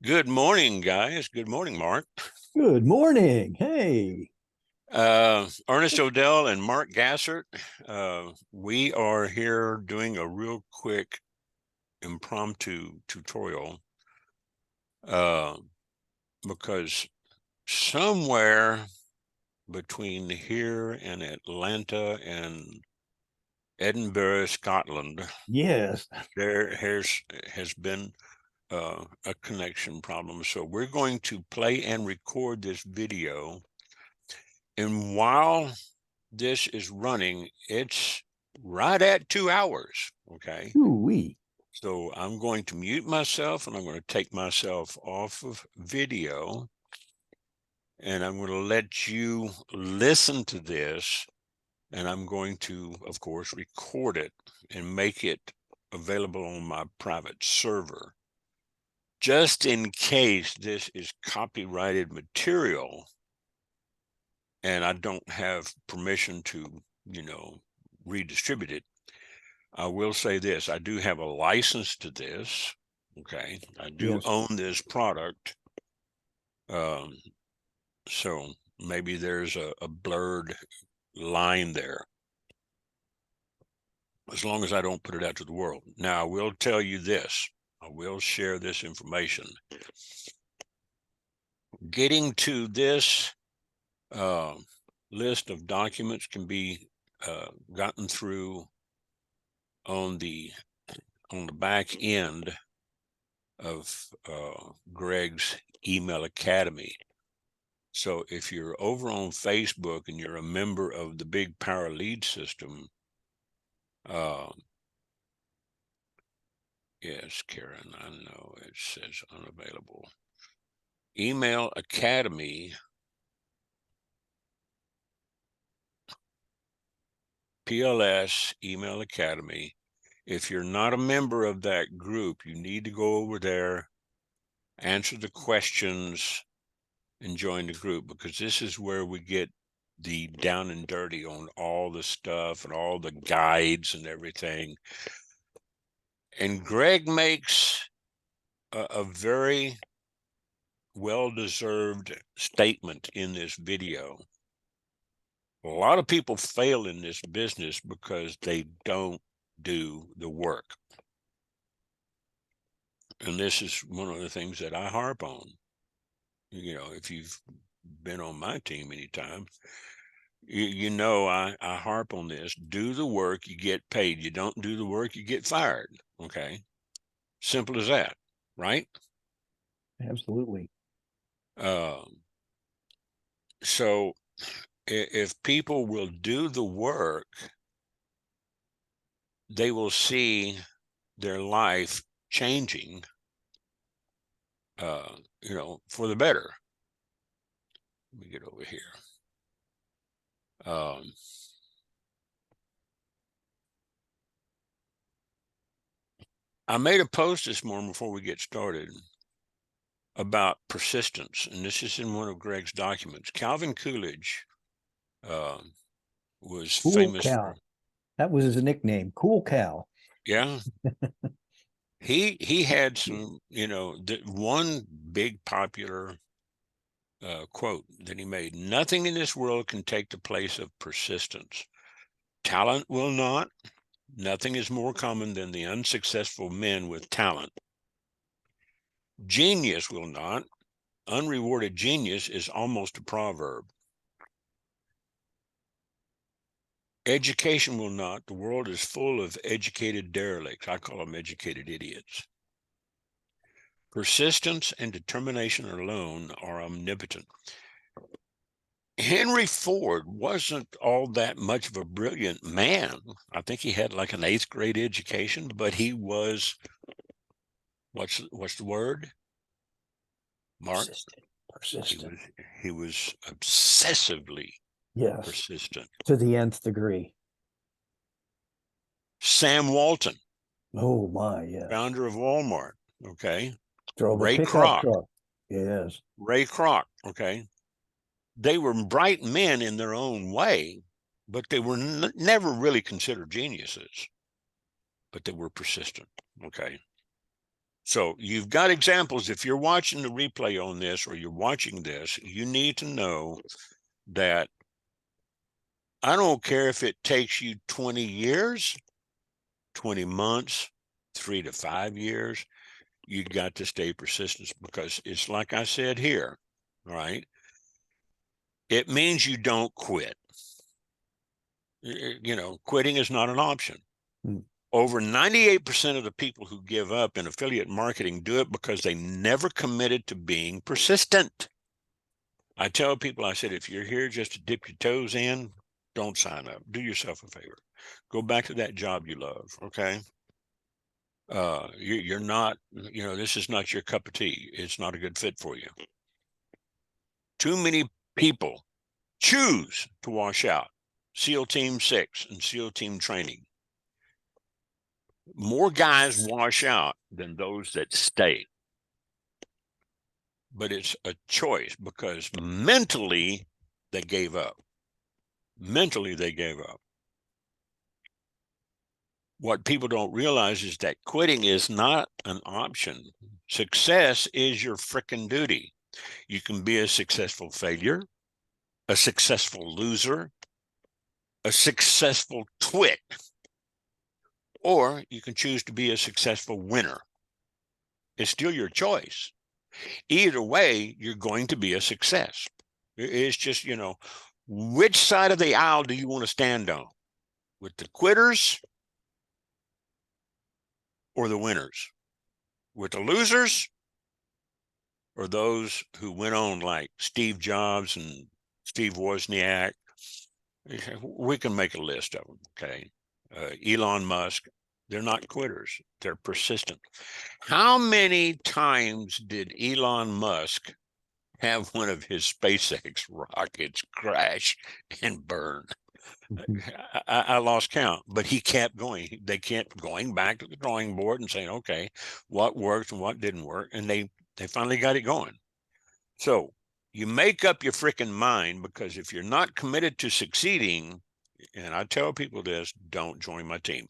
Good morning, guys. Good morning, Mark. Good morning. Hey. Ernest Odell and Mark Gassert. We are here doing a real quick impromptu tutorial uh, because somewhere between here and Atlanta and Edinburgh, Scotland, Yes. there has been a connection problem. So we're going to play and record this video. And while this is running, it's right at 2 hours. Okay. Ooh-wee. So I'm going to mute myself and I'm going to take myself off of video and I'm going to let you listen to this. And I'm going to, of course, record it and make it available on my private server. Just in case this is copyrighted material and I don't have permission to, redistribute it, I will say this. I do have a license to this. Okay. I do Yes. own this product. Um, so maybe there's a blurred line there, as long as I don't put it out to the world. Now, I will tell you this. I will share this information. Getting to this list of documents can be gotten through on the back end of Gregg's Email Academy. So if you're over on Facebook and you're a member of the Big Power Lead System, uh, yes, Karen, I know it says unavailable. Email Academy, PLS Email Academy. If you're not a member of that group, you need to go over there, answer the questions, and join the group, because this is where we get the down and dirty on all the stuff and all the guides and everything. And Gregg makes a very well-deserved statement in this video. A lot of people fail in this business because they don't do the work. And this is one of the things that I harp on. If you've been on my team anytime, I harp on this. Do the work, you get paid. You don't do the work, you get fired. Okay. Simple as that, right? Absolutely. So if people will do the work, they will see their life changing, for the better. Let me get over here. I made a post this morning before we get started about persistence, and this is in one of Gregg's documents. Calvin Coolidge was Cool famous for, Cal. That was his nickname. Cool Cal. yeah. He had some, one big popular quote that he made: "Nothing in this world can take the place of persistence. Talent will not. Nothing is more common than the unsuccessful men with talent. Genius will not. Unrewarded genius is almost a proverb. Education will not. The world is full of educated derelicts. I call them educated idiots. Persistence and determination alone are omnipotent." Henry Ford wasn't all that much of a brilliant man. I think he had like an 8th grade education, but he was, what's the word, Mark? Persistent. He Persistent. was he was obsessively Yes. persistent. To the nth degree. Sam Walton, Oh my, yes. founder of Walmart. Okay. Drove a Ray pickup Kroc. truck. Yes. Okay. They were bright men in their own way, but they were never really considered geniuses, but they were persistent. Okay. So you've got examples. If you're watching the replay on this, or you're watching this, you need to know that I don't care if it takes you 20 years, 20 months, 3 to 5 years, you got to stay persistent, because it's like I said here, all right? It means you don't quit. You know, quitting is not an option. Over 98% of the people who give up in affiliate marketing do it because they never committed to being persistent. I tell people, I said, if you're here just to dip your toes in, don't sign up. Do yourself a favor. Go back to that job you love, okay? You're not, you know, this is not your cup of tea. It's not a good fit for you. Too many people choose to wash out. SEAL Team 6 and SEAL Team training. More guys wash out than those that stay. But it's a choice, because mentally they gave up. Mentally they gave up. What people don't realize is that quitting is not an option. Success is your frickin' duty. You can be a successful failure, a successful loser, a successful twit, or you can choose to be a successful winner. It's still your choice. Either way, you're going to be a success. It's just, you know, which side of the aisle do you want to stand on? With the quitters or the winners? With the losers or those who went on, like Steve Jobs and Steve Wozniak? We can make a list of them, okay? Elon Musk, they're not quitters. They're persistent. How many times did Elon Musk have one of his SpaceX rockets crash and burn? I lost count, but he kept going. They kept going back to the drawing board and saying, okay, what worked and what didn't work. And they finally got it going. So you make up your freaking mind, because if you're not committed to succeeding, and I tell people this, don't join my team.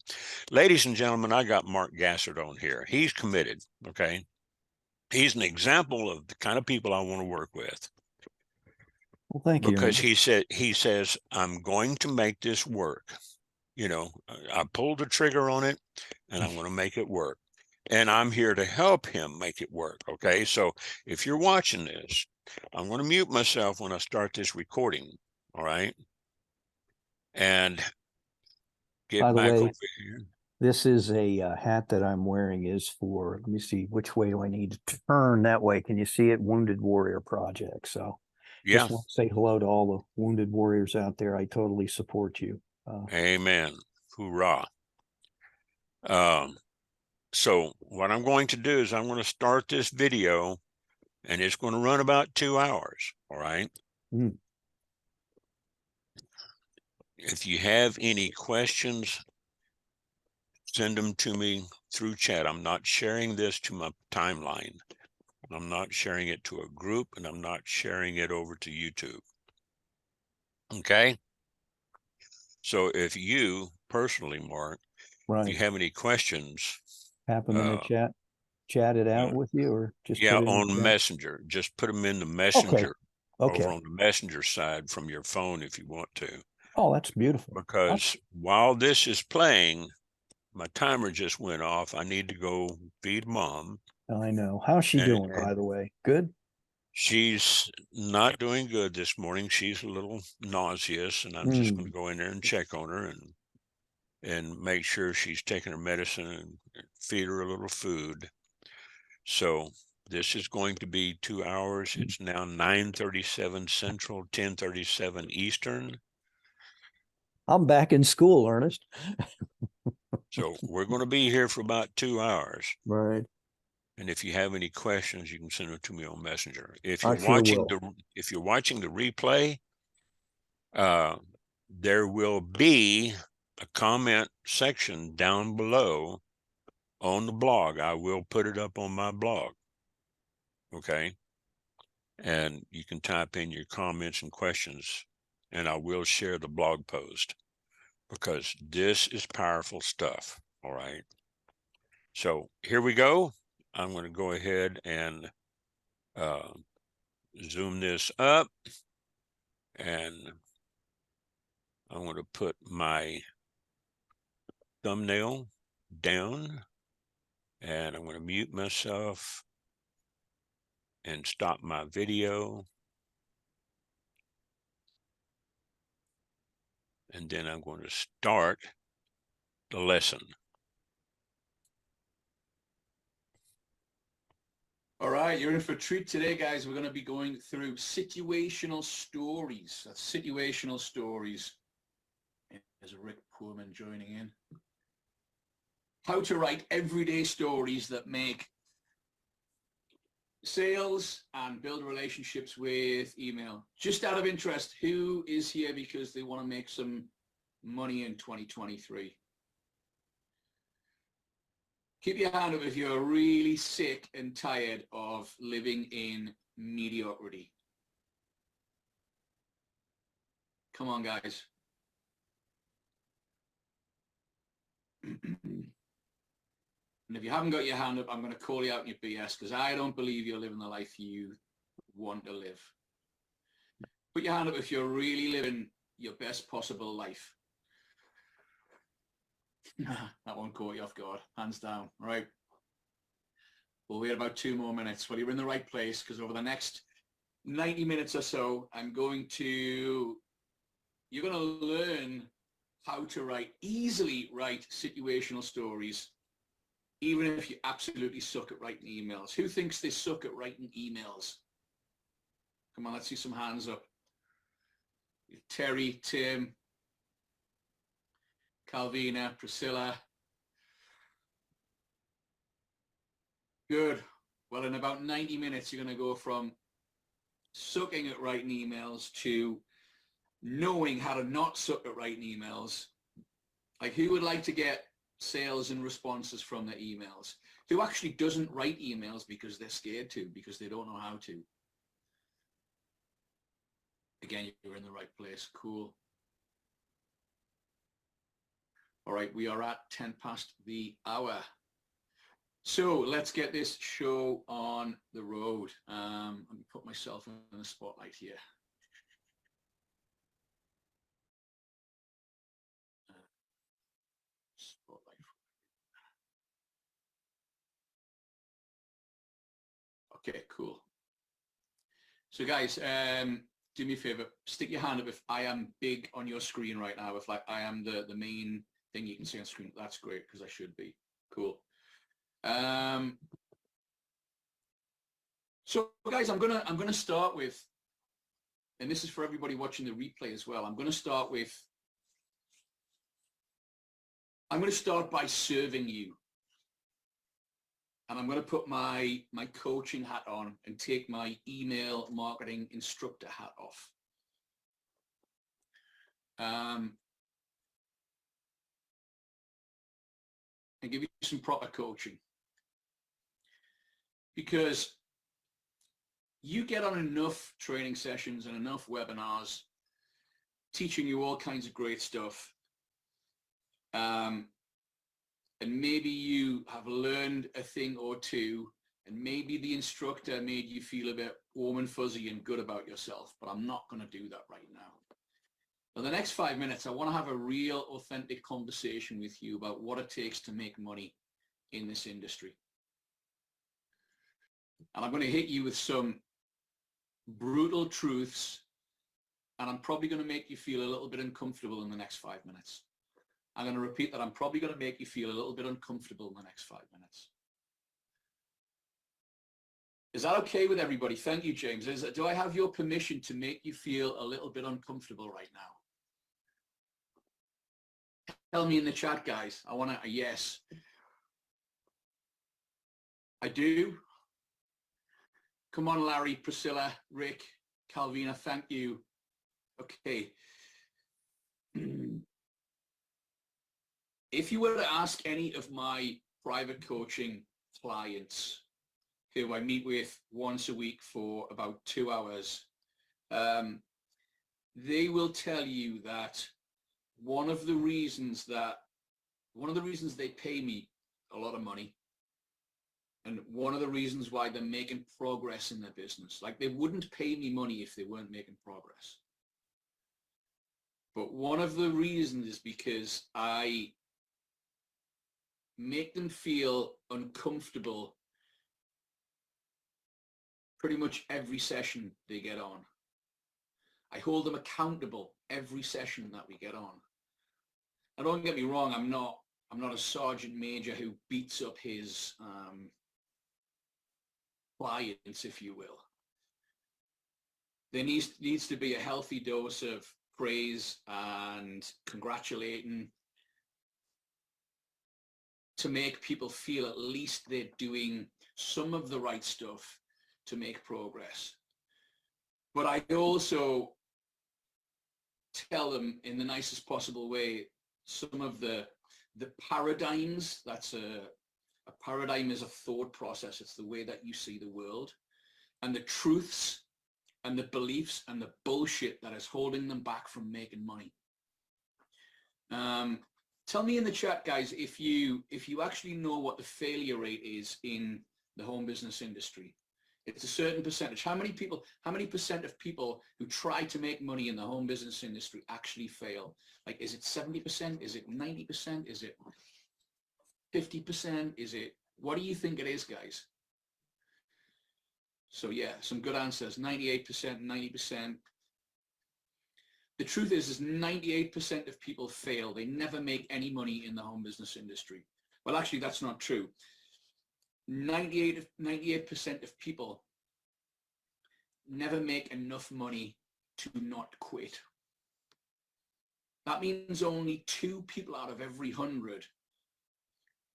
Ladies and gentlemen, I got Mark Gassert on here. He's committed, okay? He's an example of the kind of people I want to work with. Well, thank you. Because he says, I'm going to make this work. You know, I pulled the trigger on it and I'm going to make it work. And I'm here to help him make it work. Okay. So if you're watching this, I'm going to mute myself when I start this recording. All right. And By get the back way, over here. this is a hat that I'm wearing is for, let me see, which way do I need to turn? That way. Can you see it? Wounded Warrior Project. So Yeah. just want to say hello to all the wounded warriors out there. I totally support you. Amen. Hoorah. So what I'm going to do is I'm going to start this video, and it's going to run about 2 hours. All right. If you have any questions, send them to me through chat. I'm not sharing this to my timeline. I'm not sharing it to a group, and I'm not sharing it over to YouTube. Okay? So if you personally, Mark, if you have any questions, Have them in the chat it out with you, or just yeah, put it in on the chat? Messenger. Just put them in the Messenger. Okay. Over on the Messenger side from your phone if you want to. Oh, that's beautiful. Because while this is playing, my timer just went off. I need to go feed Mom. I know. How's she doing, by the way? Good? She's not doing good this morning. She's a little nauseous, and I'm just going to go in there and check on her and make sure she's taking her medicine and feed her a little food. So this is going to be 2 hours. It's now 9:37 Central, 10:37 Eastern. I'm back in school, Ernest. So we're going to be here for about 2 hours. Right. And if you have any questions, you can send them to me on Messenger. If I you're sure watching will. if you're watching the replay, there will be a comment section down below on the blog. I will put it up on my blog. Okay. And you can type in your comments and questions, and I will share the blog post, because this is powerful stuff. All right. So here we go. I'm going to go ahead and zoom this up, and I'm going to put my thumbnail down, and I'm going to mute myself and stop my video. And then I'm going to start the lesson. All right, you're in for a treat today, guys. We're going to be going through situational stories. That's situational stories. There's Rick Poorman joining in. How to write everyday stories that make sales and build relationships with email. Just out of interest, who is here because they want to make some money in 2023? Keep your hand up if you're really sick and tired of living in mediocrity. Come on, guys. And if you haven't got your hand up, I'm going to call you out in your BS because I don't believe you're living the life you want to live. Put your hand up if you're really living your best possible life. That won't caught you off guard. Hands down. All right. We'll wait about 2 more minutes. Well, you're in the right place because over the next 90 minutes or so, you're going to learn how to easily write situational stories, even if you absolutely suck at writing emails. Who thinks they suck at writing emails? Come on, let's see some hands up. Terry, Tim, Calvina, Priscilla. Good. Well, in about 90 minutes, you're going to go from sucking at writing emails to knowing how to not suck at writing emails. Like, who would like to get sales and responses from their emails? Who actually doesn't write emails because they're scared to, because they don't know how to? Again, you're in the right place. Cool. All right, we are at 10 past the hour. So let's get this show on the road. Let me put myself in the spotlight here. Spotlight. Okay, cool. So guys, do me a favor, stick your hand up if I am big on your screen right now. If like I am the main thing you can see on screen, that's great because I should be. Cool. So guys, I'm gonna start with, and this is for everybody watching the replay as well. I'm gonna start by serving you. And I'm going to put my coaching hat on and take my email marketing instructor hat off. And give you some proper coaching. Because you get on enough training sessions and enough webinars teaching you all kinds of great stuff. And maybe you have learned a thing or two, and maybe the instructor made you feel a bit warm and fuzzy and good about yourself, but I'm not going to do that right now. For the next 5 minutes, I want to have a real authentic conversation with you about what it takes to make money in this industry. And I'm going to hit you with some brutal truths, and I'm probably going to make you feel a little bit uncomfortable in the next 5 minutes. I'm going to repeat that. I'm probably going to make you feel a little bit uncomfortable in the next 5 minutes. Is that okay with everybody? Thank you, James. Do I have your permission to make you feel a little bit uncomfortable right now? Tell me in the chat, guys. I want a yes. I do. Come on, Larry, Priscilla, Rick, Calvina, thank you. Okay. If you were to ask any of my private coaching clients who I meet with once a week for about 2 hours, they will tell you that one of the reasons they pay me a lot of money, And one of the reasons why they're making progress in their business, like they wouldn't pay me money if they weren't making progress. But one of the reasons is because I make them feel uncomfortable pretty much every session they get on. I hold them accountable every session that we get on. Now, don't get me wrong, I'm not a sergeant major who beats up his clients, if you will. There needs to be a healthy dose of praise and congratulating to make people feel at least they're doing some of the right stuff to make progress. But I also tell them in the nicest possible way some of the paradigms. That's a paradigm is a thought process. It's the way that you see the world, and the truths and the beliefs and the bullshit that is holding them back from making money. Tell me in the chat, guys, if you actually know what the failure rate is in the home business industry. It's a certain percentage. How many percent of people who try to make money in the home business industry actually fail? Like, is it 70%? Is it 90%? Is it 50%? Is it, what do you think it is, guys? So yeah, some good answers, 98%, 90%. The truth is 98% of people fail. They never make any money in the home business industry. Well, actually, that's not true. 98% of people never make enough money to not quit. That means only 2 people out of every 100.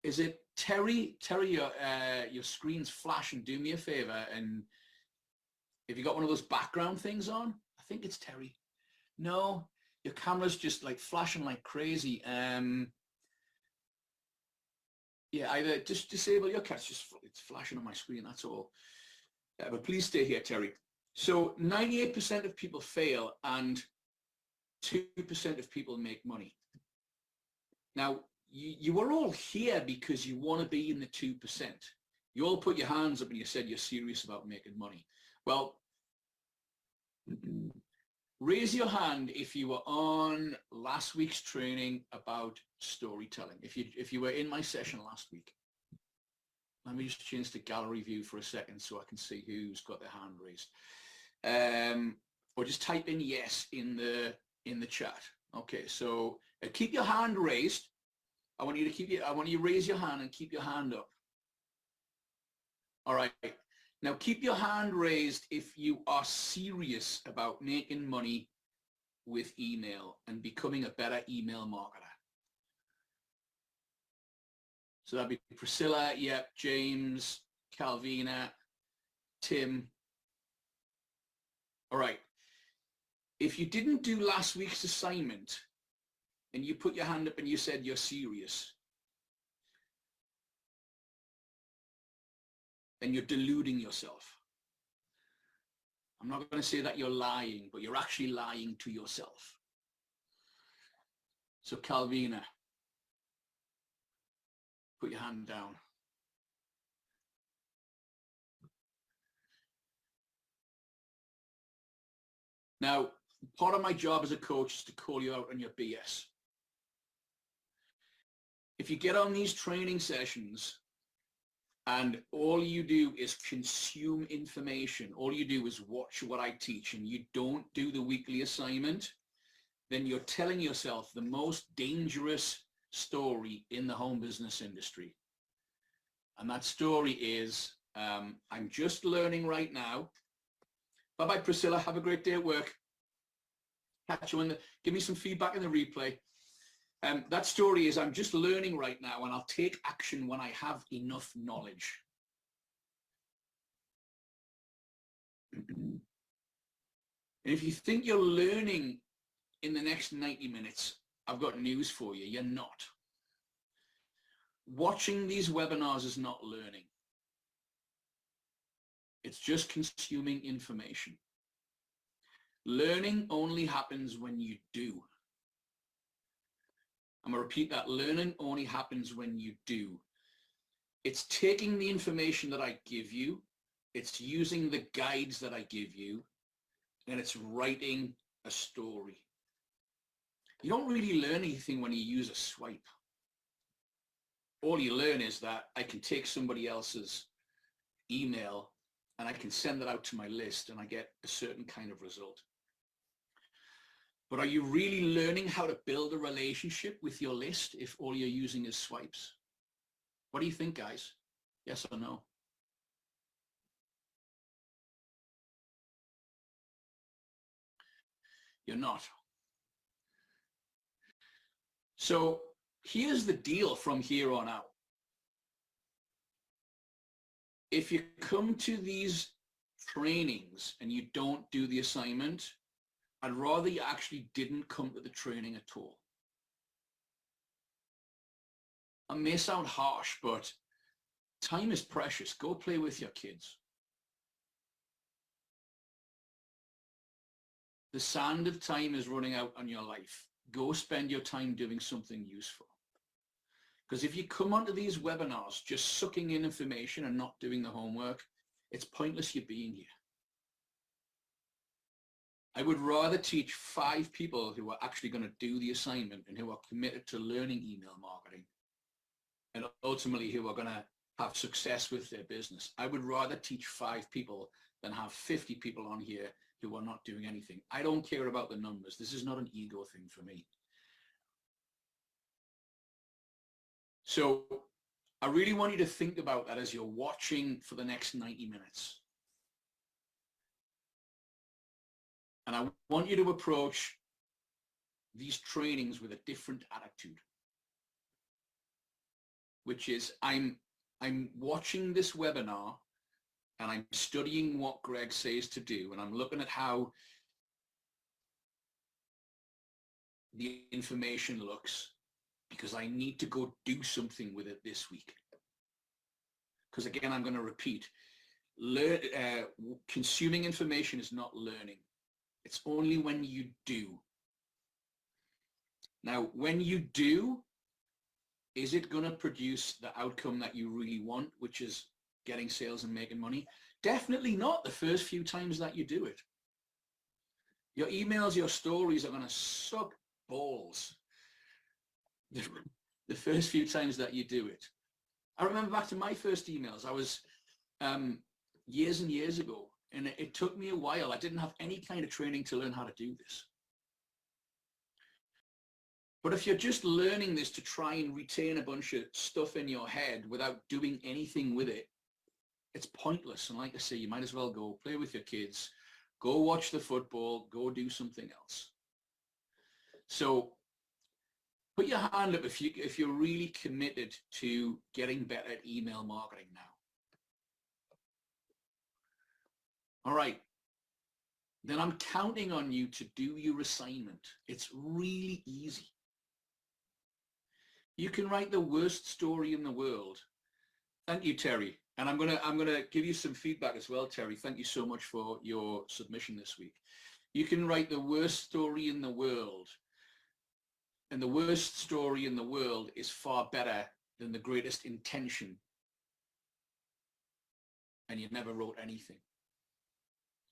Is it Terry? Terry, your screen's flashing. Do me a favor, and have you got one of those background things on? I think it's Terry. No, your camera's just like flashing like crazy. Yeah, either just disable your catch, it's flashing on my screen, that's all. But please stay here, Terry. So 98% of people fail and 2% of people make money. Now, you are all here because you want to be in the 2%. You all put your hands up and you said you're serious about making money. Well, raise your hand if you were on last week's training about storytelling. If you were in my session last week. Let me just change the gallery view for a second so I can see who's got their hand raised. Or just type in yes in the chat. Okay, so keep your hand raised. I want you to raise your hand and keep your hand up. All right. Now keep your hand raised if you are serious about making money with email and becoming a better email marketer. So that'd be Priscilla, yep, James, Calvina, Tim. All right. If you didn't do last week's assignment and you put your hand up and you said you're serious, then you're deluding yourself. I'm not going to say that you're lying, but you're actually lying to yourself. So Calvina, put your hand down. Now, part of my job as a coach is to call you out on your BS. If you get on these training sessions and all you do is consume information, all you do is watch what I teach, and you don't do the weekly assignment, then you're telling yourself the most dangerous story in the home business industry. And that story is, I'm just learning right now. Bye-bye, Priscilla. Have a great day at work. Catch you in give me some feedback in the replay. That story is, I'm just learning right now and I'll take action when I have enough knowledge. And if you think you're learning in the next 90 minutes, I've got news for you. You're not. Watching these webinars is not learning. It's just consuming information. Learning only happens when you do. I'm going to repeat that. Learning only happens when you do. It's taking the information that I give you, it's using the guides that I give you, and it's writing a story. You don't really learn anything when you use a swipe. All you learn is that I can take somebody else's email and I can send it out to my list and I get a certain kind of result. But are you really learning how to build a relationship with your list if all you're using is swipes? What do you think, guys? Yes or no? You're not. So here's the deal from here on out. If you come to these trainings and you don't do the assignment, I'd rather you actually didn't come to the training at all. It may sound harsh, but time is precious. Go play with your kids. The sand of time is running out on your life. Go spend your time doing something useful. Because if you come onto these webinars just sucking in information and not doing the homework, it's pointless you being here. I would rather teach 5 people who are actually going to do the assignment and who are committed to learning email marketing and ultimately who are going to have success with their business. I would rather teach 5 people than have 50 people on here who are not doing anything. I don't care about the numbers. This is not an ego thing for me. So I really want you to think about that as you're watching for the next 90 minutes. And I want you to approach these trainings with a different attitude, which is I'm watching this webinar and I'm studying what Gregg says to do, and I'm looking at how the information looks because I need to go do something with it this week. Because again, I'm going to repeat, consuming information is not learning. It's only when you do. Now, when you do, is it going to produce the outcome that you really want, which is getting sales and making money? Definitely not the first few times that you do it. Your emails, your stories are going to suck balls the first few times that you do it. I remember back to my first emails. I was years and years ago, and it took me a while. I didn't have any kind of training to learn how to do this. But if you're just learning this to try and retain a bunch of stuff in your head without doing anything with it, it's pointless. And like I say, you might as well go play with your kids, go watch the football, go do something else. So put your hand up if you're really committed to getting better at email marketing now. All right. Then I'm counting on you to do your assignment. It's really easy. You can write the worst story in the world. Thank you, Terry. And I'm gonna give you some feedback as well, Terry. Thank you so much for your submission this week. You can write the worst story in the world. And the worst story in the world is far better than the greatest intention. And you never wrote anything.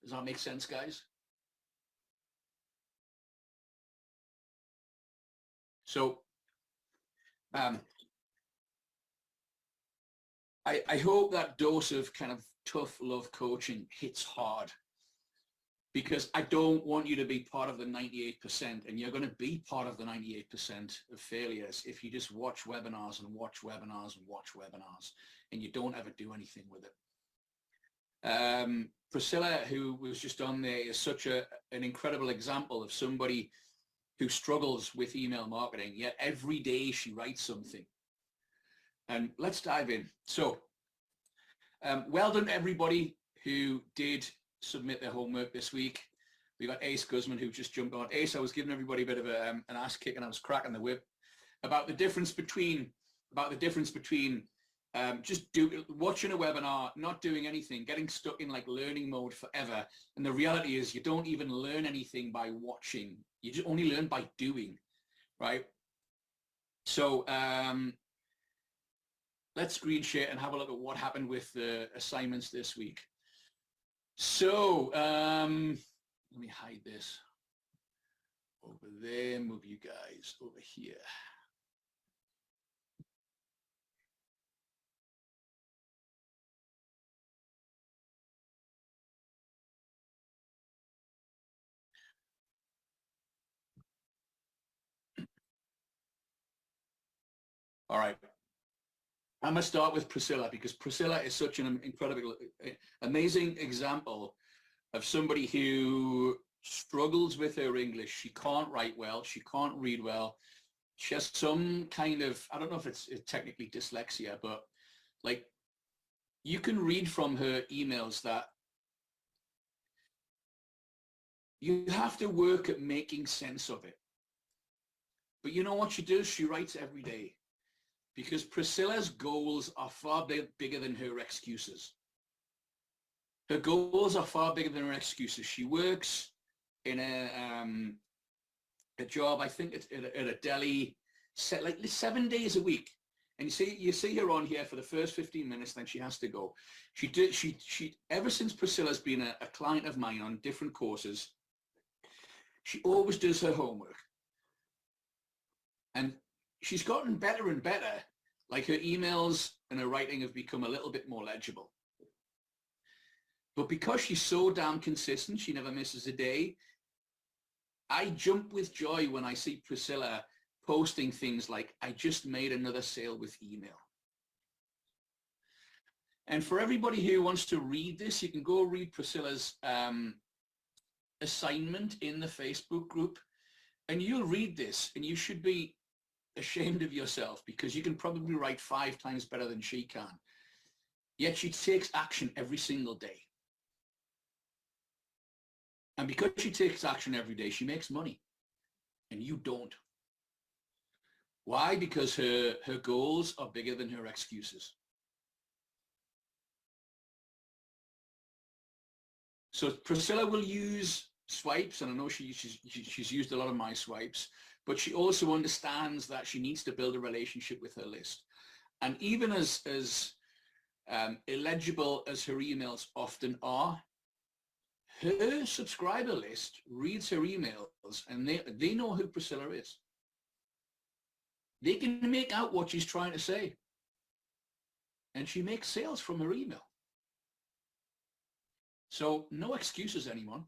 Does that make sense, guys? So I hope that dose of kind of tough love coaching hits hard, because I don't want you to be part of the 98%, and you're going to be part of the 98% of failures if you just watch webinars and watch webinars and watch webinars and you don't ever do anything with it. Priscilla, who was just on there, is such an incredible example of somebody who struggles with email marketing, yet every day she writes something. And let's dive in. So well done to everybody who did submit their homework this week. We got Ace Guzman, who just jumped on. Ace, I was giving everybody a bit of an ass kick and I was cracking the whip about the difference between just watching a webinar, not doing anything, getting stuck in like learning mode forever. And the reality is you don't even learn anything by watching. You just only learn by doing, right? So let's screen share and have a look at what happened with the assignments this week. So let me hide this over there, move you guys over here. All right. I'm going to start with Priscilla because Priscilla is such an incredible, amazing example of somebody who struggles with her English. She can't write well. She can't read well. She has some kind of, I don't know if it's technically dyslexia, but like you can read from her emails that you have to work at making sense of it. But you know what she does? She writes every day because Priscilla's goals are far bigger than her excuses. Her goals are far bigger than her excuses. She works in a job, I think it's at a deli, like 7 days a week. And you see her on here for the first 15 minutes, then she has to go. She ever since Priscilla's been a client of mine on different courses, she always does her homework. And she's gotten better and better. Like her emails and her writing have become a little bit more legible. But because she's so damn consistent, she never misses a day. I jump with joy when I see Priscilla posting things like, I just made another sale with email. And for everybody who wants to read this, you can go read Priscilla's assignment in the Facebook group, and you'll read this and you should be ashamed of yourself because you can probably write 5 times better than she can. Yet she takes action every single day. And because she takes action every day, she makes money and you don't. Why? Because her goals are bigger than her excuses. So Priscilla will use swipes, and I know she's used a lot of my swipes, but she also understands that she needs to build a relationship with her list. And even as illegible as her emails often are, her subscriber list reads her emails and they know who Priscilla is. They can make out what she's trying to say. And she makes sales from her email. So no excuses, anyone.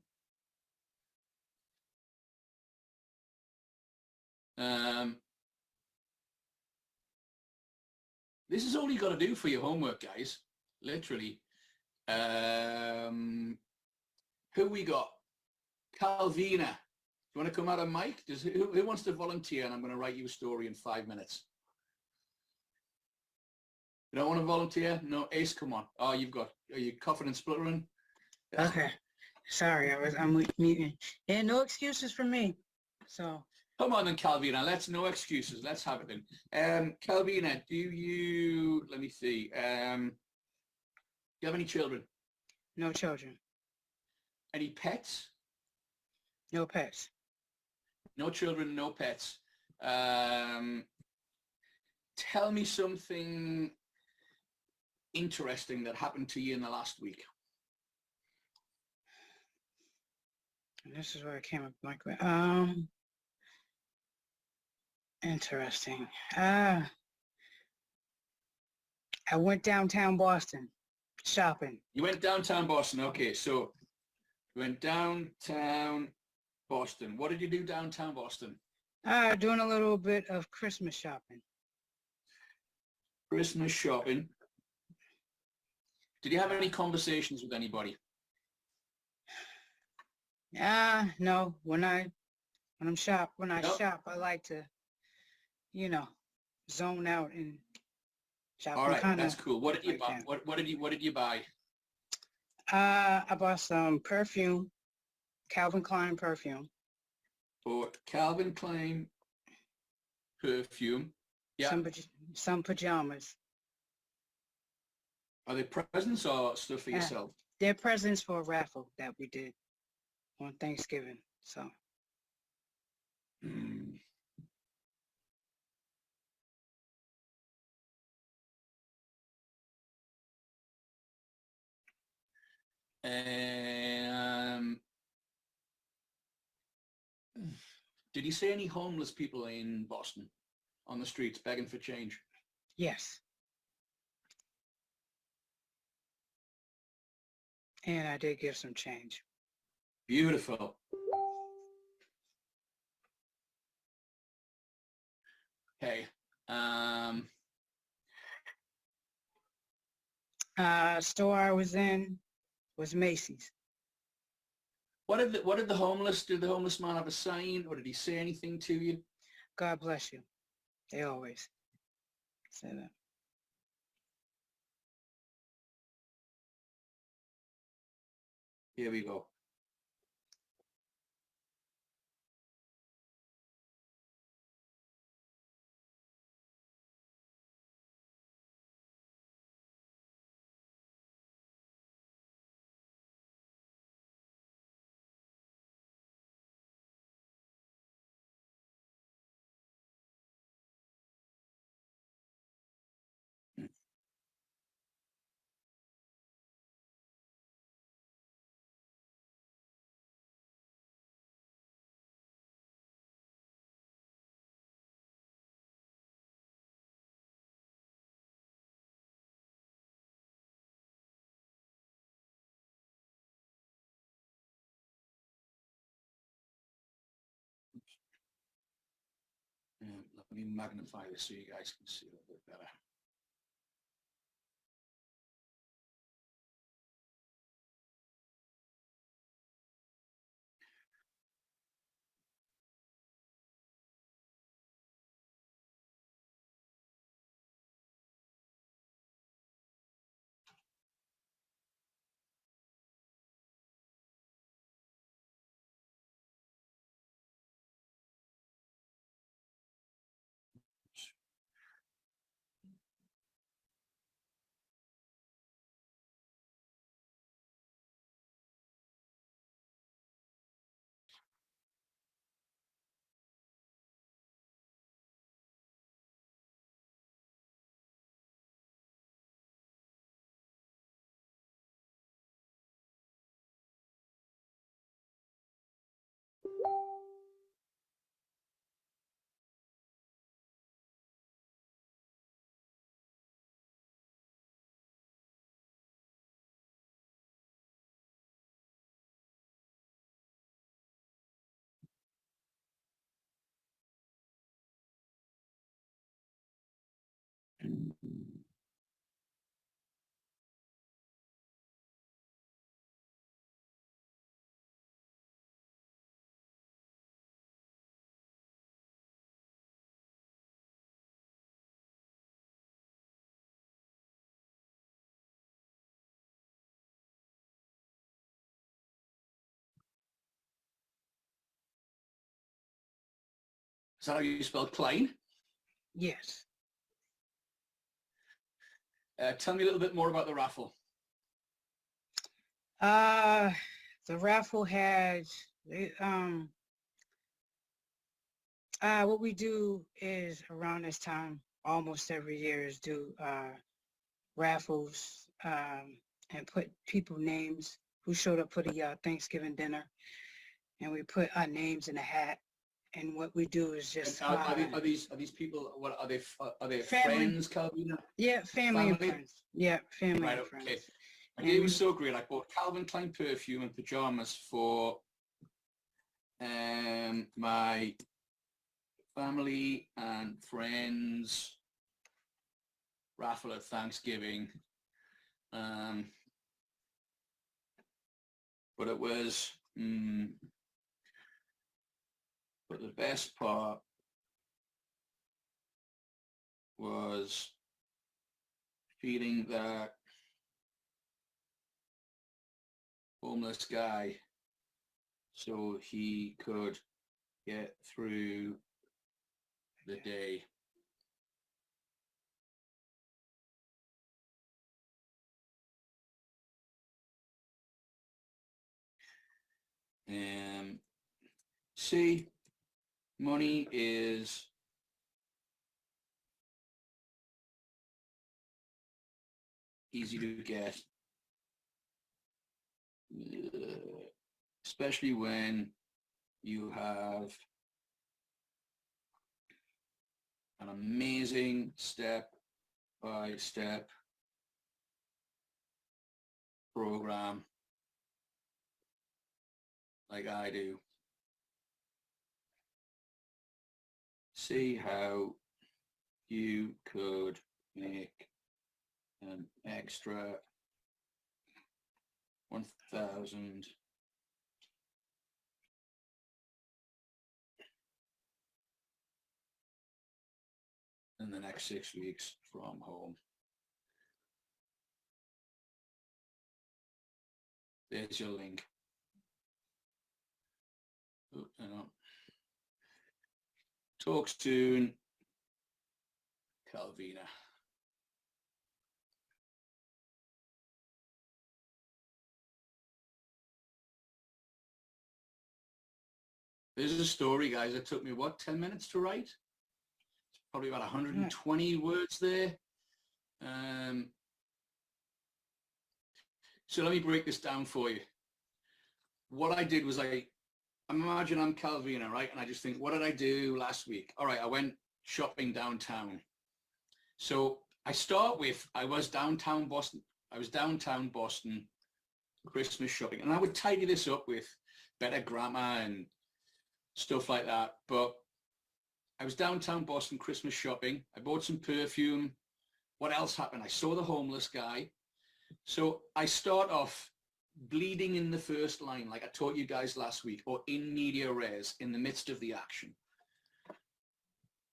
This is all you got to do for your homework, guys. Literally. Who we got? Calvina. Do you want to come out of mic? Who wants to volunteer? And I'm going to write you a story in 5 minutes. You don't want to volunteer? No, Ace, come on. Oh, are you coughing and spluttering? Okay. Sorry, I'm muting. Yeah, no excuses for me. So. Come on then, Calvina. No excuses. Let's have it then. Calvina, let me see. Do you have any children? No children. Any pets? No pets. No children, no pets. Tell me something interesting that happened to you in the last week. And this is where I came up like interesting. I went downtown Boston shopping. You went downtown Boston. Okay, so you went downtown Boston. What did you do downtown Boston? Doing a little bit of Christmas shopping. Christmas shopping. Did you have any conversations with anybody? No. When I shop, I like to, zone out and shop. All right, that's cool. What did you buy? What did you buy? I bought some perfume, Calvin Klein perfume. Or Calvin Klein perfume. Yeah. Some pajamas. Are they presents or stuff for yourself? They're presents for a raffle that we did on Thanksgiving. So. Did he see any homeless people in Boston on the streets begging for change? Yes. And I did give some change. Beautiful. Okay. Store I was in was Macy's. What did the homeless, did the homeless man have a sign, or did he say anything to you? God bless you. They always say that. Here we go. Let me magnify this so you guys can see a little bit better. Is that how you spell Klein? Yes. Tell me a little bit more about the raffle. The raffle had what we do is around this time almost every year is do raffles and put people names who showed up for the Thanksgiving dinner, and we put our names in a hat. And what we do is just Are these people? What are they? Are they Family. friends, Calvin? yeah, family and Family? friends. Yeah, family Right. and friends. Okay. And It was so great. I bought Calvin Klein perfume and pajamas for my family and friends raffle at Thanksgiving. But it was, but the best part was feeding that homeless guy so he could get through the day. See, money is easy to get. especially when you have an amazing step-by-step program like I do. See how you could make an extra 1,000 in the next 6 weeks from home. There's your link. Oh, hang on. Talk soon, Calvina. This is a story, guys. It took me, what, 10 minutes to write? Probably about 120 words there. So let me break this down for you. What I did was imagine I'm Calvina, right? And I just think, what did I do last week? All right, I went shopping downtown. So I start with, I was downtown Boston Christmas shopping. And I would tidy this up with better grammar and stuff like that. But I was downtown Boston Christmas shopping. I bought some perfume. What else happened? I saw the homeless guy. So I start off bleeding in the first line, like I taught you guys last week, or in media res, in the midst of the action.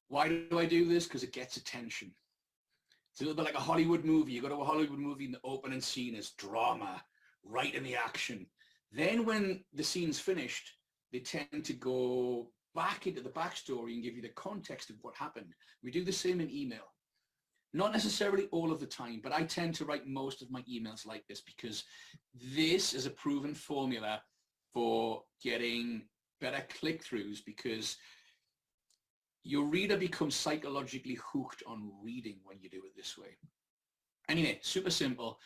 Why do I do this? Because it gets attention. It's a little bit like a Hollywood movie. You go to a Hollywood movie and the opening scene is drama, right in the action. Then when the scene's finished, they tend to go back into the backstory and give you the context of what happened. We do the same in email. Not necessarily all of the time, but I tend to write most of my emails like this because this is a proven formula for getting better click-throughs, because your reader becomes psychologically hooked on reading when you do it this way. Anyway, super simple.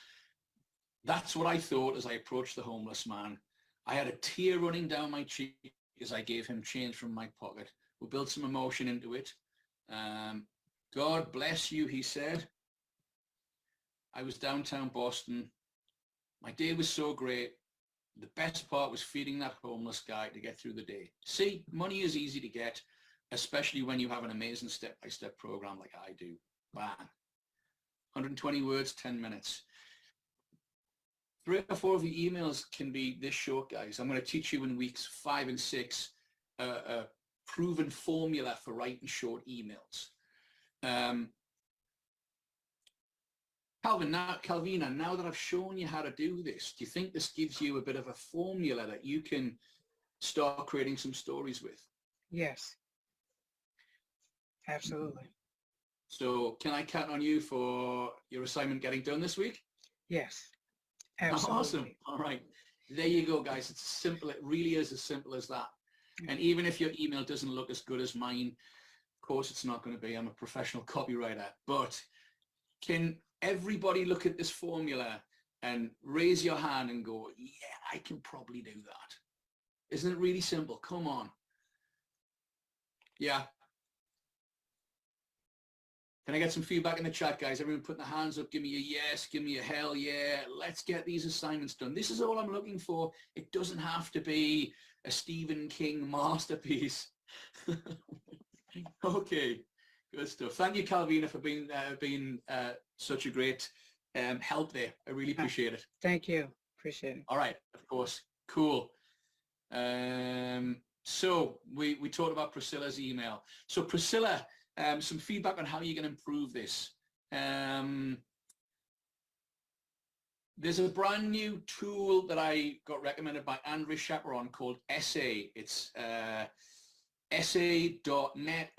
That's what I thought as I approached the homeless man. I had a tear running down my cheek as I gave him change from my pocket. We built some emotion into it. God bless you, he said. I was downtown Boston. My day was so great. The best part was feeding that homeless guy to get through the day. See, money is easy to get, especially when you have an amazing step-by-step program like I do. Bang. 120 words, 10 minutes. 3 or 4 of the emails can be this short, guys. I'm going to teach you in weeks 5 and 6 a proven formula for writing short emails. Calvina, now that I've shown you how to do this, do you think this gives you a bit of a formula that you can start creating some stories with? Yes, absolutely. So can I count on you for your assignment getting done this week? Yes, absolutely. Awesome. All right. There you go, guys. It's simple. It really is as simple as that. And even if your email doesn't look as good as mine, of course it's not going to be. I'm a professional copywriter. But can everybody look at this formula and raise your hand and go, yeah, I can probably do that? Isn't it really simple? Come on. Yeah. Can I get some feedback in the chat, guys? Everyone putting their hands up. Give me a yes. Give me a hell yeah. Let's get these assignments done. This is all I'm looking for. It doesn't have to be a Stephen King masterpiece. Okay, good stuff. Thank you, Calvina, for being such a great help there. I really appreciate it. Thank you. Appreciate it. All right, of course. Cool. So we talked about Priscilla's email. So Priscilla, some feedback on how you can improve this. There's a brand new tool that I got recommended by Andrew Chaperon called Essay. It's essay.net,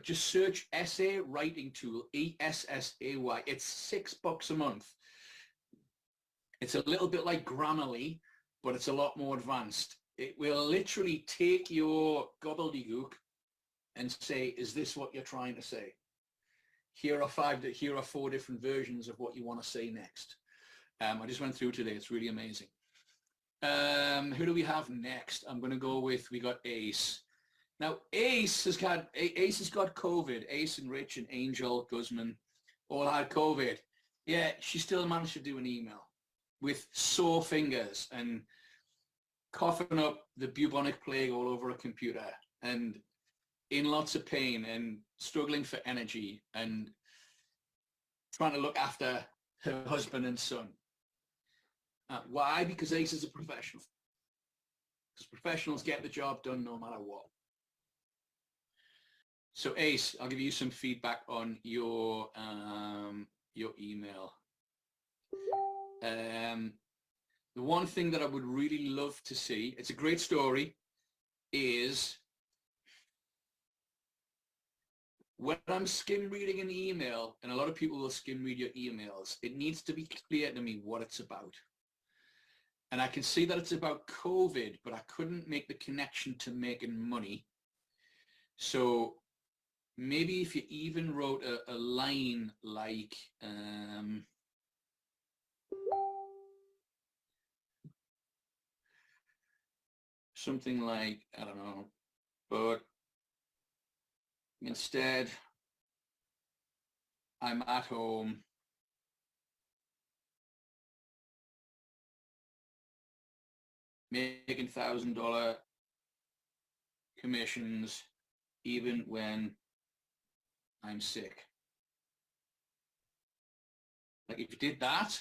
just search Essay Writing Tool, ESSAY. It's $6 a month. It's a little bit like Grammarly, but it's a lot more advanced. It will literally take your gobbledygook and say, is this what you're trying to say? Here are 4 different versions of what you want to say next. I just went through today. It's really amazing. Who do we have next? I'm going to go with, we got Ace. Now, Ace has got COVID. Ace and Rich and Angel Guzman all had COVID. Yeah, she still managed to do an email with sore fingers and coughing up the bubonic plague all over a computer and in lots of pain and struggling for energy and trying to look after her husband and son. Why? Because Ace is a professional. Because professionals get the job done no matter what. So Ace, I'll give you some feedback on your email. The one thing that I would really love to see, it's a great story, is when I'm skim reading an email, and a lot of people will skim read your emails, it needs to be clear to me what it's about. And I can see that it's about COVID, but I couldn't make the connection to making money. So maybe if you even wrote a line like, something like, I don't know, but instead, I'm at home making $1,000 commissions even when I'm sick. Like if you did that,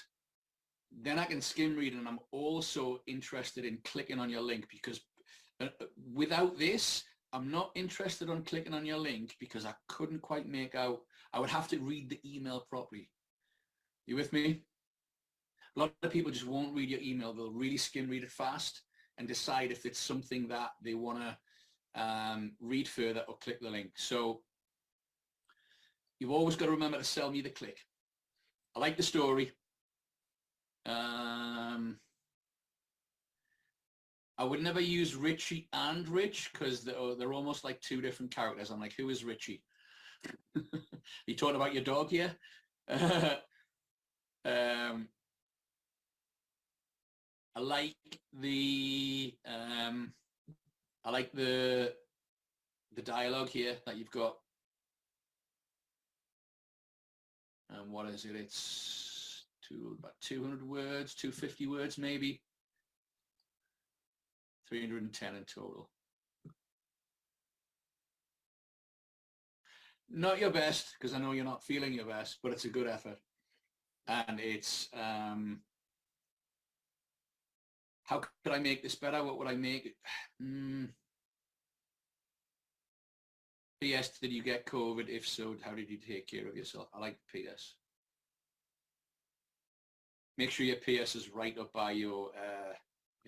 then I can skim read, and I'm also interested in clicking on your link, because without this, I'm not interested on clicking on your link because I couldn't quite make out, I would have to read the email properly. You with me? A lot of people just won't read your email. They'll really skim read it fast and decide if it's something that they want to read further or click the link. So you've always got to remember to sell me the click. I like the story. I would never use Richie and Rich because they're almost like two different characters. I'm like, who is Richie? You talking about your dog here? I like the dialogue here that you've got. And what is it? It's about 200 words, 250 words maybe. 310 in total. Not your best, because I know you're not feeling your best, but it's a good effort. And it's, how could I make this better? What would I make? P.S. Did you get COVID? If so, how did you take care of yourself? I like P.S. Make sure your P.S. is right up by your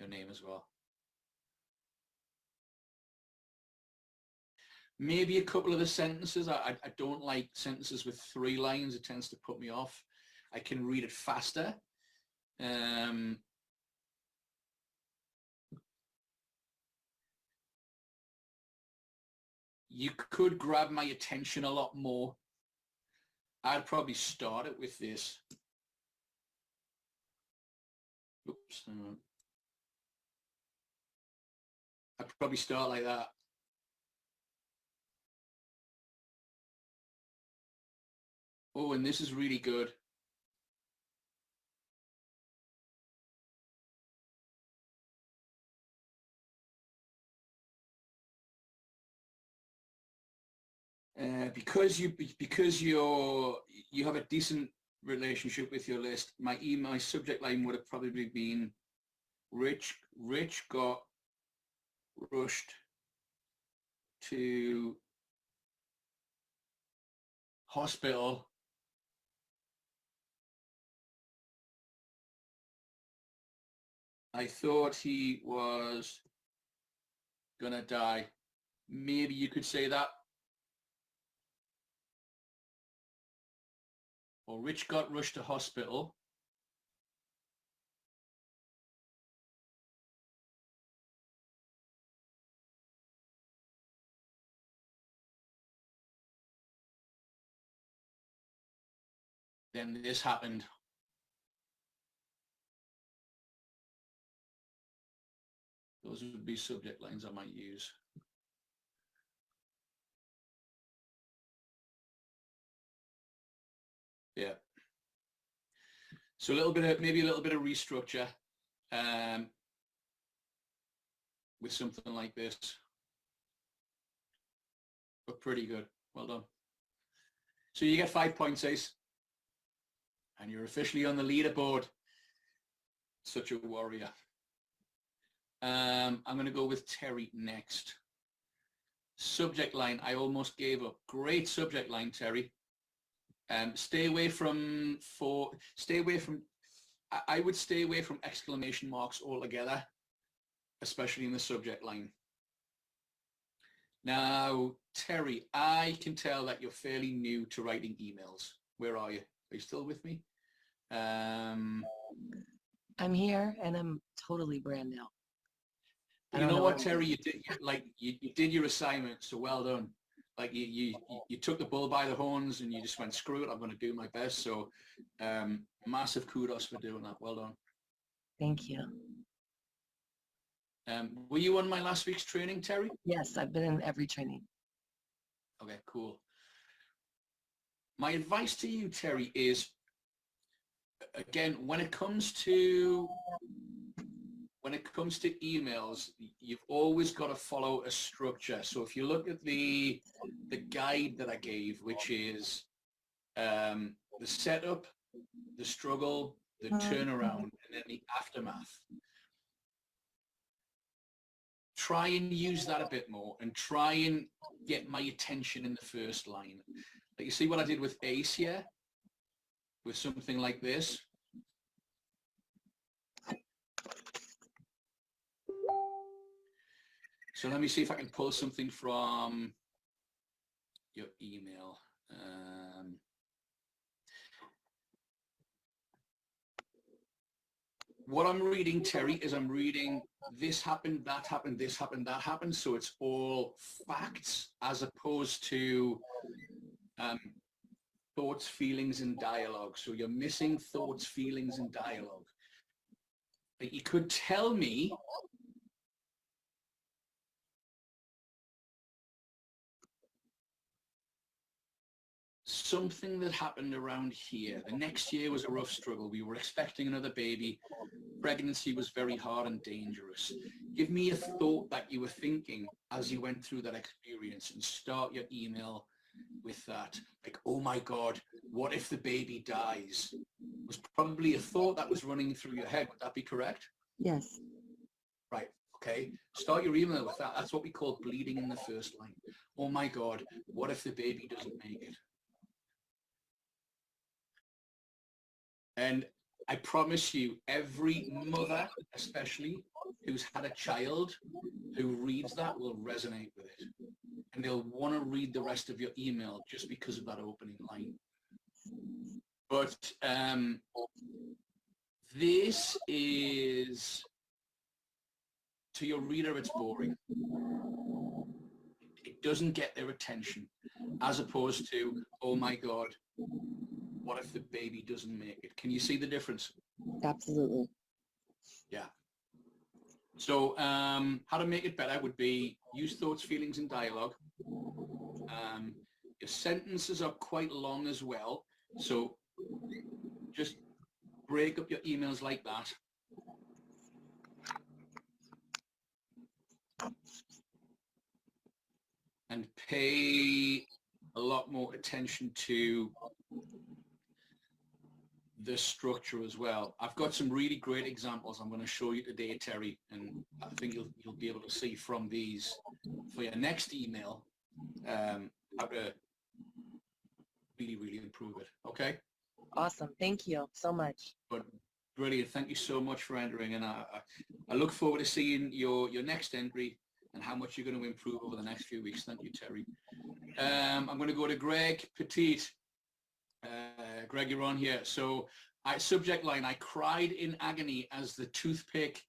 name as well. Maybe a couple of the sentences. I don't like sentences with 3 lines. It tends to put me off. I can read it faster. You could grab my attention a lot more. I'd probably start it with this. Oops. I'd probably start like that. Oh, and this is really good. Because you have a decent relationship with your list, my subject line would have probably been Rich got rushed to hospital I thought he was gonna die. Maybe you could say that. Or Rich got rushed to hospital. Then this happened. Those would be subject lines I might use. Yeah. So a little bit of, maybe a little bit of restructure with something like this. But pretty good. Well done. So you get 5 points, Ace. And you're officially on the leaderboard. Such a warrior. I'm going to go with Terry next. Subject line, I almost gave up. Great subject line, Terry. Stay away from, I would stay away from exclamation marks altogether, especially in the subject line. Now, Terry, I can tell that you're fairly new to writing emails. Where are you? Are you still with me? I'm here and I'm totally brand new. You know what, Terry? You did you did your assignment, so well done. Like you took the bull by the horns and you just went, screw it, I'm going to do my best. So massive kudos for doing that. Well done. Thank you. Were you on my last week's training, Terry? Yes, I've been in every training. Okay, cool. My advice to you, Terry, is, again, when it comes to emails, you've always got to follow a structure. So if you look at the guide that I gave, which is the setup, the struggle, the turnaround, and then the aftermath, try and use that a bit more and try and get my attention in the first line. Like, you see what I did with Ace here? With something like this. So let me see if I can pull something from your email. What I'm reading, Terry, is I'm reading this happened, that happened, this happened, that happened. So it's all facts as opposed to thoughts, feelings, and dialogue. So you're missing thoughts, feelings, and dialogue. Like, you could tell me something that happened around here. The next year was a rough struggle. We were expecting another baby. Pregnancy was very hard and dangerous. Give me a thought that you were thinking as you went through that experience, and start your email with that. Like, oh my God, what if the baby dies? Was probably a thought that was running through your head. Would that be correct? Yes. Right. Okay. Start your email with that. That's what we call bleeding in the first line. Oh my God, what if the baby doesn't make it? And I promise you, every mother, especially, who's had a child who reads that will resonate with it. And they'll want to read the rest of your email just because of that opening line. But this is, to your reader, it's boring. It doesn't get their attention, as opposed to, oh my God, what if the baby doesn't make it? Can you see the difference? Absolutely. Yeah. So how to make it better would be use thoughts, feelings, and dialogue. Your sentences are quite long as well. So just break up your emails like that. And pay a lot more attention to the structure as well. I've got some really great examples I'm going to show you today, Terry, and I think you'll be able to see from these for your next email how to really improve it. Okay? Awesome. Thank you so much. But brilliant. Thank you so much for entering, and I look forward to seeing your next entry and how much you're going to improve over the next few weeks. Thank you, Terry. I'm going to go to Gregg Petite. Gregg, you're on here. So subject line, I cried in agony as the toothpick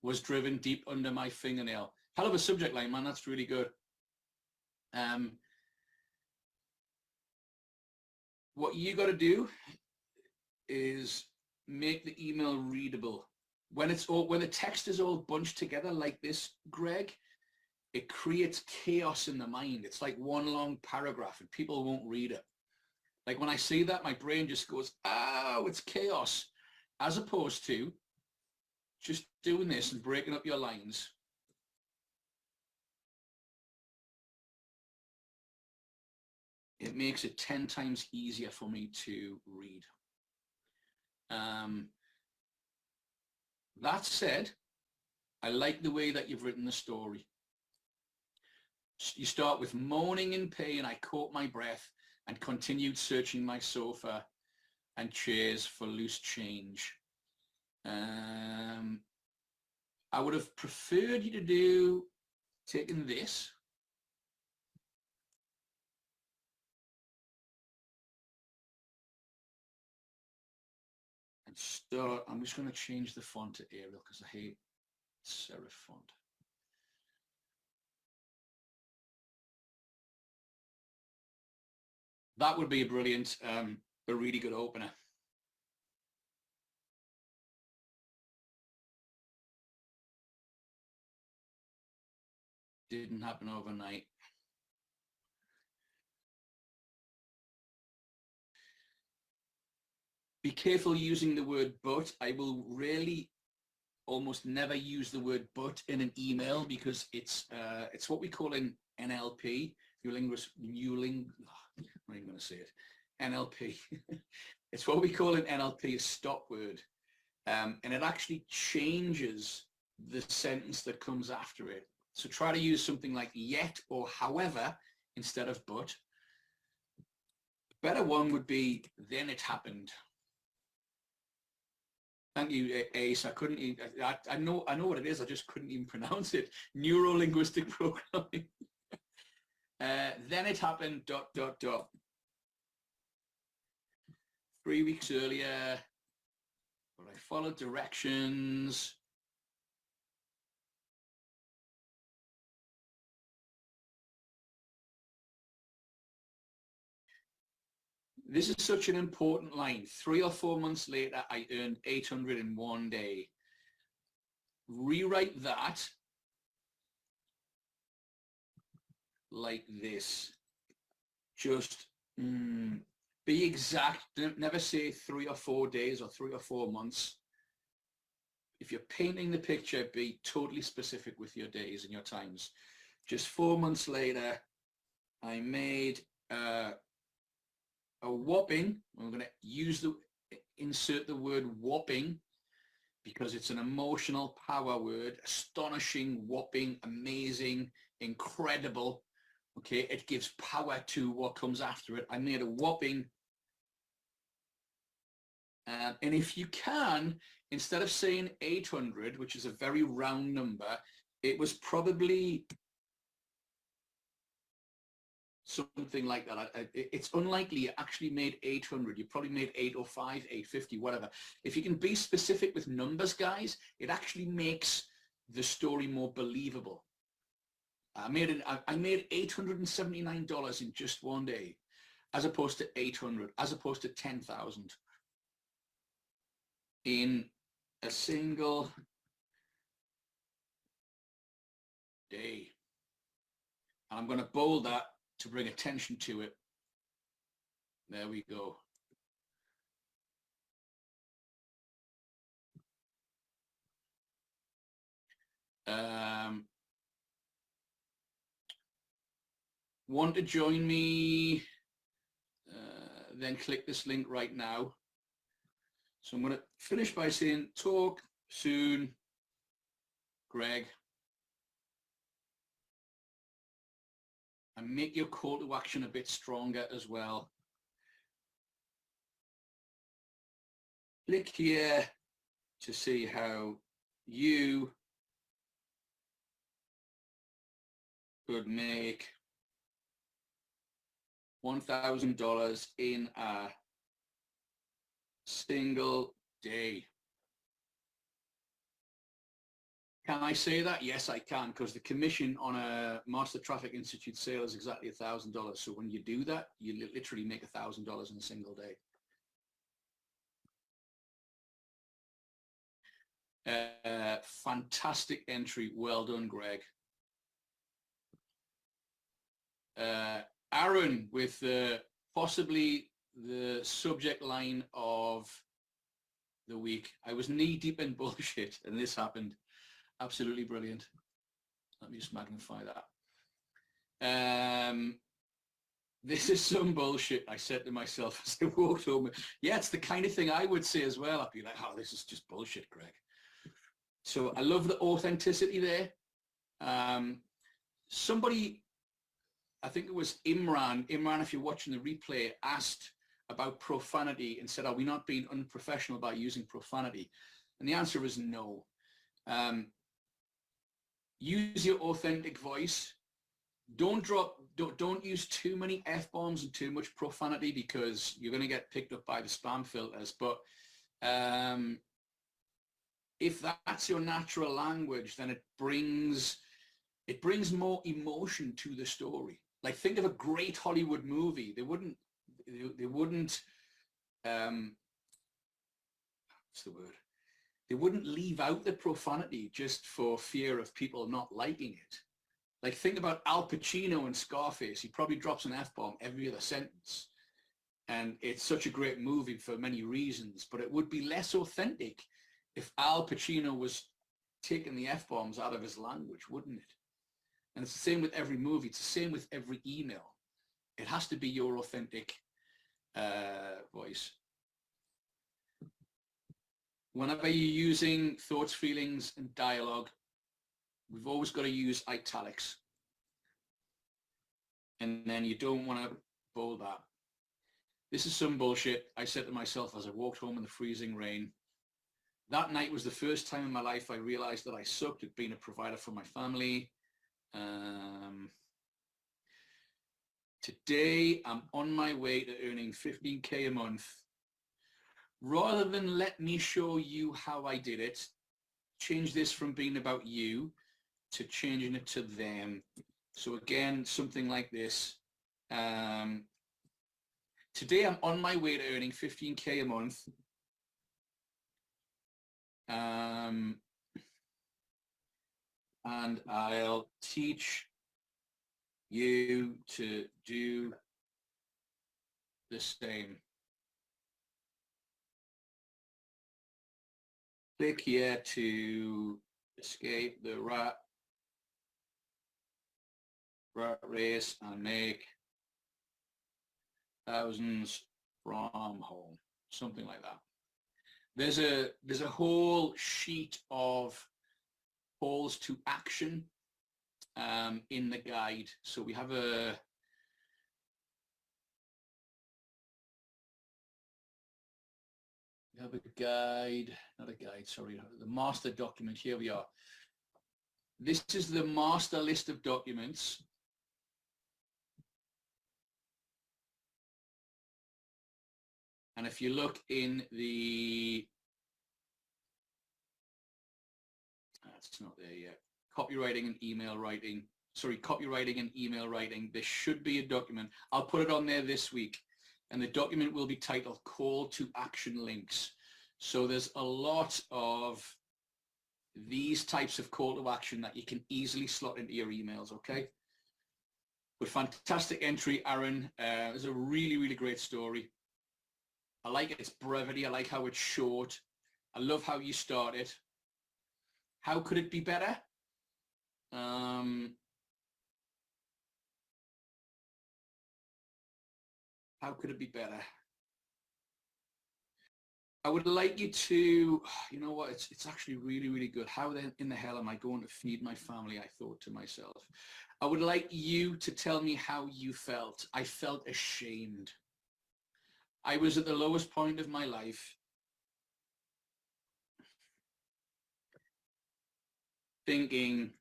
was driven deep under my fingernail. Hell of a subject line, man. That's really good. What you got to do is make the email readable. when the text is all bunched together like this, Greg, it creates chaos in the mind. It's like one long paragraph and people won't read it. Like when I see that, my brain just goes, oh, it's chaos, as opposed to just doing this and breaking up your lines. It makes it 10 times easier for me to read. That said, I like the way that you've written the story. You start with moaning in pain, I caught my breath and continued searching my sofa and chairs for loose change. I would have preferred you to do taking this. And start, I'm just going to change the font to Arial because I hate serif font. That would be a brilliant, a really good opener. Didn't happen overnight. Be careful using the word but. I will really almost never use the word but in an email because it's what we call in NLP, I'm not even going to say it, NLP. It's what we call in NLP a stop word. And it actually changes the sentence that comes after it. So try to use something like yet or however instead of but. Better one would be then it happened. Thank you, Ace. I couldn't even, I know what it is, I just couldn't even pronounce it. Neuro-linguistic programming. Then it happened, ... 3 weeks earlier, but I followed directions. This is such an important line. 3 or 4 months later, I earned 800 in one day. Rewrite that like this. Just be exact. Never say 3 or 4 days or 3 or 4 months. If you're painting the picture, be totally specific with your days and your times. Just 4 months later, I made a whopping, I'm going to insert the word whopping because it's an emotional power word, astonishing, whopping, amazing, incredible. Okay, it gives power to what comes after it. I made a whopping. And if you can, instead of saying 800, which is a very round number, it was probably something like that. It's unlikely you actually made 800. You probably made 805, 850, whatever. If you can be specific with numbers, guys, it actually makes the story more believable. I made $879 in just one day, as opposed to 800, as opposed to 10,000 in a single day. And I'm going to bold that to bring attention to it. There we go. Want to join me? Then click this link right now. So I'm going to finish by saying talk soon, Greg. And make your call to action a bit stronger as well. Click here to see how you could make $1,000 in a single day. Can I say that? Yes, I can, because the commission on a Master Traffic Institute sale is exactly $1,000. So when you do that, you literally make $1,000 in a single day. Fantastic entry. Well done, Greg. Aaron with possibly the subject line of the week. I was knee deep in bullshit and this happened. Absolutely brilliant. Let me just magnify that. This is some bullshit, I said to myself as I walked home. Yeah, it's the kind of thing I would say as well. I'd be like, oh, this is just bullshit, Greg. So I love the authenticity there. Somebody, I think it was Imran, if you're watching the replay, asked about profanity and said, are we not being unprofessional by using profanity? And the answer is no. Use your authentic voice. Don't use too many F-bombs and too much profanity because you're going to get picked up by the spam filters. But if that's your natural language, then it brings more emotion to the story. Like, think of a great Hollywood movie. They wouldn't what's the word? They wouldn't leave out the profanity just for fear of people not liking it. Like, think about Al Pacino in Scarface. He probably drops an F-bomb every other sentence. And it's such a great movie for many reasons, but it would be less authentic if Al Pacino was taking the F-bombs out of his language, wouldn't it? And it's the same with every movie. It's the same with every email. It has to be your authentic voice. Whenever you're using thoughts, feelings, and dialogue, we've always got to use italics. And then you don't want to bold that. This is some bullshit, I said to myself as I walked home in the freezing rain. That night was the first time in my life I realized that I sucked at being a provider for my family. Today, I'm on my way to earning 15K a month. Rather than let me show you how I did it, change this from being about you to changing it to them. So again, something like this. Today, I'm on my way to earning 15K a month. And I'll teach you to do the same. Click here to escape the rat race and make thousands from home. Something like that. There's a whole sheet of calls to action in the guide. So we have a guide, not a guide, sorry, the master document. Here we are. This is the master list of documents. And if you look in the, it's not there yet, copywriting and email writing, there should be a document. I'll put it on there this week. And the document will be titled Call to Action Links. So there's a lot of these types of call to action that you can easily slot into your emails, okay? But fantastic entry, Aaron. It's a really, really great story. I like its brevity. I like how it's short. I love how you start it. How could it be better? How could it be better? I would like you to, you know what, it's actually really, really good. How in the hell am I going to feed my family? I thought to myself. I would like you to tell me how you felt. I felt ashamed. I was at the lowest point of my life. Thinking,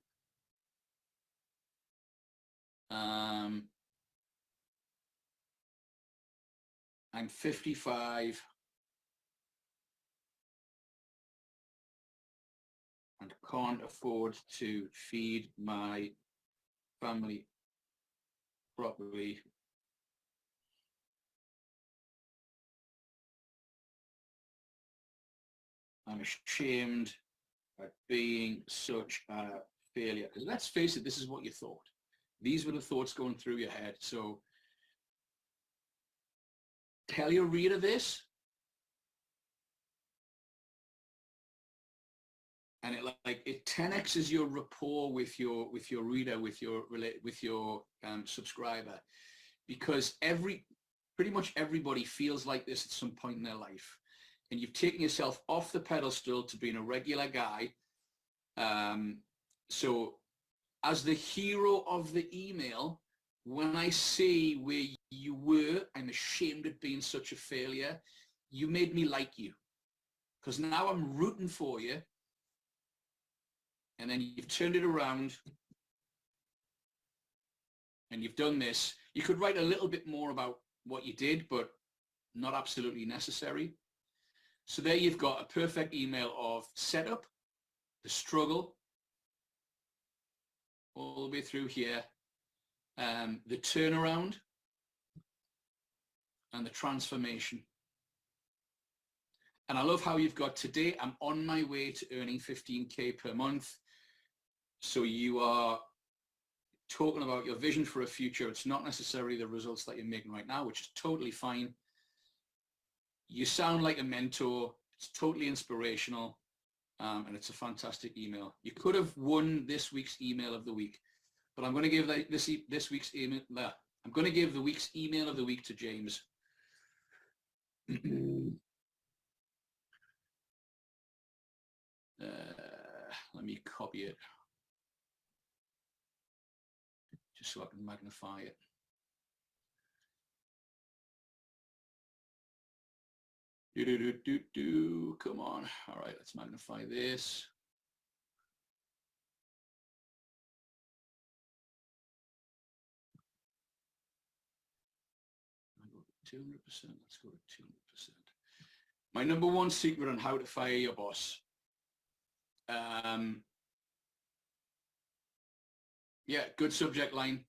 I'm 55 and can't afford to feed my family properly. I'm ashamed at being such a failure? Because let's face it, this is what you thought. These were the thoughts going through your head. So tell your reader this, and it 10x's your rapport with your reader, with your subscriber, because pretty much everybody feels like this at some point in their life, and you've taken yourself off the pedestal to being a regular guy. So as the hero of the email, when I see where you were, I'm ashamed of being such a failure. You made me like you, because now I'm rooting for you. And then you've turned it around and you've done this. You could write a little bit more about what you did, but not absolutely necessary. So there you've got a perfect email of setup, the struggle, all the way through here, the turnaround, and the transformation. And I love how you've got today, I'm on my way to earning 15K per month. So you are talking about your vision for a future. It's not necessarily the results that you're making right now, which is totally fine. You sound like a mentor. It's totally inspirational. And it's a fantastic email. You could have won this week's email of the week, but I'm going to give this week's email. I'm going to give the week's email of the week to James. Let me copy it just so I can magnify it. Come on. All right, let's magnify this. I go to 200%. Let's go to 200%. My number one secret on how to fire your boss. Yeah, good subject line.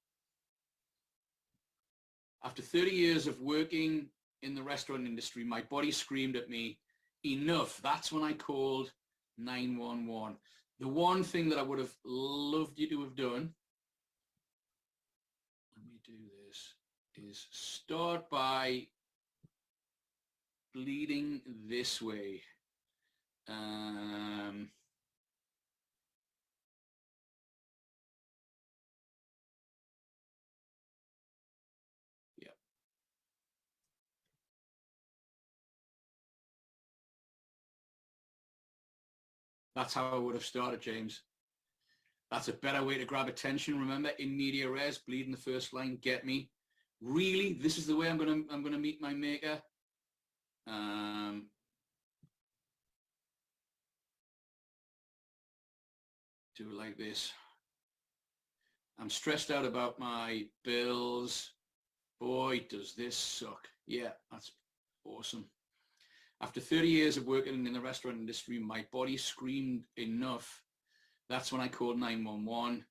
After 30 years of working in the restaurant industry, my body screamed at me, enough. That's when I called 911. The one thing that I would have loved you to have done, let me do this, is start by bleeding this way. That's how I would have started, James. That's a better way to grab attention. Remember, in media res, bleed in the first line, get me. Really, this is the way I'm gonna meet my maker. Do it like this. I'm stressed out about my bills. Boy, does this suck. Yeah, that's awesome. After 30 years of working in the restaurant industry, my body screamed enough. That's when I called 911.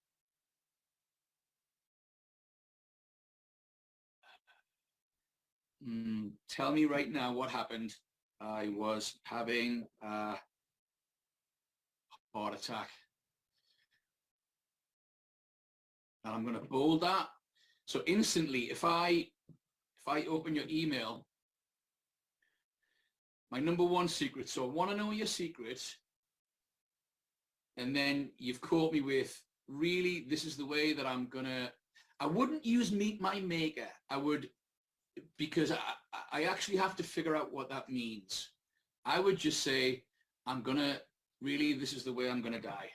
Tell me right now what happened. I was having a heart attack. And I'm going to bold that. So instantly, if I open your email, my number one secret. So I want to know your secrets. And then you've caught me with, really, this is the way that I'm going to, I wouldn't use meet my maker. I would, because I actually have to figure out what that means. I would just say, I'm going to, really, this is the way I'm going to die.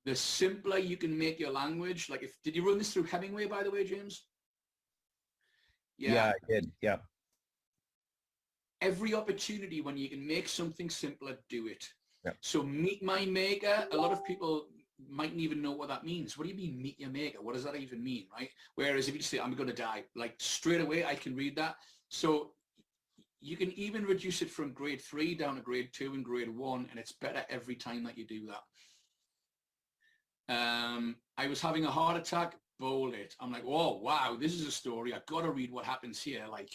The simpler you can make your language, like did you run this through Hemingway, by the way, James? Yeah, I did. Yeah. Every opportunity when you can make something simpler, do it. Yeah. So meet my maker, a lot of people mightn't even know what that means. What do you mean meet your maker? What does that even mean, right? Whereas if you just say, I'm going to die, like straight away, I can read that. So you can even reduce it from grade 3 down to grade 2 and grade 1, and it's better every time that you do that. I was having a heart attack, bold it. I'm like, oh, wow, this is a story. I've got to read what happens here. Like,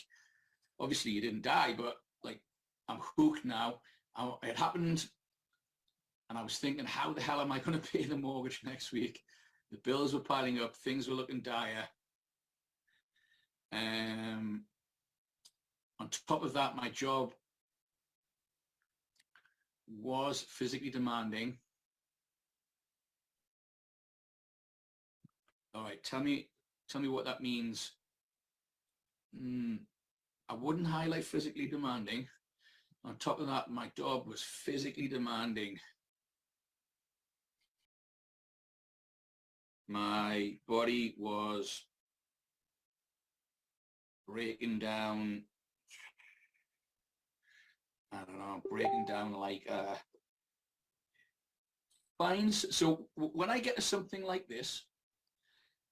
obviously you didn't die, but like, I'm hooked now. it happened, and I was thinking, how the hell am I going to pay the mortgage next week? The bills were piling up, things were looking dire. On top of that, my job was physically demanding. All right, tell me what that means. I wouldn't highlight physically demanding. On top of that, my job was physically demanding. My body was breaking down, I don't know, breaking down like fines. So when I get to something like this,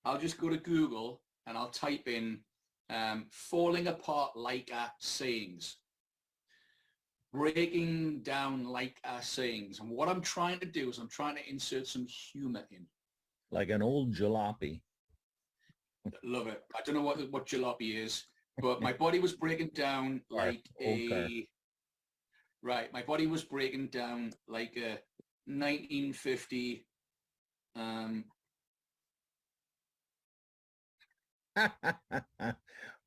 I'll just go to Google and I'll type in falling apart like sayings, breaking down like sayings. And what I'm trying to do is I'm trying to insert some humor in. Like an old jalopy. Love it. I don't know what jalopy is, but my body was breaking down like right. My body was breaking down like a 1950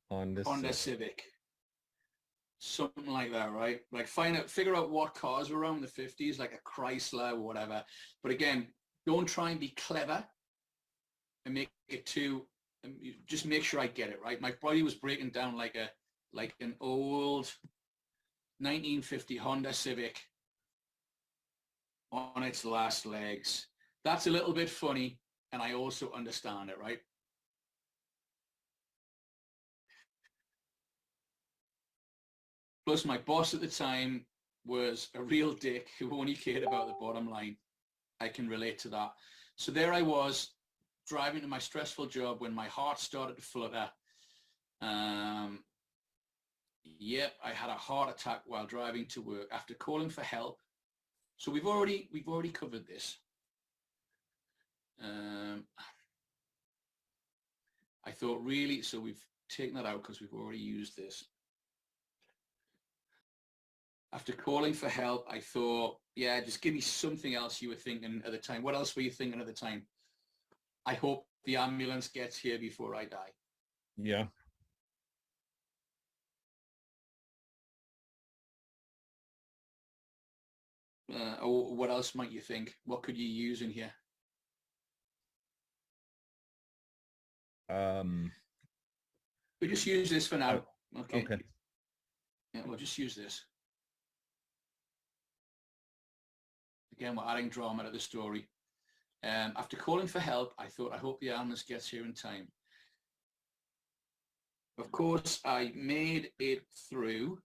Honda Civic. Something like that, right? Like figure out what cars were around the 50s, like a Chrysler or whatever. But again, don't try and be clever and make it too, just make sure I get it right. My body was breaking down like an old 1950 Honda Civic on its last legs. That's a little bit funny, and I also understand it, right? Plus, my boss at the time was a real dick who only cared about the bottom line. I can relate to that. So there I was, driving to my stressful job when my heart started to flutter. Yep, I had a heart attack while driving to work after calling for help. So we've already covered this. I thought really, so we've taken that out because we've already used this. After calling for help, I thought, yeah, just give me something else you were thinking at the time. What else were you thinking at the time? I hope the ambulance gets here before I die. Yeah. Or what else might you think? What could you use in here? We'll just use this for now. Okay. Yeah, we'll just use this. Again, we're adding drama to the story. After calling for help, I thought, I hope the ambulance gets here in time. Of course, I made it through.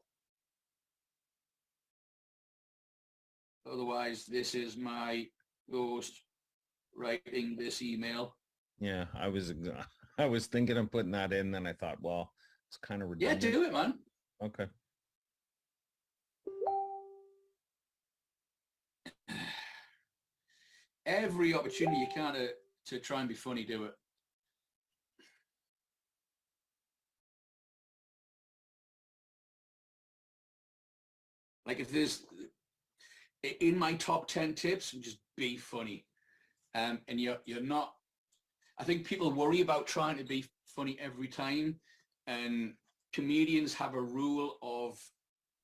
Otherwise, this is my ghost writing this email. Yeah, I was thinking of putting that in, then I thought, well, it's kind of redundant. Yeah, do it, man. Okay. Every opportunity you can to try and be funny, do it. Like if there's, in my top 10 tips, just be funny. And you're not, I think people worry about trying to be funny every time. And comedians have a rule of,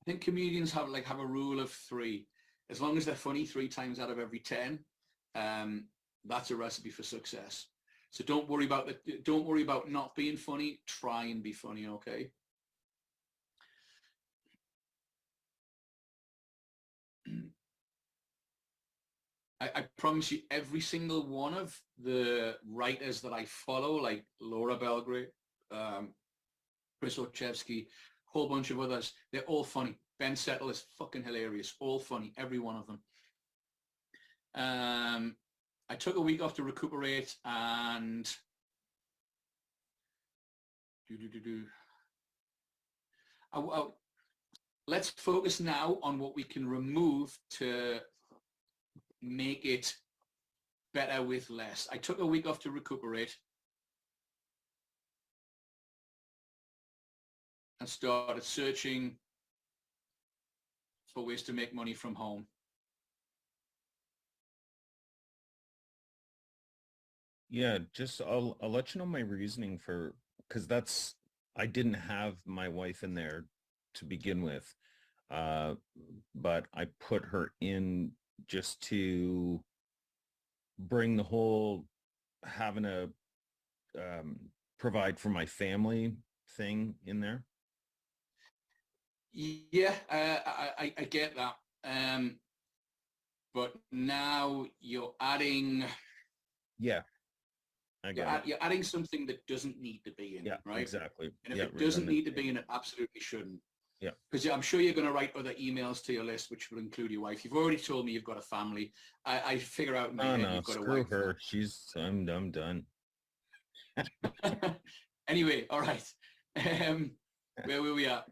I think comedians have a rule of 3. As long as they're funny 3 times out of every 10, that's a recipe for success. So don't worry about not being funny. Try and be funny, okay? I promise you, every single one of the writers that I follow, like Laura Belgrade, Chris Ochevsky, whole bunch of others, they're all funny. Ben Settle is fucking hilarious. All funny, every one of them. I took a week off to recuperate and let's focus now on what we can remove to make it better with less. I took a week off to recuperate and started searching for ways to make money from home. Yeah, just I'll let you know my reasoning for, because I didn't have my wife in there to begin with, but I put her in just to bring the whole having a provide for my family thing in there. Yeah, I get that. But now you're adding, Yeah, I got it. you're adding something that doesn't need to be in, Yeah, right? exactly. And if Yeah, it doesn't need to redundant. be in, it absolutely shouldn't. Yeah. Because I'm sure you're going to write other emails to your list, which will include your wife. You've already told me you've got a family. I figure out in my Oh head no, you've got a screw wife. her. I'm done. Anyway, all right. Where were we at?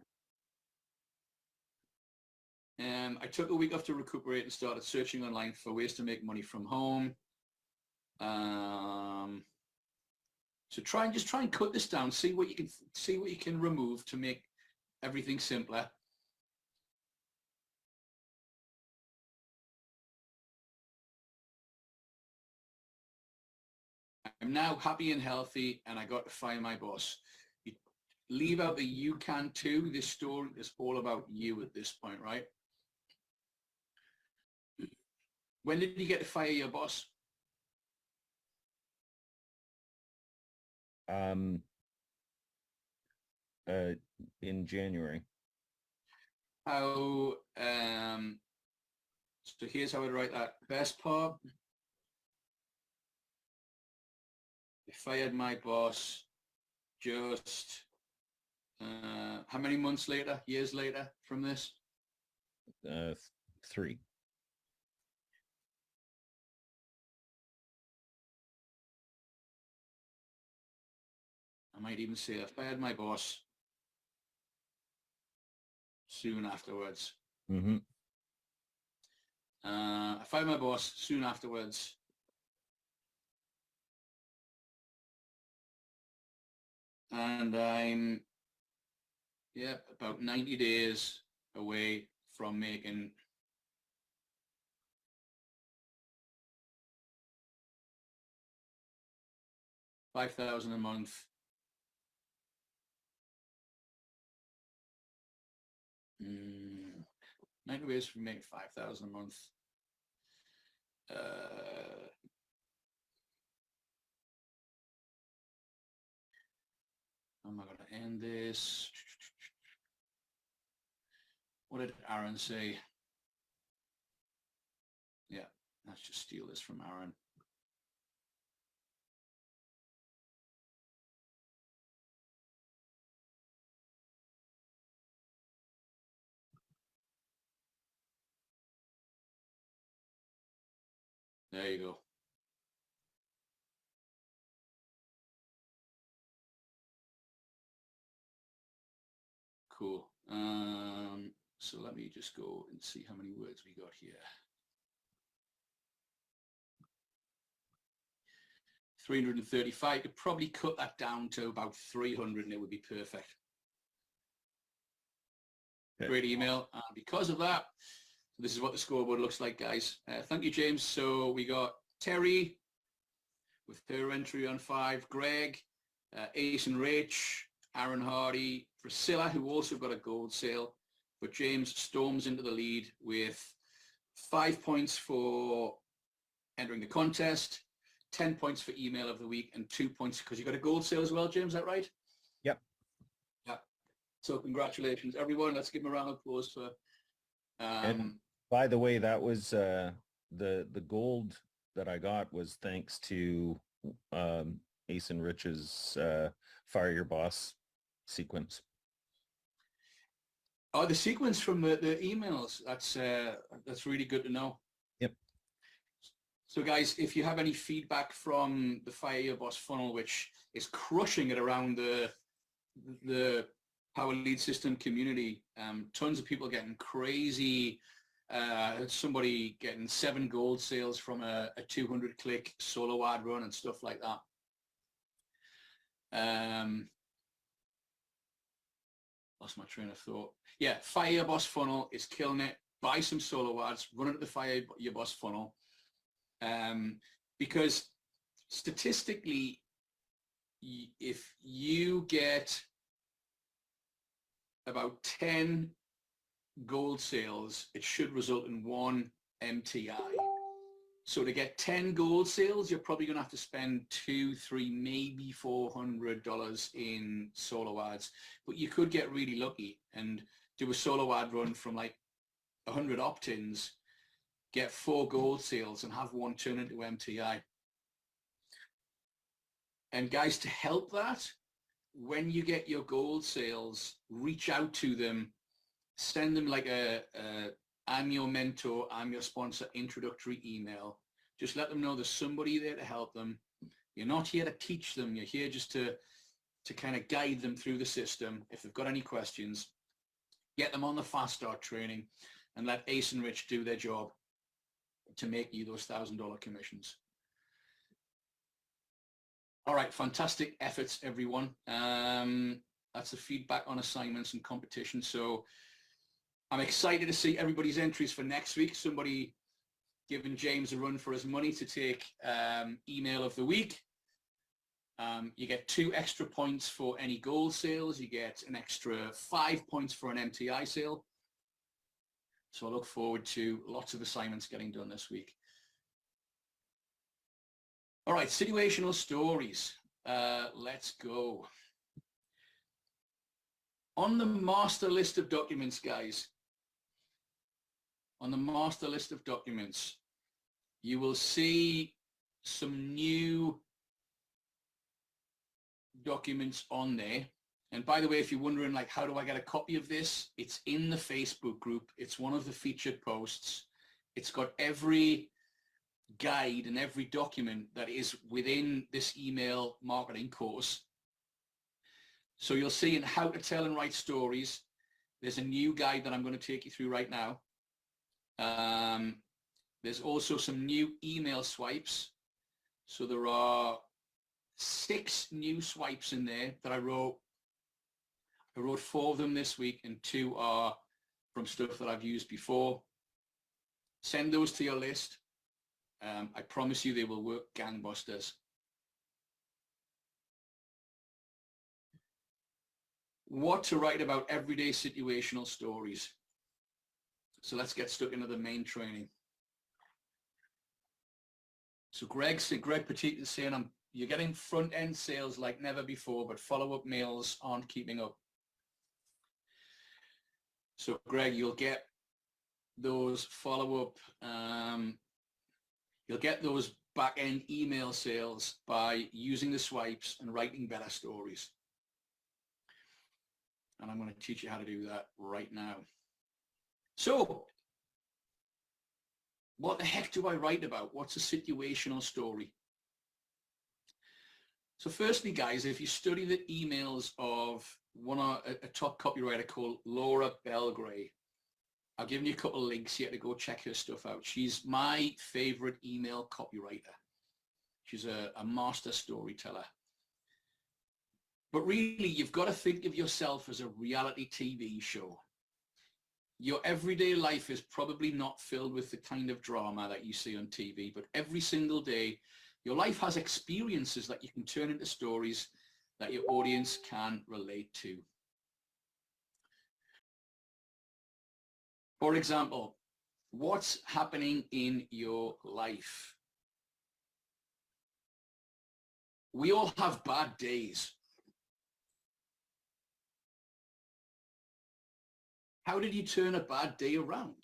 I took a week off to recuperate and started searching online for ways to make money from home. So try and cut this down. See what you can remove to make everything simpler. I'm now happy and healthy, and I got to fire my boss. You leave out the "you can too." This story is all about you at this point, right? When did you get to fire your boss? Um, in January. How? So here's how I'd write that. Best part. I fired my boss just how many months later, years later from this? 3. I might even say I fired my boss soon afterwards. Mm-hmm. I fired my boss soon afterwards. And I'm, about 90 days away from making $5,000 a month. Mm, 90 days from making $5,000 a month. How am I going to end this? What did Aaron say? Yeah, let's just steal this from Aaron. There you go. Cool. So let me just go and see how many words we got here. 335. Could probably cut that down to about 300 and it would be perfect. Okay. Great email. And because of that, this is what the scoreboard looks like, guys. Thank you, James. So we got Terry with her entry on 5, Gregg, Ace and Rach, Aaron Hardy, Priscilla, who also got a gold sale, but James storms into the lead with 5 points for entering the contest, 10 points for email of the week, and 2 points because you got a gold sale as well, James, is that right? Yep. Yeah. So congratulations, everyone. Let's give them a round of applause for... And by the way, that was the gold that I got was thanks to Ace and Rich's Fire Your Boss sequence. Oh, the sequence from the emails, that's really good to know. Yep. So guys, if you have any feedback from the Fire Your Boss funnel, which is crushing it around the Power Lead System community, tons of people getting crazy, somebody getting 7 gold sales from a 200 click solo ad run and stuff like that. Lost my train of thought. Yeah, Fire Your Boss funnel is killing it. buy some solo ads, run it to the Fire Your Boss funnel, because statistically, if you get about 10 gold sales, it should result in 1 MTI. So to get 10 gold sales, you're probably going to have to spend $200, $300, maybe $400 in solo ads. But you could get really lucky and do a solo ad run from like 100 opt-ins, get 4 gold sales and have 1 turn into MTI. And guys, to help that, when you get your gold sales, reach out to them, send them like a I'm your mentor, I'm your sponsor introductory email. Just let them know there's somebody there to help them. You're not here to teach them. You're here just to kind of guide them through the system. If they've got any questions, get them on the fast start training and let Ace and Rich do their job to make you those $1,000 commissions. All right, fantastic efforts, everyone. That's the feedback on assignments and competition. So I'm excited to see everybody's entries for next week. Somebody giving James a run for his money to take email of the week. You get 2 extra points for any gold sales. You get an extra 5 points for an MTI sale. So I look forward to lots of assignments getting done this week. All right, situational stories. Let's go. On the master list of documents, guys, on the master list of documents, you will see some new documents on there. And by the way, if you're wondering, like, how do I get a copy of this? It's in the Facebook group. It's one of the featured posts. It's got every guide and every document that is within this email marketing course. So you'll see in how to tell and write stories, there's a new guide that I'm going to take you through right now. There's also some new email swipes. So there are 6 new swipes in there that I wrote 4 of them this week, and 2 are from stuff that I've used before. Send those to your list. I promise you they will work gangbusters. What to write about everyday situational stories. So let's get stuck into the main training. So Gregg Petit is saying, you're getting front-end sales like never before, but follow-up mails aren't keeping up. So Gregg, you'll get those follow-up, you'll get those back-end email sales by using the swipes and writing better stories. And I'm going to teach you how to do that right now. So what the heck do I write about? What's a situational story? So firstly, guys, if you study the emails of a top copywriter called Laura Belgray, I've given you a couple of links here to go check her stuff out. She's my favorite email copywriter. She's a master storyteller. But really, you've got to think of yourself as a reality TV show. Your everyday life is probably not filled with the kind of drama that you see on TV, but every single day, your life has experiences that you can turn into stories that your audience can relate to. For example, what's happening in your life? We all have bad days. How did you turn a bad day around?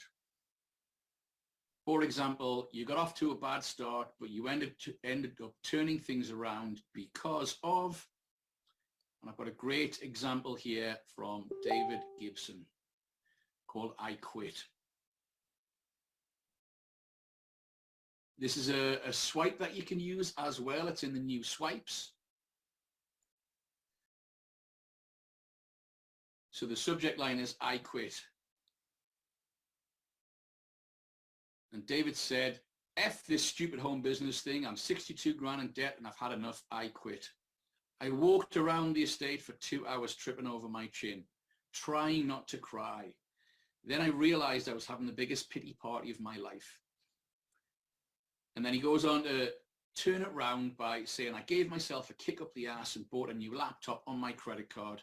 For example, you got off to a bad start, but you ended up turning things around because of, and I've got a great example here from David Gibson called I Quit. This is a swipe that you can use as well. It's in the new swipes. So the subject line is I quit. And David said, F this stupid home business thing. I'm 62 grand in debt and I've had enough. I quit. I walked around the estate for 2 hours tripping over my chin, trying not to cry. Then I realized I was having the biggest pity party of my life. And then he goes on to turn it round by saying, I gave myself a kick up the ass and bought a new laptop on my credit card.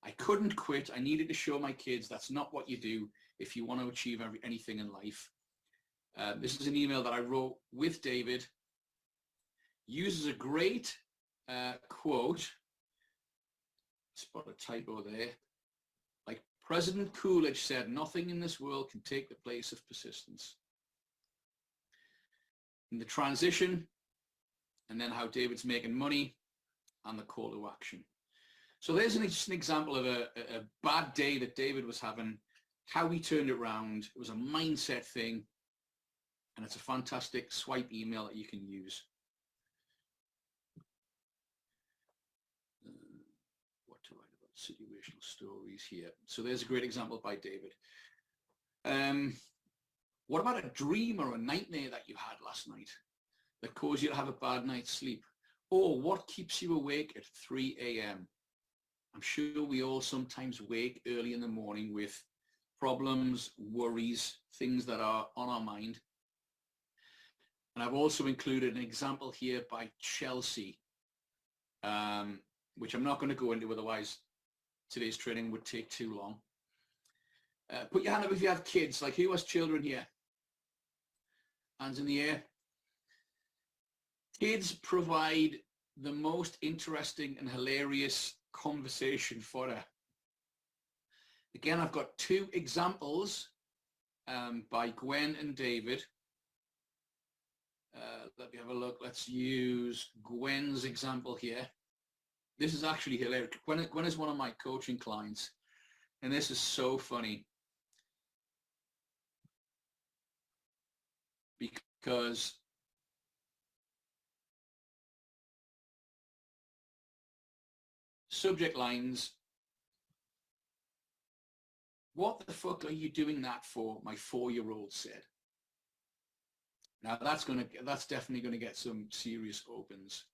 I couldn't quit. I needed to show my kids that's not what you do if you want to achieve anything in life. This is an email that I wrote with David. Uses a great quote. Spot a typo there. Like President Coolidge said, nothing in this world can take the place of persistence. In the transition, and then how David's making money, and the call to action. So there's just an example of a bad day that David was having, how he turned it around. It was a mindset thing, and it's a fantastic swipe email that you can use. What to write about situational stories here. So there's a great example by David. What about a dream or a nightmare that you had last night that caused you to have a bad night's sleep? Or what keeps you awake at 3 a.m.? I'm sure we all sometimes wake early in the morning with problems, worries, things that are on our mind. And I've also included an example here by Chelsea, which I'm not going to go into, otherwise today's training would take too long. Put your hand up if you have kids. Like, who has children here? Hands in the air. Kids provide the most interesting and hilarious conversation fodder. Again, I've got two examples by Gwen and David. Let me have a look. Let's use Gwen's example here. This is actually hilarious. Gwen is one of my coaching clients, and this is so funny. Because subject lines, what the fuck are you doing that for? My 4-year-old said. Now that's definitely gonna get some serious opens.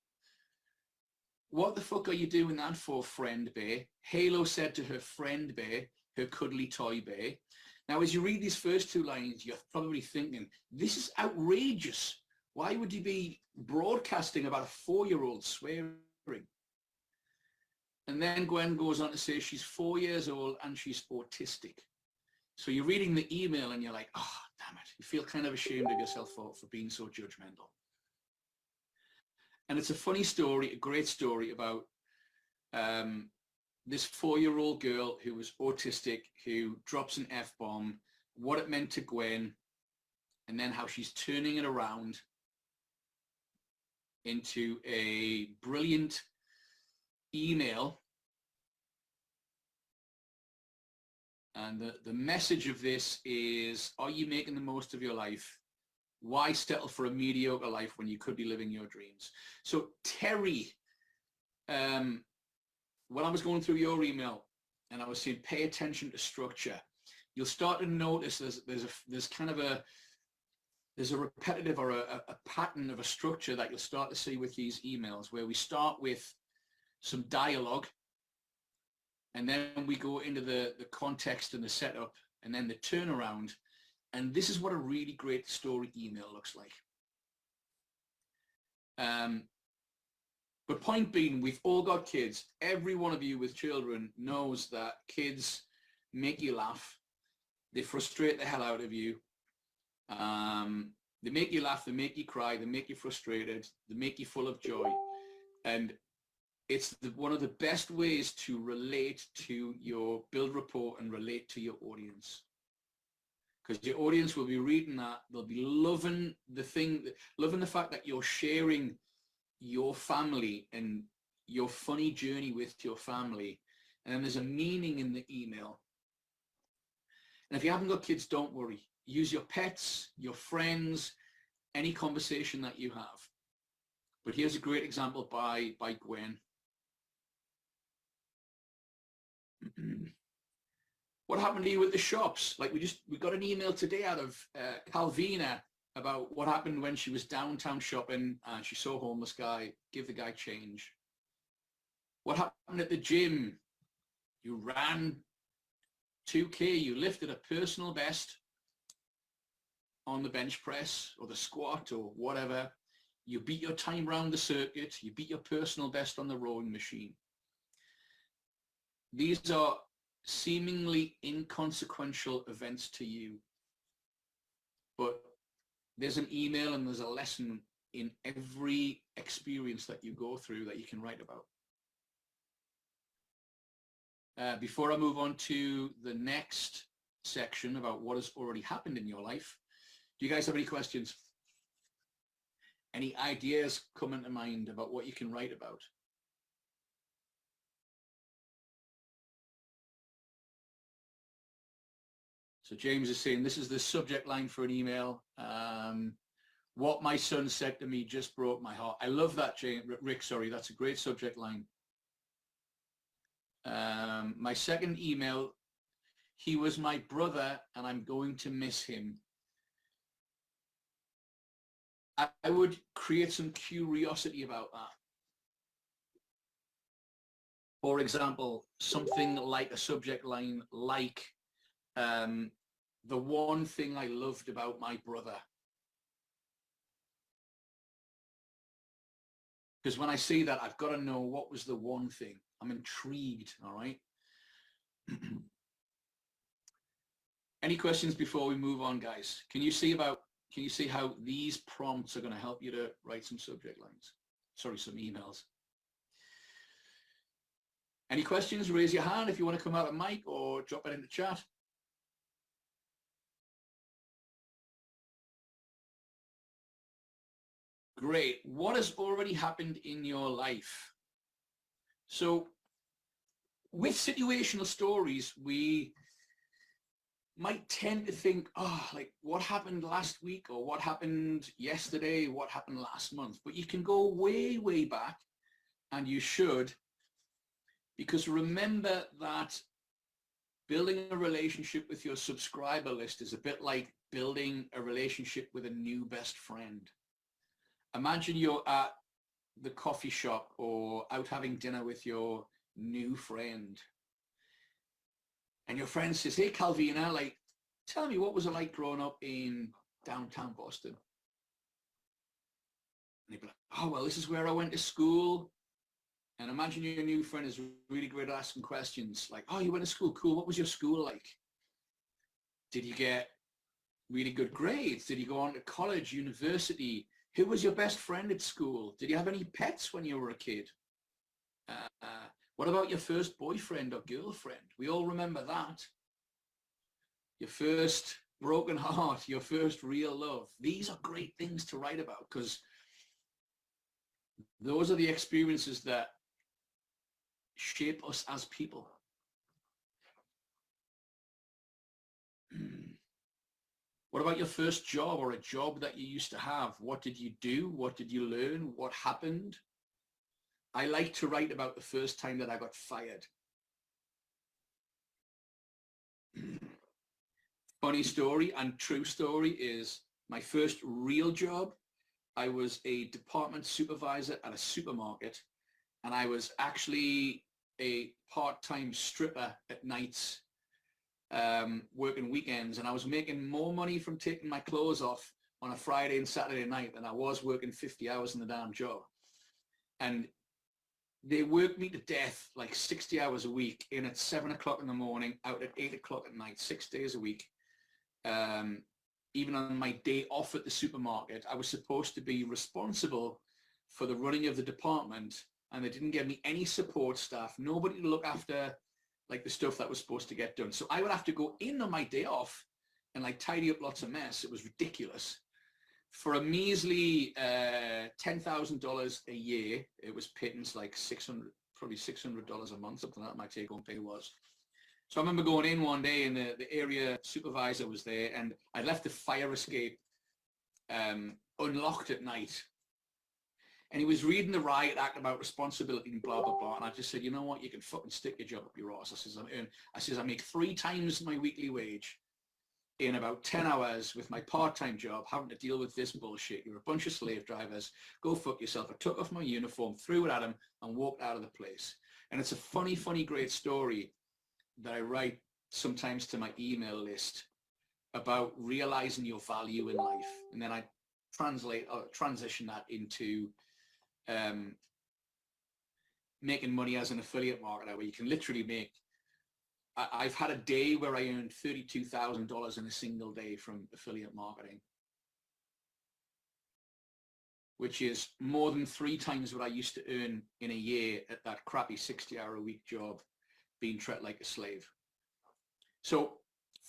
What the fuck are you doing that for, friend bear? Halo said to her friend bear, her cuddly toy bear. Now, as you read these first two lines, you're probably thinking, this is outrageous. Why would you be broadcasting about a 4-year-old swearing? And then Gwen goes on to say she's 4 years old and she's autistic. So you're reading the email and you're like, oh, damn it. You feel kind of ashamed of yourself for being so judgmental. And it's a funny story, a great story about this 4-year-old girl who was autistic, who drops an F-bomb, what it meant to Gwen, and then how she's turning it around into a brilliant email. And the message of this is, are you making the most of your life? Why settle for a mediocre life when you could be living your dreams? So Terry, when I was going through your email and I was saying pay attention to structure, you'll start to notice there's kind of a repetitive or a pattern of a structure that you'll start to see with these emails, where we start with some dialogue and then we go into the context and the setup and then the turnaround. And this is what a really great story email looks like. But point being, we've all got kids. Every one of you with children knows that kids make you laugh. They frustrate the hell out of you. They make you laugh, they make you cry, they make you frustrated, they make you full of joy. And it's one of the best ways to relate to build rapport and relate to your audience. Because your audience will be reading that, they'll be loving the fact that you're sharing your family and your funny journey with your family. And then there's a meaning in the email. And if you haven't got kids, don't worry. Use your pets, your friends, any conversation that you have. But here's a great example by Gwen. What happened to you at the shops? Like we got an email today out of Calvina about what happened when she was downtown shopping and she saw a homeless guy, give the guy change. What happened at the gym? You ran 2K, you lifted a personal best on the bench press or the squat or whatever. You beat your time around the circuit. You beat your personal best on the rowing machine. These are seemingly inconsequential events to you, but there's an email and there's a lesson in every experience that you go through that you can write about. Before I move on to the next section about what has already happened in your life, do you guys have any questions? Any ideas coming to mind about what you can write about? So James is saying, this is the subject line for an email. What my son said to me just broke my heart. I love that, Rick, sorry, that's a great subject line. My second email, he was my brother and I'm going to miss him. I would create some curiosity about that. For example, something like a subject line like, the one thing I loved about my brother. Because when I say that, I've got to know what was the one thing. I'm intrigued, all right? Any questions before we move on, guys? Can you see how these prompts are going to help you to write some subject lines? Sorry, some emails. Any questions? Raise your hand if you want to come out of mic or drop it in the chat. Great. What has already happened in your life? So with situational stories, we might tend to think, oh, like what happened last week or what happened yesterday, what happened last month. But you can go way, way back, and you should, because remember that building a relationship with your subscriber list is a bit like building a relationship with a new best friend. Imagine you're at the coffee shop or out having dinner with your new friend. And your friend says, hey, Calvina, like, tell me, what was it like growing up in downtown Boston? And you'd be like, oh, well, this is where I went to school. And imagine your new friend is really great at asking questions like, oh, you went to school, cool. What was your school like? Did you get really good grades? Did you go on to college, university? Who was your best friend at school? Did you have any pets when you were a kid? What about your first boyfriend or girlfriend? We all remember that. Your first broken heart, your first real love. These are great things to write about because those are the experiences that shape us as people. What about your first job or a job that you used to have? What did you do? What did you learn? What happened? I like to write about the first time that I got fired. Funny story and true story is my first real job. I was a department supervisor at a supermarket, and I was actually a part-time stripper at nights, working weekends, and I was making more money from taking my clothes off on a Friday and Saturday night than I was working 50 hours in the damn job. And they worked me to death, like 60 hours a week, in at 7 o'clock in the morning, out at 8 o'clock at night, 6 days a week. Even on my day off at the supermarket, I was supposed to be responsible for the running of the department, and they didn't give me any support staff, nobody to look after like the stuff that was supposed to get done. So I would have to go in on my day off and like tidy up lots of mess. It was ridiculous. For a measly $10,000 a year, it was pittance, like probably $600 a month, something like that my take-home pay was. So I remember going in one day and the area supervisor was there, and I left the fire escape unlocked at night. And he was reading the riot act about responsibility and blah, blah, blah. And I just said, you know what, you can fucking stick your job up your ass. I says, I make 3 times my weekly wage in about 10 hours with my part-time job, having to deal with this bullshit. You're a bunch of slave drivers. Go fuck yourself. I took off my uniform, threw it at him, and walked out of the place. And it's a funny, funny, great story that I write sometimes to my email list about realizing your value in life. And then I transition that into making money as an affiliate marketer, where you can literally make, I've had a day where I earned $32,000 in a single day from affiliate marketing, which is more than 3 times what I used to earn in a year at that crappy 60-hour-a-week job, being treated like a slave. So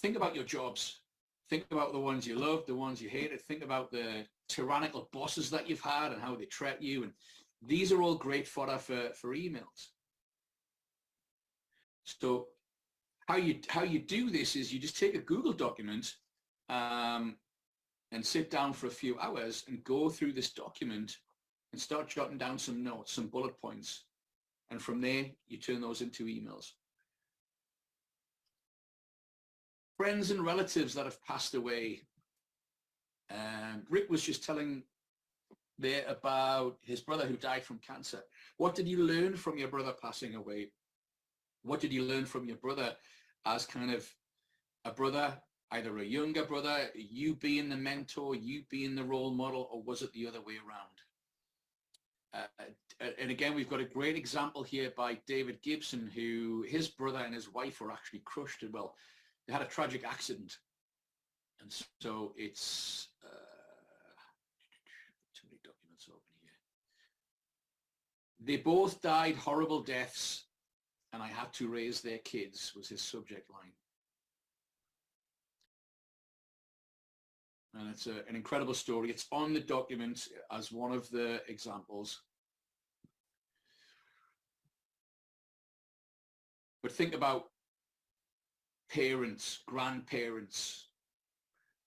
think about your jobs. Think about the ones you love, the ones you hated. Think about the tyrannical bosses that you've had and how they treat you. And these are all great fodder for emails. So how you do this is you just take a Google document and sit down for a few hours and go through this document and start jotting down some notes, some bullet points. And from there, you turn those into emails. Friends and relatives that have passed away. Rick was just telling there about his brother who died from cancer. What did you learn from your brother passing away? What did you learn from your brother as kind of a brother, either a younger brother, you being the mentor, you being the role model, or was it the other way around? And again, we've got a great example here by David Gibson, who his brother and his wife were actually crushed. Well, they had a tragic accident. And so it's too many documents open here. They both died horrible deaths, and I had to raise their kids, was his subject line. And it's an incredible story. It's on the document as one of the examples. But think about parents, grandparents.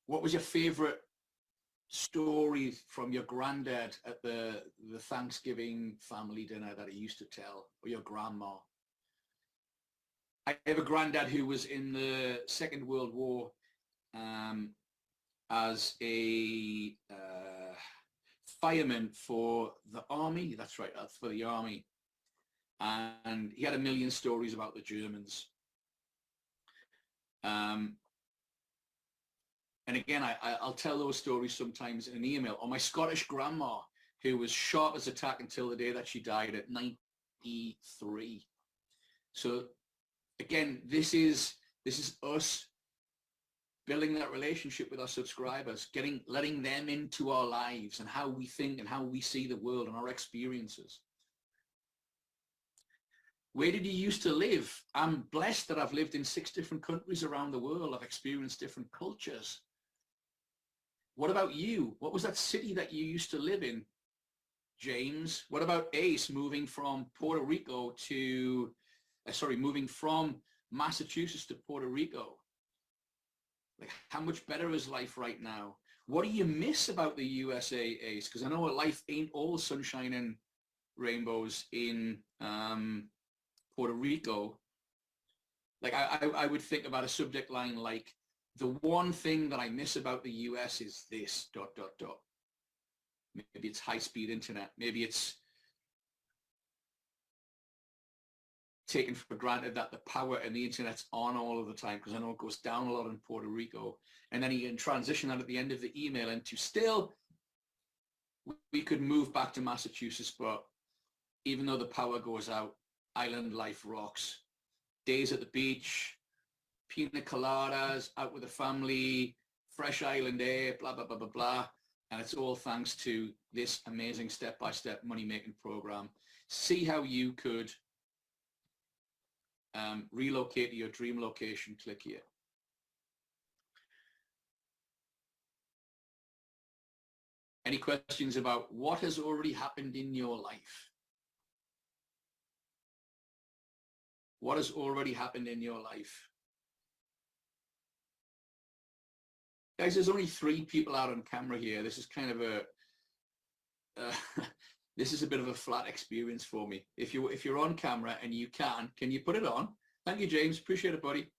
What was your favorite story from your granddad at the Thanksgiving family dinner that he used to tell, or your grandma? I have a granddad who was in the Second World War as a fireman for the army. That's right, for the army. And he had a million stories about the Germans. And again, I'll tell those stories sometimes in an email. Or my Scottish grandma, who was sharp as a tack until the day that she died at 93. So again, this is us building that relationship with our subscribers, letting them into our lives and how we think and how we see the world and our experiences. Where did you used to live? I'm blessed that I've lived in 6 different countries around the world. I've experienced different cultures. What about you? What was that city that you used to live in, James? What about Ace moving from Puerto Rico to, moving from Massachusetts to Puerto Rico? Like, how much better is life right now? What do you miss about the USA, Ace? Because I know life ain't all sunshine and rainbows in Puerto Rico. Like I would think about a subject line like, the one thing that I miss about the US is this, ... Maybe it's high-speed internet. Maybe it's taken for granted that the power and the internet's on all of the time, because I know it goes down a lot in Puerto Rico. And then you can transition that at the end of the email into, still, we could move back to Massachusetts, but even though the power goes out, island life rocks. Days at the beach, pina coladas, out with the family, fresh island air, blah, blah, blah, blah, blah. And it's all thanks to this amazing step-by-step money-making program. See how you could relocate to your dream location. Click here. Any questions about what has already happened in your life? What has already happened in your life? Guys, there's only 3 people out on camera here. This is kind of a, this is a bit of a flat experience for me. If you're on camera and you can you put it on? Thank you, James. Appreciate it, buddy.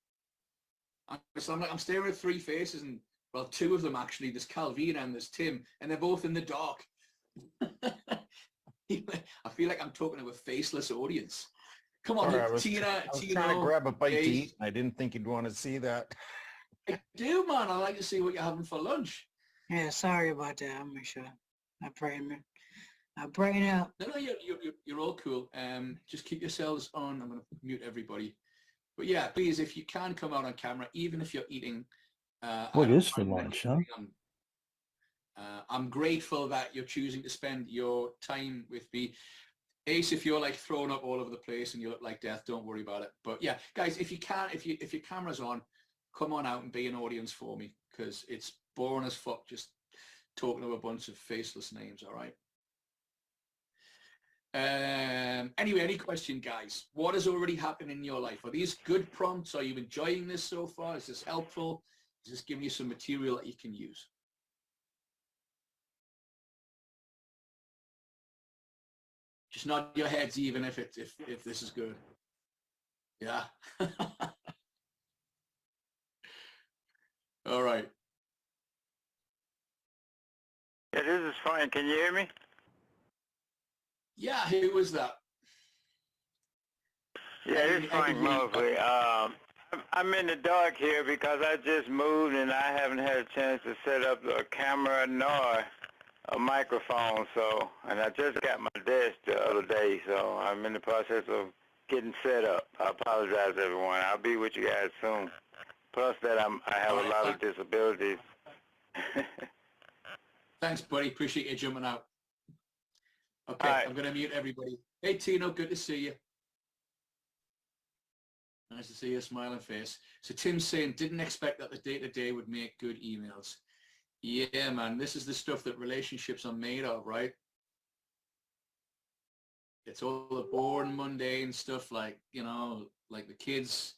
So I'm staring at 3 faces, and well, 2 of them actually. There's Calvina and there's Tim, and they're both in the dark. I feel like I'm talking to a faceless audience. Come on, Sorry, I was Tina, trying to Tino, grab a bite to Dave. eat. I didn't think you'd want to see that. I do, man. I like to see what you're having for lunch. Yeah, sorry about that. I'll make sure I brighten up. No, you're all cool. Just keep yourselves on. I'm going to mute everybody. But yeah, please, if you can come out on camera, even if you're eating. What I is don't for mind that lunch, you're huh? eating I'm grateful that you're choosing to spend your time with me. Ace, if you're like throwing up all over the place and you look like death, don't worry about it. But yeah, guys, if you can, if your camera's on, come on out and be an audience for me, because it's boring as fuck just talking to a bunch of faceless names. All right. Anyway, any question, guys? What has already happened in your life? Are these good prompts? Are you enjoying this so far? Is this helpful? Is this giving you some material that you can use? Just nod your heads, even if this is good. Yeah. All right. Yeah, this is fine. Can you hear me? Yeah, who was that? Yeah, it's Frank Mosley. I'm in the dark here because I just moved and I haven't had a chance to set up a camera nor a microphone. So, and I just got my desk the other day, so I'm in the process of getting set up. I apologize, everyone. I'll be with you guys soon. Plus that I have a lot of disabilities. Thanks, buddy. Appreciate you jumping out. Okay, All right. I'm going to mute everybody. Hey, Tino, good to see you. Nice to see your smiling face. So Tim's saying, didn't expect that the day-to-day would make good emails. Yeah, man, this is the stuff that relationships are made of, right? It's all the boring, mundane stuff like, you know, like the kids,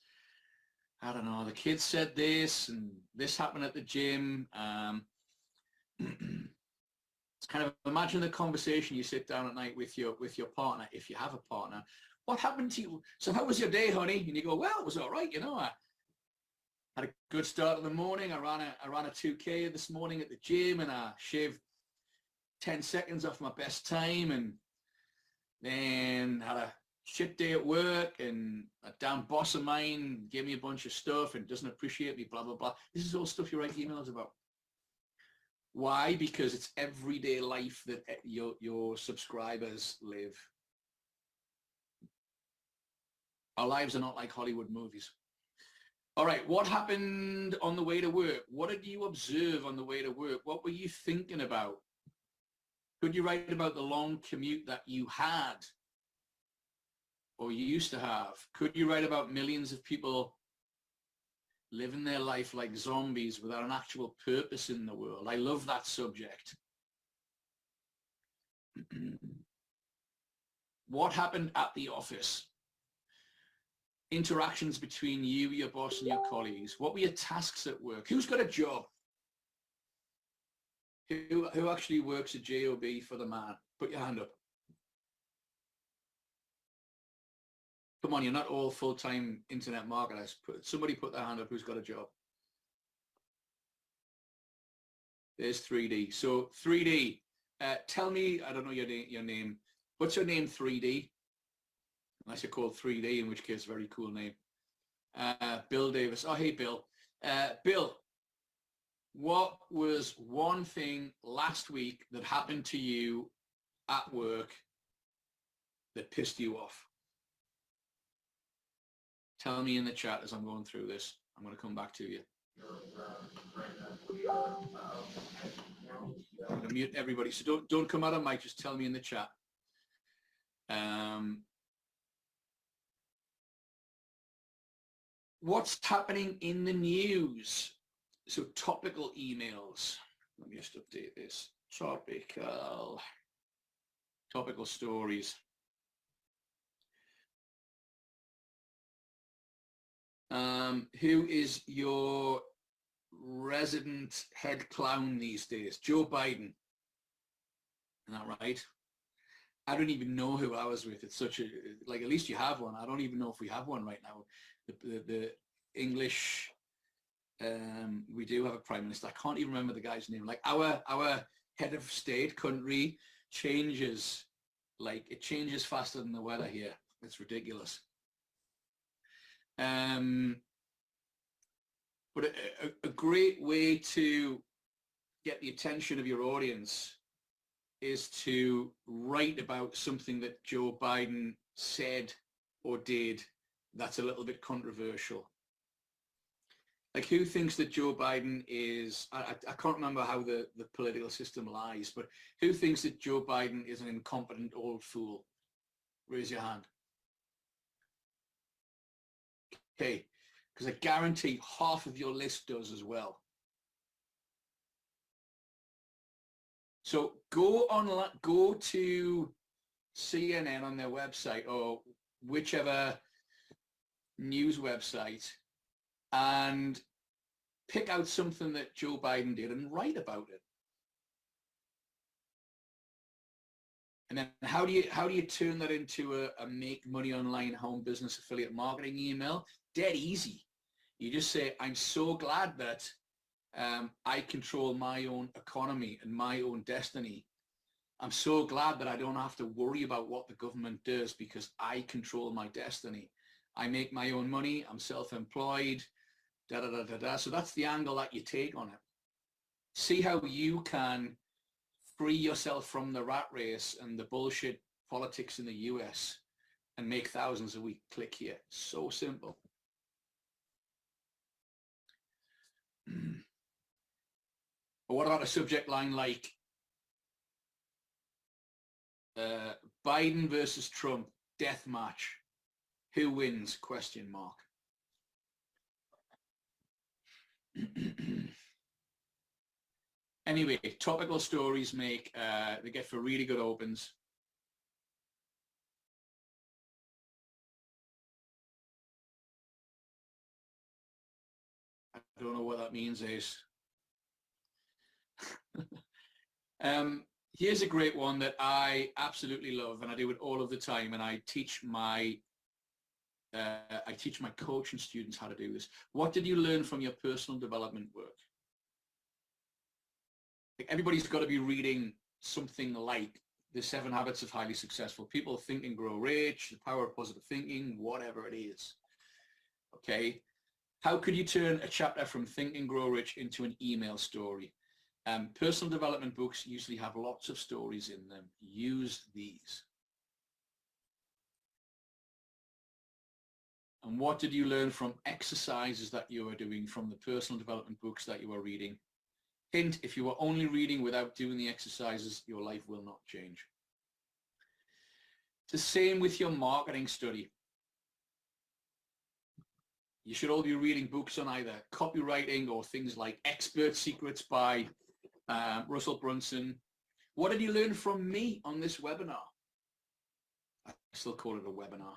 I don't know, the kids said this and this happened at the gym. It's kind of, imagine the conversation you sit down at night with your partner, if you have a partner. What happened to you? So how was your day, honey? And you go, well, it was all right, you know. I had a good start in the morning. I ran a 2K this morning at the gym, and I shaved 10 seconds off my best time, and then had a shit day at work, and a damn boss of mine gave me a bunch of stuff and doesn't appreciate me, blah, blah, blah. This is all stuff you write emails about. Why? Because it's everyday life that your subscribers live. Our lives are not like Hollywood movies. All right, what happened on the way to work? What did you observe on the way to work? What were you thinking about? Could you write about the long commute that you had or you used to have? Could you write about millions of people living their life like zombies without an actual purpose in the world? I love that subject. What happened at the office? Interactions between you, your boss, and your colleagues. What were your tasks at work? Who's got a job? Who actually works at JOB for the man? Put your hand up. Come on, you're not all full-time internet marketers. Somebody put their hand up who's got a job. There's 3D. So 3D, tell me, I don't know your name. What's your name, 3D? Unless you're called 3D, in which case, very cool name. Bill Davis. Oh, hey, Bill. Bill, what was one thing last week that happened to you at work that pissed you off? Tell me in the chat as I'm going through this. I'm going to come back to you. I'm going to mute everybody. So don't come out of mic. Just tell me in the chat. What's happening in the news? So topical emails. Let me just update this. Topical stories. Who is your resident head clown these days? Joe Biden. Isn't that right? I don't even know who I was with. It's such a, like, at least you have one. I don't even know if we have one right now. The English, we do have a prime minister. I can't even remember the guy's name. Like our head of state country changes, like it changes faster than the weather here. It's ridiculous. But a great way to get the attention of your audience is to write about something that Joe Biden said or did that's a little bit controversial. Like, who thinks that Joe Biden is, I can't remember how the political system lies, but who thinks that Joe Biden is an incompetent old fool? Raise your hand. Okay, because I guarantee half of your list does as well. So go online, go to CNN on their website or whichever news website and pick out something that Joe Biden did and write about it. And then how do you turn that into a make money online home business affiliate marketing email? Dead easy. You just say, I'm so glad that I control my own economy and my own destiny. I'm so glad that I don't have to worry about what the government does because I control my destiny. I make my own money. I'm self-employed. Da, da, da, da, da. So that's the angle that you take on it. See how you can free yourself from the rat race and the bullshit politics in the US and make thousands a week. Click here. So simple. But what about a subject line like Biden versus Trump, death match. Who wins? Question mark. Anyway, topical stories make, they get for really good opens. I don't know what that means, Ace. Here's a great one that I absolutely love, and I do it all of the time, and I teach my coaching students how to do this. What did you learn from your personal development work? Everybody's got to be reading something like The 7 Habits of Highly Successful People, Think and Grow Rich, The Power of Positive Thinking, whatever it is. Okay. How could you turn a chapter from Think and Grow Rich into an email story? Personal development books usually have lots of stories in them. Use these. And what did you learn from exercises that you were doing from the personal development books that you were reading? Hint, if you were only reading without doing the exercises, your life will not change. It's the same with your marketing study. You should all be reading books on either copywriting or things like Expert Secrets by Russell Brunson. What did you learn from me on this webinar? I still call it a webinar.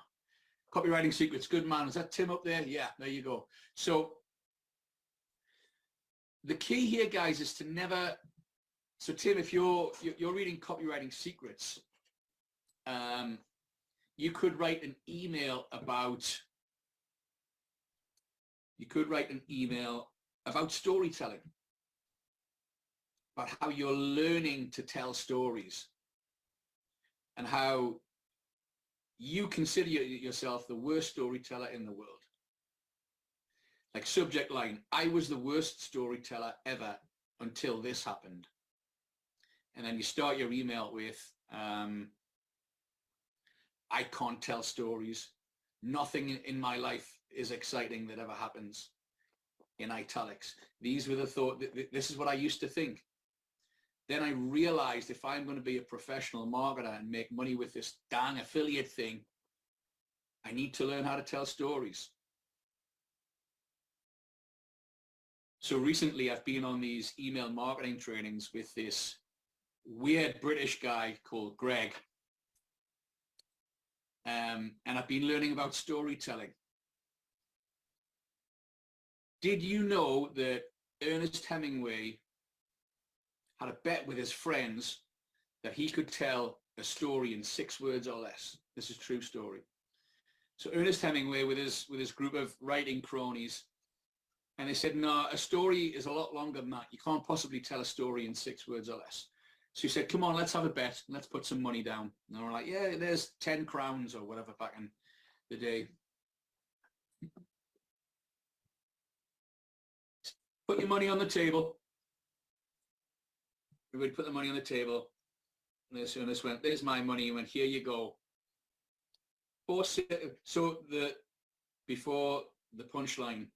Copywriting Secrets, good man. Is that Tim up there? Yeah, there you go. So the key here, guys, is to never, so Tim, if you're reading Copywriting Secrets, you could write an email about storytelling, about how you're learning to tell stories and how you consider yourself the worst storyteller in the world. Like subject line, I was the worst storyteller ever until this happened. And then you start your email with, I can't tell stories. Nothing in my life is exciting that ever happens, in italics. These were the thought, this is what I used to think. Then I realized if I'm going to be a professional marketer and make money with this dang affiliate thing, I need to learn how to tell stories. So recently I've been on these email marketing trainings with this weird British guy called Gregg. And I've been learning about storytelling. Did you know that Ernest Hemingway had a bet with his friends that he could tell a story in 6 words or less? This is a true story. So Ernest Hemingway with his group of writing cronies, and they said, no, a story is a lot longer than that. You can't possibly tell a story in 6 words or less. So he said, come on, let's have a bet. Let's put some money down. And they were like, yeah, there's 10 crowns or whatever back in the day. Put your money on the table. Everybody put the money on the table. And this went, there's my money. He went, here you go. So before the punchline,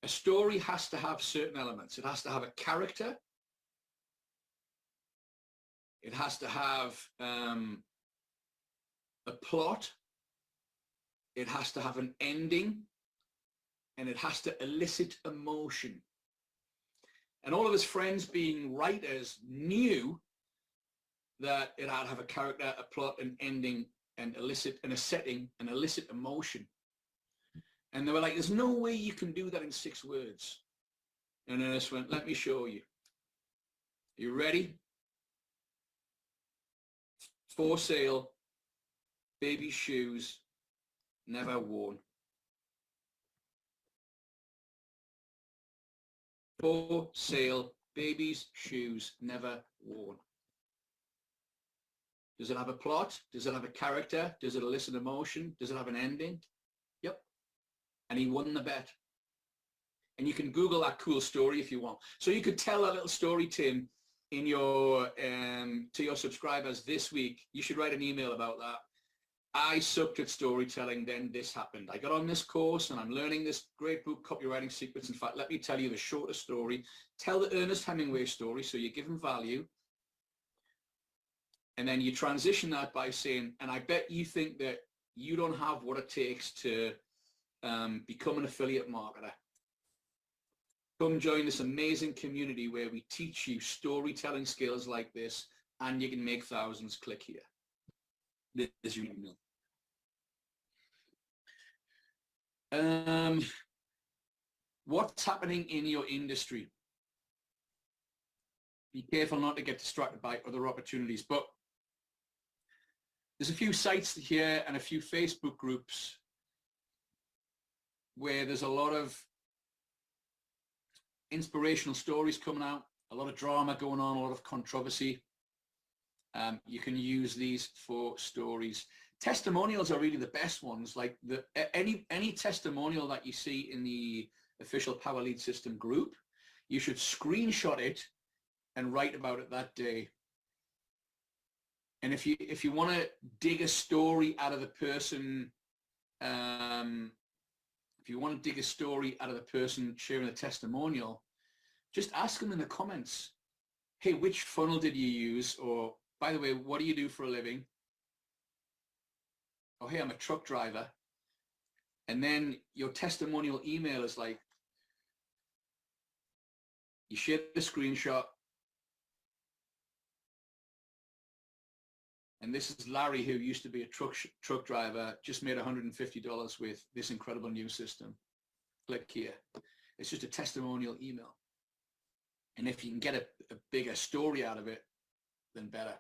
a story has to have certain elements. It has to have a character. It has to have a plot. It has to have an ending. And it has to elicit emotion. And all of his friends, being writers, knew that it had to have a character, a plot, an ending, and a setting, and elicit emotion. And they were like, there's no way you can do that in 6 words. And Ernest went, let me show you. You ready? For sale, baby shoes, never worn. For sale, baby's shoes, never worn. Does it have a plot? Does it have a character? Does it elicit emotion? Does it have an ending? Yep. And he won the bet. And you can Google that cool story if you want. So you could tell a little story, Tim, in your to your subscribers this week. You should write an email about that. I sucked at storytelling, then this happened. I got on this course and I'm learning this great book, Copywriting Secrets. In fact, let me tell you the shortest story. Tell the Ernest Hemingway story so you give him value. And then you transition that by saying, and I bet you think that you don't have what it takes to become an affiliate marketer. Come join this amazing community where we teach you storytelling skills like this, and you can make thousands. Click here. This is your email. What's happening in your industry? Be careful not to get distracted by other opportunities, but there's a few sites here and a few Facebook groups where there's a lot of inspirational stories coming out, a lot of drama going on, a lot of controversy. You can use these for stories. Testimonials are really the best ones. Like any testimonial that you see in the official Power Lead System group, you should screenshot it and write about it that day. And if you want to dig a story out of the person, if you want to dig a story out of the person sharing a testimonial, just ask them in the comments, hey, which funnel did you use? Or, by the way, what do you do for a living? Oh, hey, I'm a truck driver. And then your testimonial email is like, you share the screenshot. And this is Larry, who used to be a truck driver, just made $150 with this incredible new system. Click here. It's just a testimonial email. And if you can get a bigger story out of it, then better.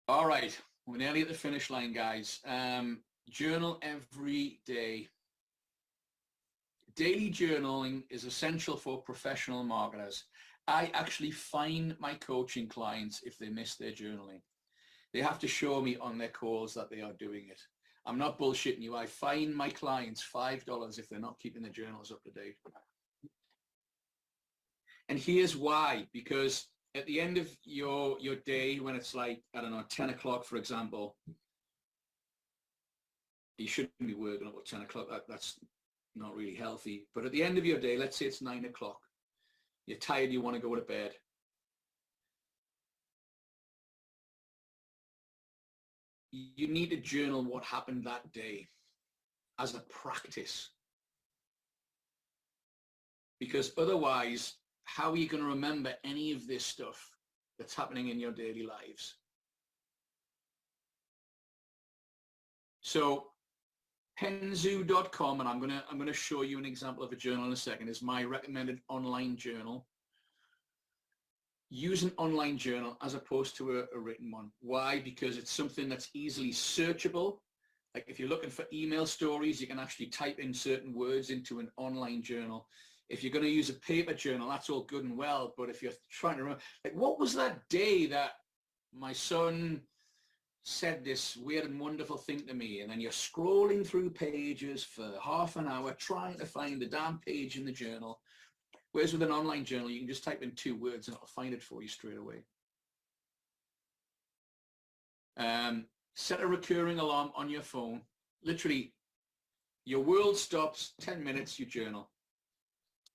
All right, we're nearly at the finish line, guys. Journal every day. Daily journaling is essential for professional marketers. I actually fine my coaching clients if they miss their journaling. They have to show me on their calls that they are doing it. I'm not bullshitting you. I fine my clients $5 if they're not keeping their journals up to date. And here's why, because at the end of your day, when it's like, I don't know, 10 o'clock, for example, you shouldn't be working up at 10 o'clock. That's not really healthy. But at the end of your day, let's say it's 9 o'clock. You're tired, you want to go to bed. You need to journal what happened that day as a practice. Because otherwise, how are you going to remember any of this stuff that's happening in your daily lives? So penzu.com, and I'm going to show you an example of a journal in a second, is my recommended online journal. Use an online journal as opposed to a written one. Why? Because it's something that's easily searchable. Like if you're looking for email stories, you can actually type in certain words into an online journal. If you're going to use a paper journal, that's all good and well. But if you're trying to remember, like, what was that day that my son said this weird and wonderful thing to me, and then you're scrolling through pages for half an hour trying to find the damn page in the journal. Whereas with an online journal, you can just type in 2 words and it'll find it for you straight away. Set a recurring alarm on your phone. Literally, your world stops, 10 minutes, you journal.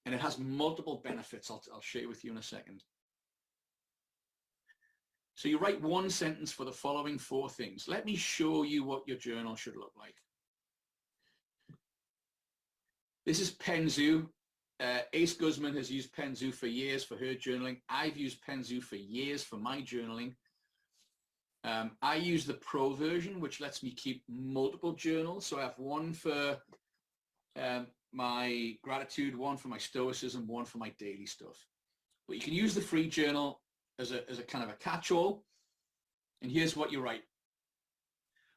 And it has multiple benefits. I'll share with you in a second. So you write 1 sentence for the following 4 things. Let me show you what your journal should look like. This is Penzu. Ace Guzman has used Penzu for years for her journaling. I've used Penzu for years for my journaling. I use the Pro version, which lets me keep multiple journals. So I have 1 for my gratitude, 1 for my stoicism, 1 for my daily stuff. But you can use the free journal as a kind of a catch-all. And here's what you write.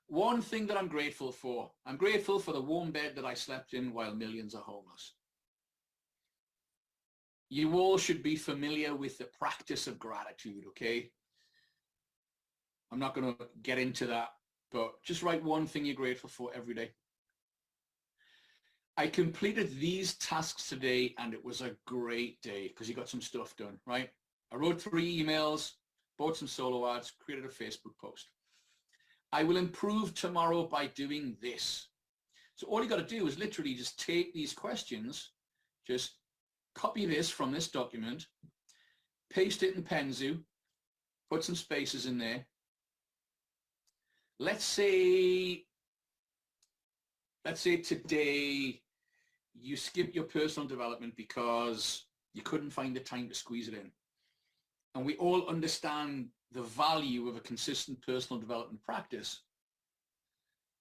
1 thing that I'm grateful for. I'm grateful for the warm bed that I slept in while millions are homeless. You all should be familiar with the practice of gratitude, okay? I'm not going to get into that, but just write 1 thing you're grateful for every day. I completed these tasks today and it was a great day because you got some stuff done, right? I wrote 3 emails, bought some solo ads, created a Facebook post. I will improve tomorrow by doing this. So all you got to do is literally just take these questions, just copy this from this document, paste it in Penzu, put some spaces in there. Let's say today you skip your personal development because you couldn't find the time to squeeze it in. And we all understand the value of a consistent personal development practice.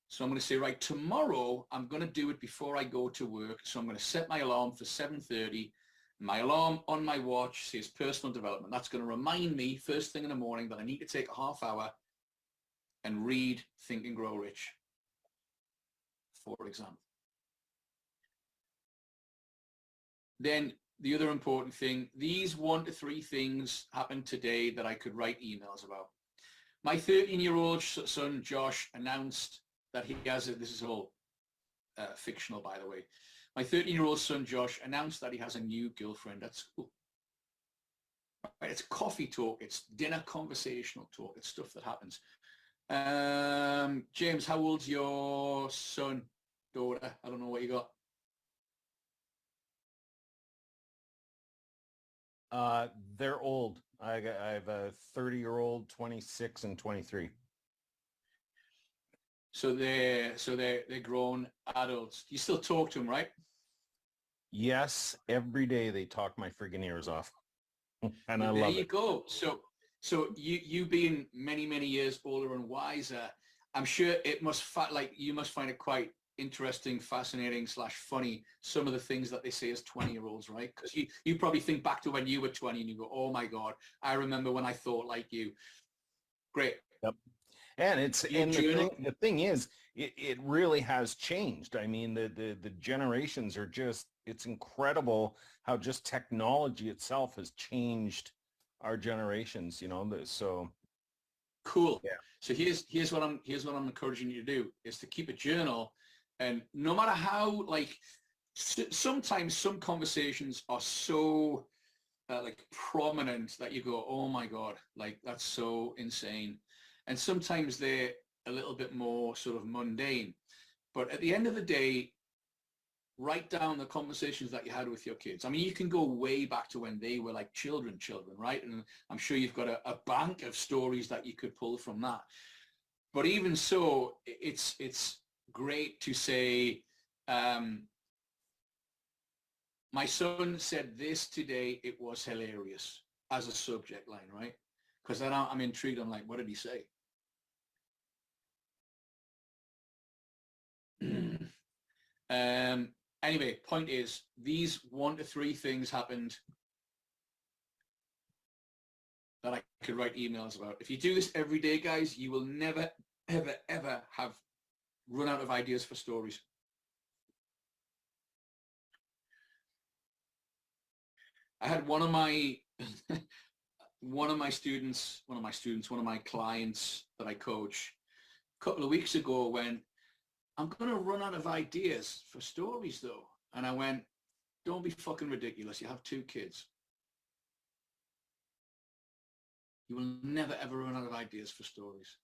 So I'm going to say, right, tomorrow I'm going to do it before I go to work. So I'm going to set my alarm for 7:30. My alarm on my watch says personal development. That's going to remind me first thing in the morning that I need to take a half hour and read Think and Grow Rich, for example. Then the other important thing, these 1 to 3 things happened today that I could write emails about. My 13-year-old son, Josh, announced that he has this is all fictional, by the way. My 13-year-old son, Josh, announced that he has a new girlfriend at school. Right? It's coffee talk. It's dinner conversational talk. It's stuff that happens. James, how old's your son, daughter? I don't know what you got. They're old. I have a 30-year-old, 26, and 23. So they're grown adults. You still talk to them, right? Yes, every day they talk my friggin' ears off, and I love it. There you go. So you being many years older and wiser, I'm sure it must you must find it quite interesting, fascinating / funny some of the things that they say as 20-year-olds, right? Because you probably think back to when you were 20 and you go, oh my God, I remember when I thought like you. Great. Yep. And the thing is, it really has changed. I mean, the generations are just, it's incredible how just technology itself has changed our generations, you know, so. Cool. Yeah. So here's what I'm encouraging you to do is to keep a journal, and no matter how, like, sometimes some conversations are so like prominent that you go, oh my God, like that's so insane. And sometimes they're a little bit more sort of mundane. But at the end of the day, write down the conversations that you had with your kids. I mean, you can go way back to when they were like children, right? And I'm sure you've got a bank of stories that you could pull from that. But even so, it's great to say, my son said this today, it was hilarious, as a subject line, right? Because then I'm intrigued. I'm like, what did he say? Anyway, point is, these 1 to 3 things happened that I could write emails about. If you do this every day, guys, you will never, ever have run out of ideas for stories. I had one of my clients that I coach couple of weeks ago when I'm going to run out of ideas for stories though. And I went, don't be fucking ridiculous. You have 2 kids. You will never ever run out of ideas for stories.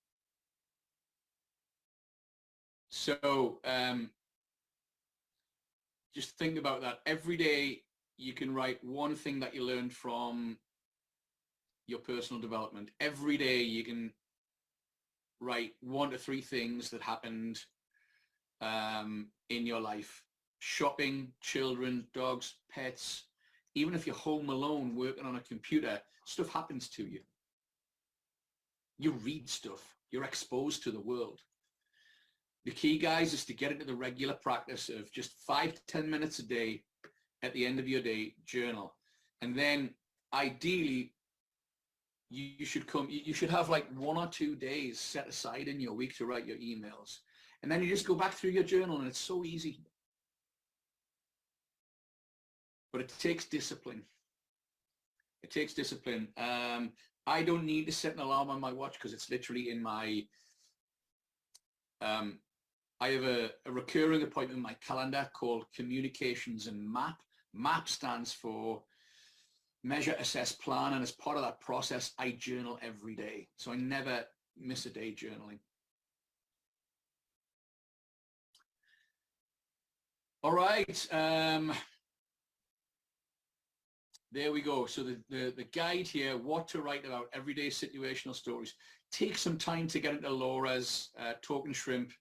So just think about that. Every day you can write one thing that you learned from your personal development. Every day you can write 1 to 3 things that happened in your life. Shopping, children, dogs, pets. Even if you're home alone working on a computer, stuff happens to you. You read stuff. You're exposed to the world. The key, guys, is to get into the regular practice of just 5 to 10 minutes a day at the end of your day, journal. And then ideally, you should have like 1 or 2 days set aside in your week to write your emails. And then you just go back through your journal and it's so easy. But it takes discipline. It takes discipline. I don't need to set an alarm on my watch because it's literally in my, I have a recurring appointment in my calendar called Communications and MAP. MAP stands for Measure, Assess, Plan, and as part of that process, I journal every day. So I never miss a day journaling. All right. There we go. So the guide here, what to write about everyday situational stories. Take some time to get into Laura's Talking Shrimp.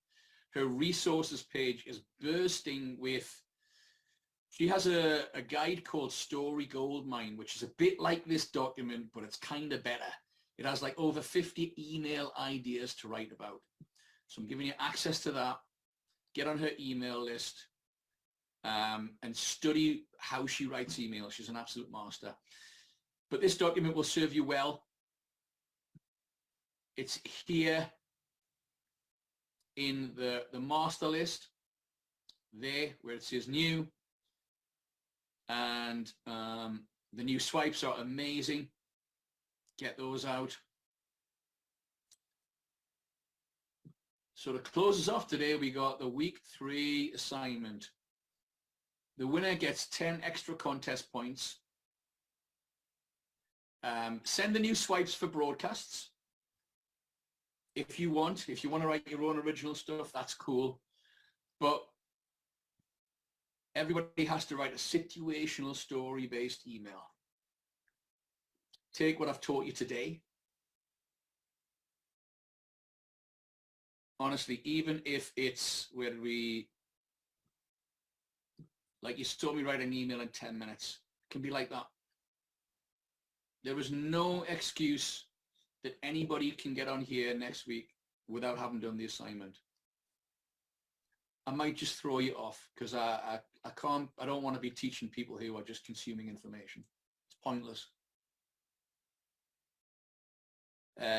Her resources page is bursting with, she has a guide called Story Goldmine, which is a bit like this document, but it's kind of better. It has like over 50 email ideas to write about. So I'm giving you access to that. Get on her email list. And study how she writes emails. She's an absolute master. But this document will serve you well. It's here in the master list, there where it says new. And the new swipes are amazing. Get those out. So to close us off today, we got the week 3 assignment. The winner gets 10 extra contest points. Send the new swipes for broadcasts. If you want to write your own original stuff, that's cool. But everybody has to write a situational story-based email. Take what I've taught you today. Honestly, even if it's where like you saw me write an email in 10 minutes. It can be like that. There is no excuse that anybody can get on here next week without having done the assignment. I might just throw you off because I don't want to be teaching people who are just consuming information. It's pointless.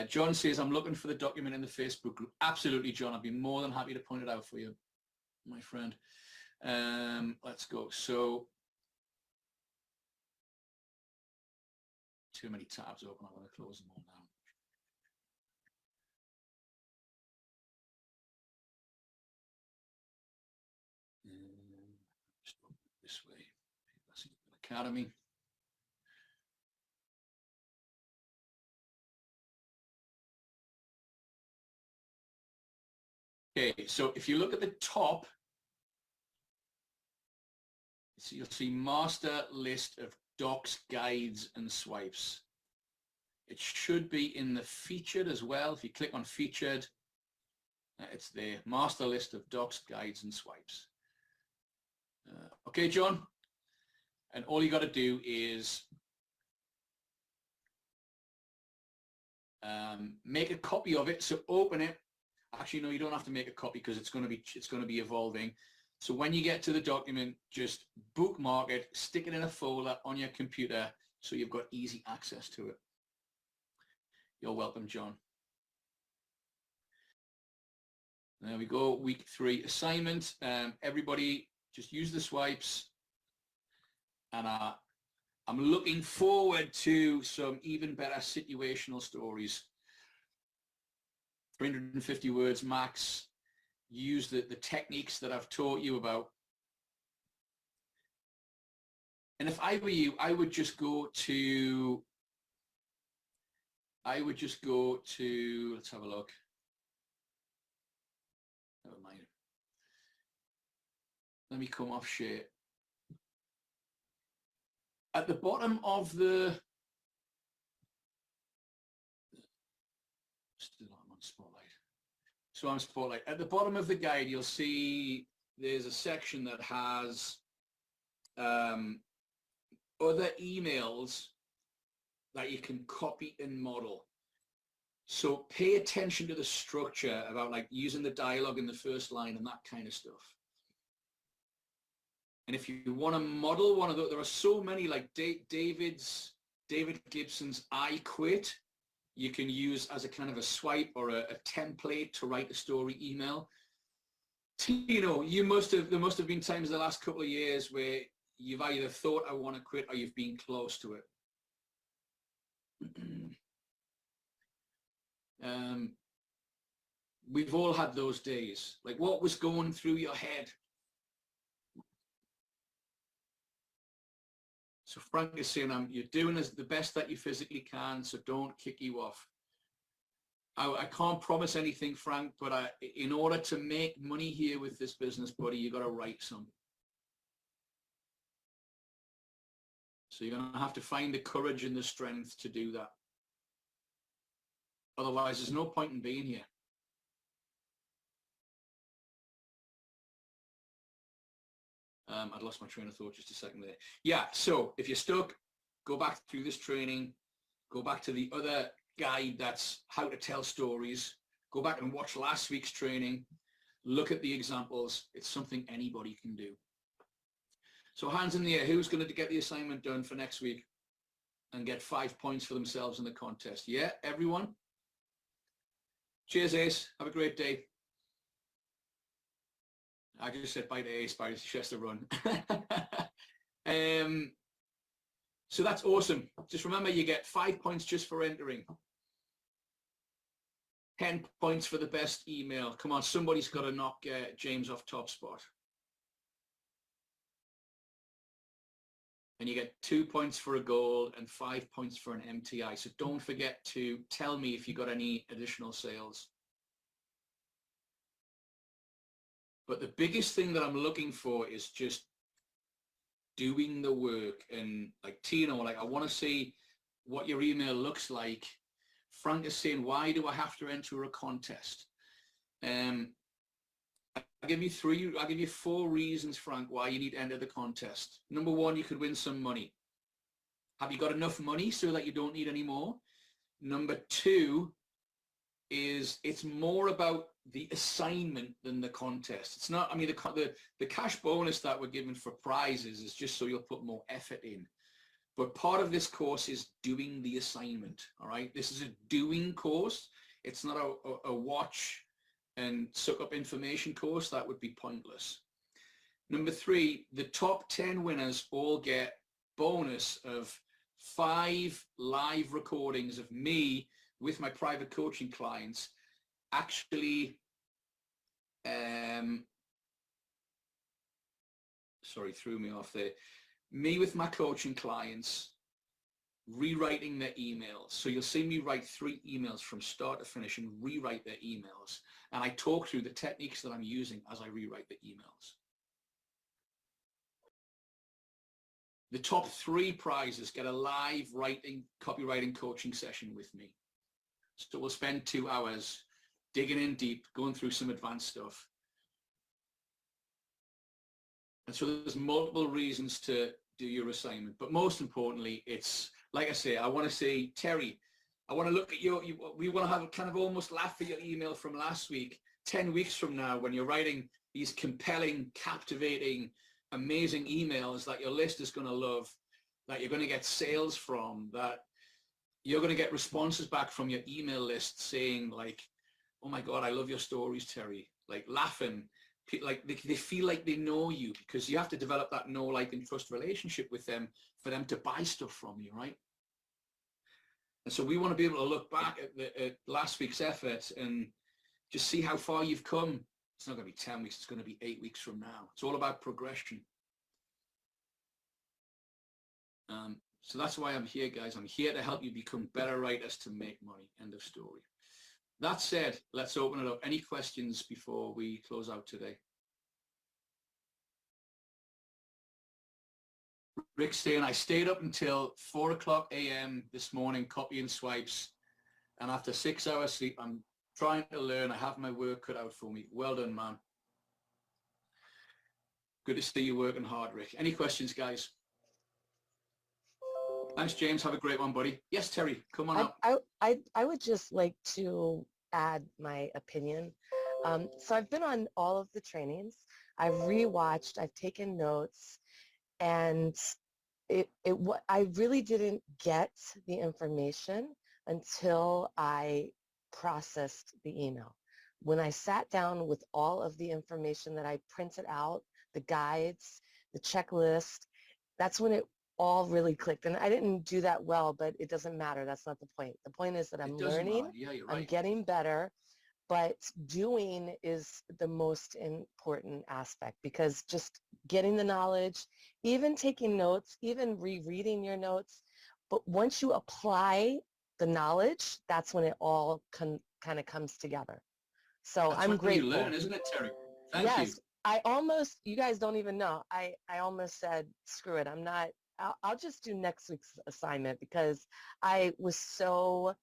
John says, I'm looking for the document in the Facebook group. Absolutely, John. I'd be more than happy to point it out for you, my friend. Let's go. So too many tabs open. I'm going to close them all now. Just go this way. That's Academy. Okay, so if you look at the top, so you'll see master list of docs, guides, and swipes. It should be in the featured as well. If you click on featured, it's there. Master list of docs, guides, and swipes. Okay, John. And all you got to do is make a copy of it. So open it. Actually, no, you don't have to make a copy because it's going to be evolving. So when you get to the document, just bookmark it, stick it in a folder on your computer so you've got easy access to it. You're welcome, John. There we go, week 3 assignment. Everybody just use the swipes. And I'm looking forward to some even better situational stories 350 words max. Use the techniques that I've taught you about. And if I were you, I would just go to, let's have a look. Never mind. Let me come off share. At the bottom of the, still I'm on Spotlight. So I'm Spotlight. At the bottom of the guide, you'll see there's a section that has other emails that you can copy and model. So pay attention to the structure about like using the dialogue in the first line and that kind of stuff. And if you want to model one of those, there are so many like David Gibson's I Quit. You can use as a kind of a swipe or a template to write a story email. Tino, there must have been times in the last couple of years where you've either thought I want to quit or you've been close to it. We've all had those days. Like, what was going through your head? So Frank is saying, you're doing the best that you physically can, so don't kick you off. I can't promise anything, Frank, but in order to make money here with this business, buddy, you got to write some. So you're going to have to find the courage and the strength to do that. Otherwise, there's no point in being here. I'd lost my train of thought just a second there. Yeah, so if you're stuck, go back through this training, go back to the other guide that's how to tell stories, go back and watch last week's training, look at the examples. It's something anybody can do. So hands in the air, who's going to get the assignment done for next week and get 5 points for themselves in the contest? Yeah, everyone? Cheers, Ace. Have a great day. I just said bye to Ace, bye to Chester Run. So that's awesome. Just remember, you get 5 points just for entering. 10 points for the best email. Come on, somebody's got to knock James off top spot. And you get 2 points for a goal and 5 points for an MTI. So don't forget to tell me if you got any additional sales. But the biggest thing that I'm looking for is just doing the work. And like Tino, like, I want to see what your email looks like. Frank is saying, why do I have to enter a contest? I'll give you 4 reasons, Frank, why you need to enter the contest. Number 1, you could win some money. Have you got enough money so that you don't need any more? Number 2 is it's more about the assignment than the contest. It's not, I mean, the cash bonus that we're given for prizes is just so you'll put more effort in. But part of this course is doing the assignment, all right? This is a doing course. It's not a watch and suck up information course. That would be pointless. Number 3, the top 10 winners all get bonus of 5 live recordings of me with my private coaching clients actually, sorry, threw me off there. Me with my coaching clients rewriting their emails. So you'll see me write 3 emails from start to finish and rewrite their emails. And I talk through the techniques that I'm using as I rewrite the emails. The top 3 prizes get a live copywriting coaching session with me. So we'll spend 2 hours digging in deep, going through some advanced stuff. And so there's multiple reasons to do your assignment. But most importantly, it's, like I say, I want to say, Terry, I want to look at we want to have a kind of almost laugh at your email from last week, 10 weeks from now, when you're writing these compelling, captivating, amazing emails that your list is going to love, that you're going to get sales from, that you're going to get responses back from your email list saying like, oh my God, I love your stories, Terry, like laughing, like they feel like they know you, because you have to develop that know, like, and trust relationship with them for them to buy stuff from you, right? And so we want to be able to look back at last week's effort and just see how far you've come. It's not going to be 10 weeks. It's going to be 8 weeks from now. It's all about progression. So that's why I'm here, guys. I'm here to help you become better writers to make money. End of story. That said, let's open it up. Any questions before we close out today? Rick saying, I stayed up until 4 o'clock a.m. this morning copying swipes. And after 6 hours sleep, I'm trying to learn. I have my work cut out for me. Well done, man. Good to see you working hard, Rick. Any questions, guys? Thanks, James. Have a great one, buddy. Yes, Terry, come on up. I would just like to add my opinion. So I've been on all of the trainings. I've rewatched, I've taken notes, and I really didn't get the information until I processed the email. When I sat down with all of the information that I printed out, the guides, the checklist, that's when it all really clicked. And I didn't do that well, but it doesn't matter. That's not the point. The point is that I'm learning, Yeah, you're right. I'm getting better, but doing is the most important aspect, because just getting the knowledge, even taking notes, even rereading your notes, but once you apply the knowledge, that's when it all kind of comes together. So That's I'm when grateful. you learn, isn't it, Terry? Thank you. Yes, you guys don't even know. I almost said, screw it. I'll just do next week's assignment, because I thought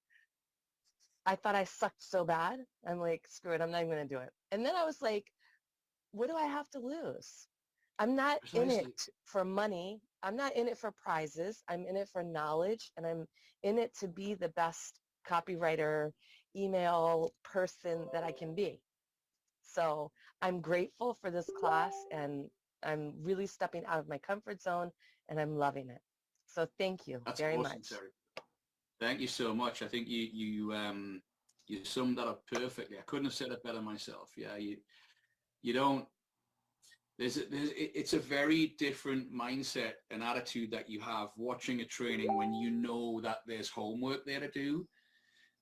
I sucked so bad. I'm like, screw it. I'm not even going to do it. And then I was like, what do I have to lose? I'm not in it for money. I'm not in it for prizes. I'm in it for knowledge, and I'm in it to be the best copywriter, email person that I can be. So I'm grateful for this class, and I'm really stepping out of my comfort zone, and I'm loving it. So thank you very much. Terry. Thank you so much. I think you summed that up perfectly. I couldn't have said it better myself. Yeah, you don't. It's a very different mindset and attitude that you have watching a training when you know that there's homework there to do.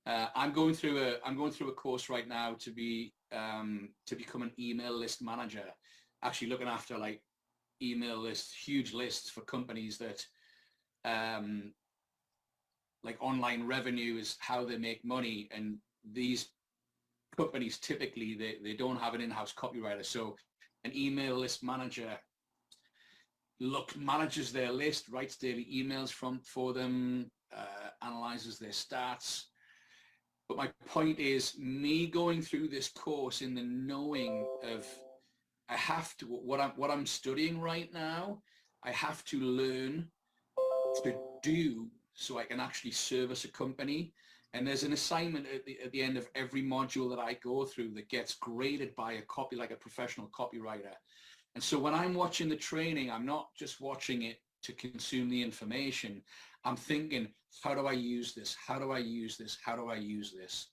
I'm going through a course right now to become an email list manager, actually looking after like email lists, huge lists for companies that like online revenue is how they make money, and these companies typically they don't have an in-house copywriter. So an email list manager manages their list, writes daily emails for them, analyzes their stats. But my point is, me going through this course in the knowing of I have to, what I'm studying right now, I have to learn to do so I can actually service a company. And there's an assignment at the end of every module that I go through that gets graded by a professional copywriter. And so when I'm watching the training, I'm not just watching it to consume the information. I'm thinking, how do I use this? How do I use this? How do I use this?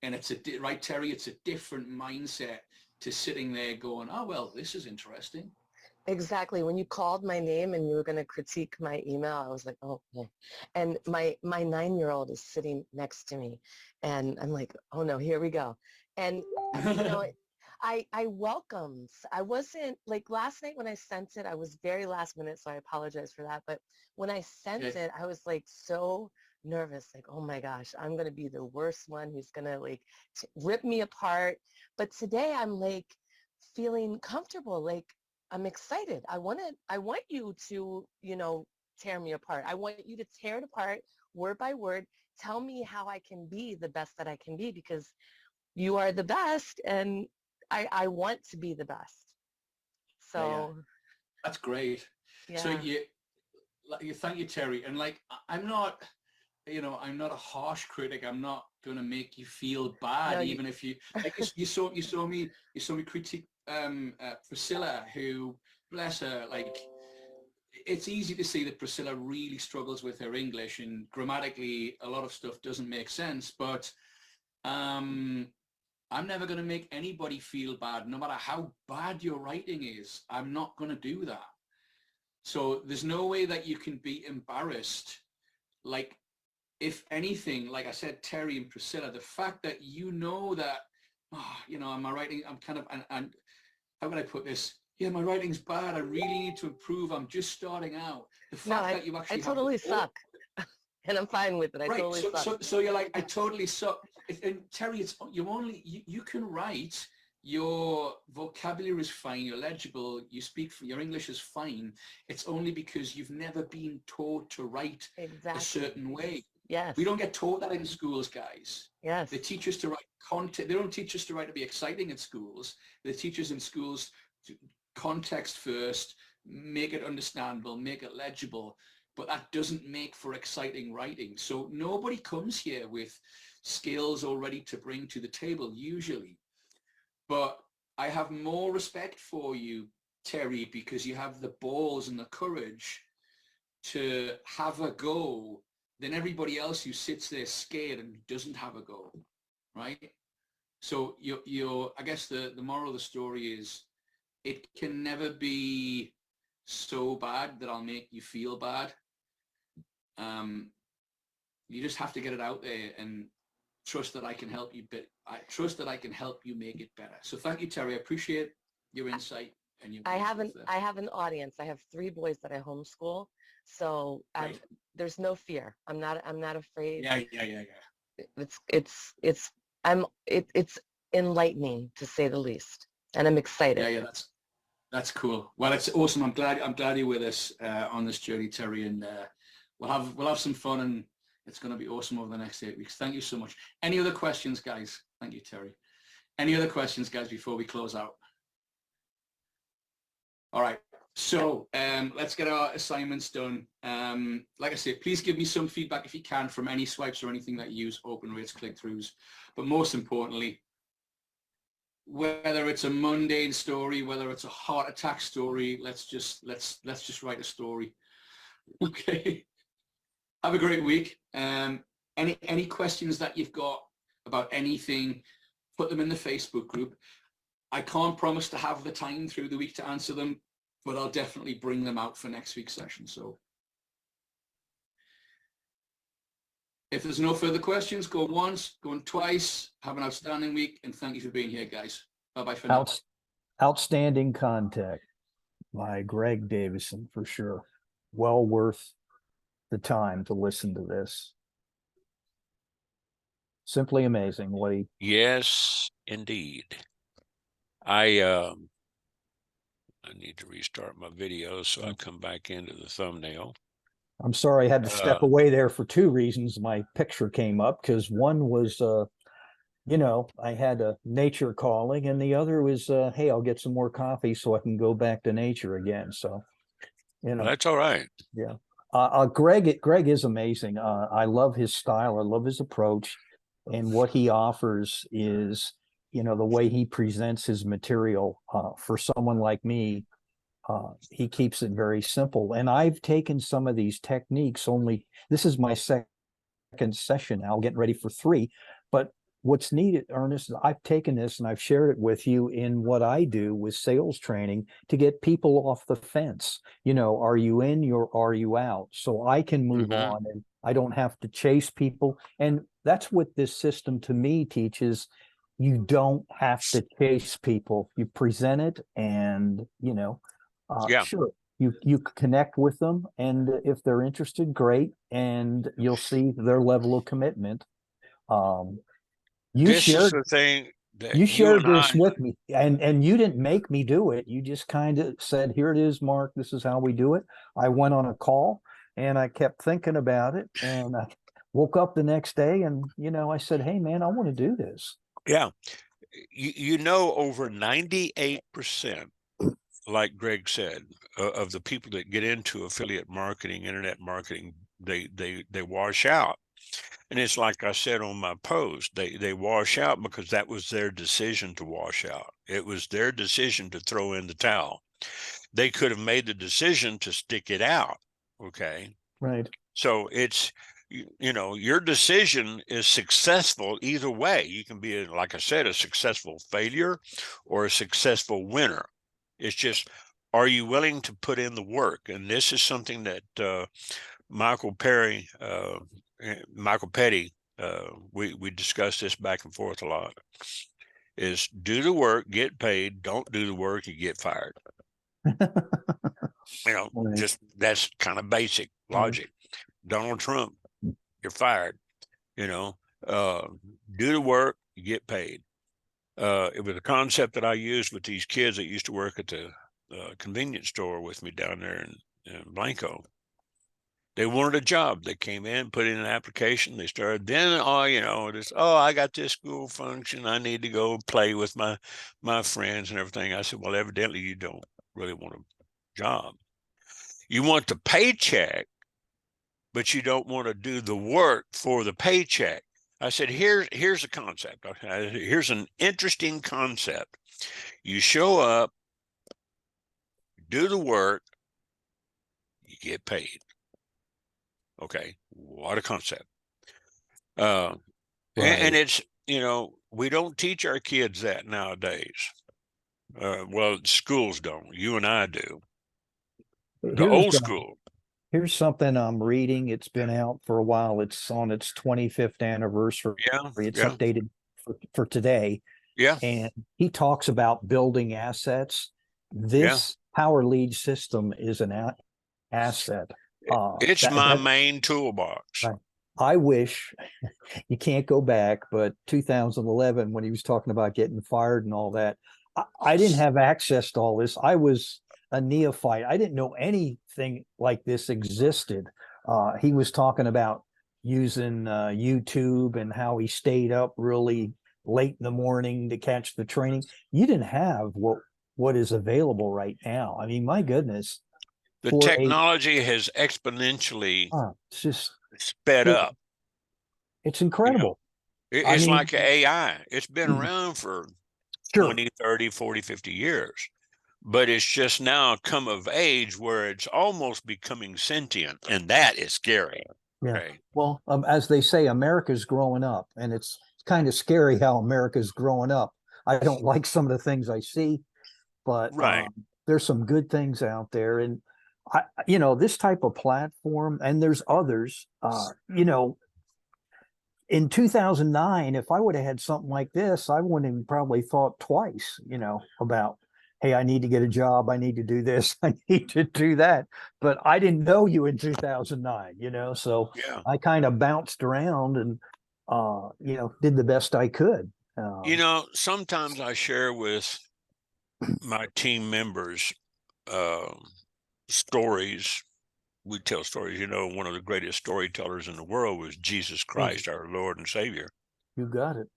And it's right, Terry, it's a different mindset to sitting there going, oh, well, this is interesting. Exactly. When you called my name and you were going to critique my email, I was like, oh, okay. And my 9-year-old is sitting next to me, and I'm like, oh no, here we go. And you know, I welcomed. I wasn't like last night when I sent it, I was very last minute, so I apologize for that. But when I sent it, I was like so nervous, like, oh my gosh, I'm going to be the worst one who's going to like rip me apart. But today I'm like feeling comfortable, like I'm excited. I want you to, you know, tear me apart. I want you to tear it apart word by word. Tell me how I can be the best that I can be, because you are the best, and I want to be the best. So that's great. Yeah. So you thank you, Terry. And like, I'm not a harsh critic. I'm not going to make you feel bad, even if you, like you saw me critique Priscilla, who, bless her, like, it's easy to see that Priscilla really struggles with her English, and grammatically a lot of stuff doesn't make sense, but I'm never going to make anybody feel bad, no matter how bad your writing is. I'm not going to do that. So there's no way that you can be embarrassed. Like, if anything, like I said, Terry and Priscilla, the fact that you know that oh, you know, my writing, I'm kind of, and how can I put this? Yeah, my writing's bad. I really need to improve. I'm just starting out. The No, fact that you I actually have totally the, suck. And I'm fine with it. I right. totally suck. So you're like, I totally suck. And Terry, it's you can write. Your vocabulary is fine. You're legible. You speak. Your English is fine. It's only because you've never been taught to write a Exactly. certain way. Yes. We don't get taught that in schools, guys. Yes. They teach us to write content. They don't teach us to write to be exciting in schools. They teach us in schools to context first, make it understandable, make it legible. But that doesn't make for exciting writing. So nobody comes here with skills already to bring to the table, usually. But I have more respect for you, Terry, because you have the balls and the courage to have a go than everybody else who sits there scared and doesn't have a go, right? So you're I guess the moral of the story is it can never be so bad that I'll make you feel bad. You just have to get it out there and trust that I can help you. I trust that I can help you make it better. So thank you, Terry. I appreciate your insight and your. I have an audience. I have 3 boys that I homeschool, so Right. there's no fear. I'm not afraid. Yeah. It's enlightening, to say the least, and I'm excited. Yeah, that's cool. Well, it's awesome. I'm glad you're with us on this journey, Terry, and we'll have some fun, and it's going to be awesome over the next 8 weeks. Thank you so much. Any other questions, guys? Thank you, Terry. Any other questions, guys, before we close out? All right. So let's get our assignments done. Like I said, please give me some feedback if you can from any swipes or anything that you use, open rates, click-throughs. But most importantly, whether it's a mundane story, whether it's a heart attack story, let's just write a story. Okay. Have a great week. Any questions that you've got about anything, put them in the Facebook group. I can't promise to have the time through the week to answer them, but I'll definitely bring them out for next week's session. So if there's no further questions, go once, go twice. Have an outstanding week, and thank you for being here, guys. Bye-bye for now. Outstanding content by Gregg Davison, for sure. Well worth the time to listen to this. Simply amazing what he. Yes, indeed. I need to restart my video so I come back into the thumbnail. I'm sorry I had to step away there for 2 reasons. My picture came up because one was, I had a nature calling, and the other was, hey, I'll get some more coffee so I can go back to nature again. So, That's all right. Yeah. Gregg is amazing. I love his style. I love his approach, and what he offers is, the way he presents his material. For someone like me, he keeps it very simple. And I've taken some of these techniques this is my second session now, getting ready for 3. But what's needed, Ernest, I've taken this and I've shared it with you in what I do with sales training to get people off the fence. Are you in or are you out? So I can move on and I don't have to chase people. And that's what this system to me teaches. You don't have to chase people. You present it and, sure, you connect with them. And if they're interested, great. And you'll see their level of commitment. This is the thing that you shared this with me, and you didn't make me do it. You just kind of said, here it is, Mark, this is how we do it. I went on a call and I kept thinking about it, and I woke up the next day and, I said, hey man, I want to do this. Yeah. Over 98%, like Gregg said, of the people that get into affiliate marketing, internet marketing, they wash out. And it's like I said on my post, they wash out because that was their decision to wash out. It was their decision to throw in the towel. They could have made the decision to stick it out. Okay. Right. So it's, your decision is successful either way. You can be, like I said, a successful failure or a successful winner. It's just, are you willing to put in the work? And this is something that Michael Petty, we discussed this back and forth a lot. is do the work, get paid. Don't do the work, you get fired. Right. Just that's kind of basic logic. Donald Trump, you're fired. Do the work, you get paid. It was a concept that I used with these kids that used to work at the convenience store with me down there in Blanco. They wanted a job. They came in, put in an application. They started. Then, I got this school function. I need to go play with my friends and everything. I said, well, evidently you don't really want a job. You want the paycheck, but you don't want to do the work for the paycheck. I said, here's a concept. Okay? Here's an interesting concept. You show up, do the work, you get paid. Okay, what a concept. And it's, we don't teach our kids that nowadays. Well, schools don't. You and I do. The old school. Here's something I'm reading. It's been out for a while. It's on its 25th anniversary. Yeah. It's Yeah. updated for today. Yeah. And he talks about building assets. This power lead system is an asset. It's my main toolbox. I wish you can't go back, but 2011, when he was talking about getting fired and all that, I didn't have access to all this. I was a neophyte. I didn't know anything like this existed. He was talking about using YouTube and how he stayed up really late in the morning to catch the training. You didn't have what is available right now. I mean, my goodness. The technology has exponentially it's just sped up. It's incredible. It's like AI. It's been around for 20, 30, 40, 50 years. But it's just now come of age where it's almost becoming sentient. And that is scary. Yeah. Okay. Well, as they say, America's growing up. And it's kind of scary how America's growing up. I don't like some of the things I see, but there's some good things out there. And this type of platform, and there's others, in 2009, if I would have had something like this, I wouldn't have probably thought twice, about, hey, I need to get a job. I need to do this. I need to do that. But I didn't know you in 2009, so I kind of bounced around and, did the best I could. Sometimes I share with my team members stories. We tell stories. One of the greatest storytellers in the world was Jesus Christ, our Lord and Savior. You got it.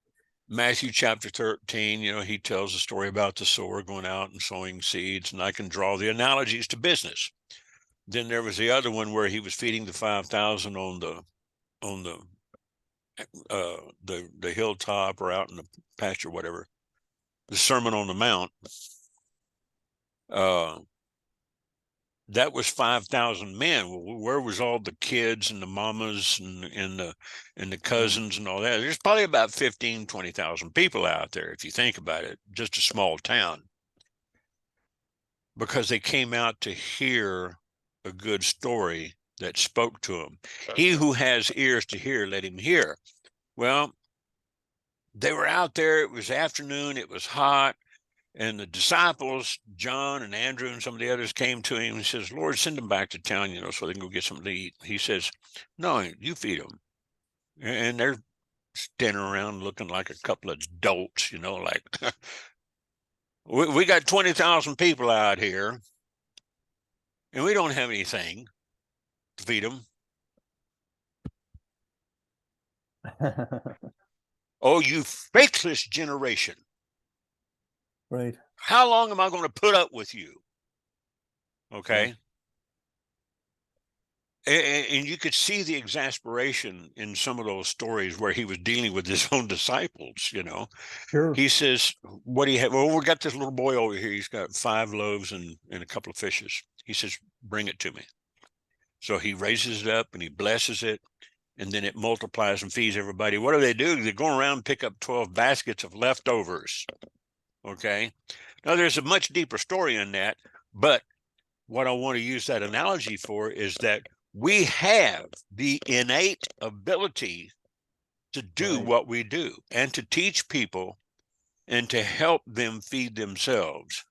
Matthew chapter 13, he tells a story about the sower going out and sowing seeds, and I can draw the analogies to business. Then there was the other one where he was feeding the 5,000 on the hilltop or out in the pasture, whatever. The Sermon on the Mount. That was 5,000 men. Where was all the kids and the mamas and the cousins and all that? There's probably about 15, 20,000 people out there, if you think about it, just a small town. Because they came out to hear a good story that spoke to them. He who has ears to hear, let him hear. Well, they were out there. It was afternoon. It was hot. And the disciples, John and Andrew and some of the others, came to him and says, Lord, send them back to town, so they can go get something to eat. He says, no, you feed them. And they're standing around looking like a couple of dolts, like, we got 20,000 people out here and we don't have anything to feed them. Oh, you faithless generation. Right. How long am I going to put up with you? Okay. And you could see the exasperation in some of those stories where he was dealing with his own disciples, Sure. He says, what do you have? Well, we got this little boy over here. He's got 5 loaves and a couple of fishes. He says, bring it to me. So he raises it up and he blesses it. And then it multiplies and feeds everybody. What do? They go around and pick up 12 baskets of leftovers. Okay. Now, there's a much deeper story in that, but what I want to use that analogy for is that we have the innate ability to do what we do and to teach people and to help them feed themselves.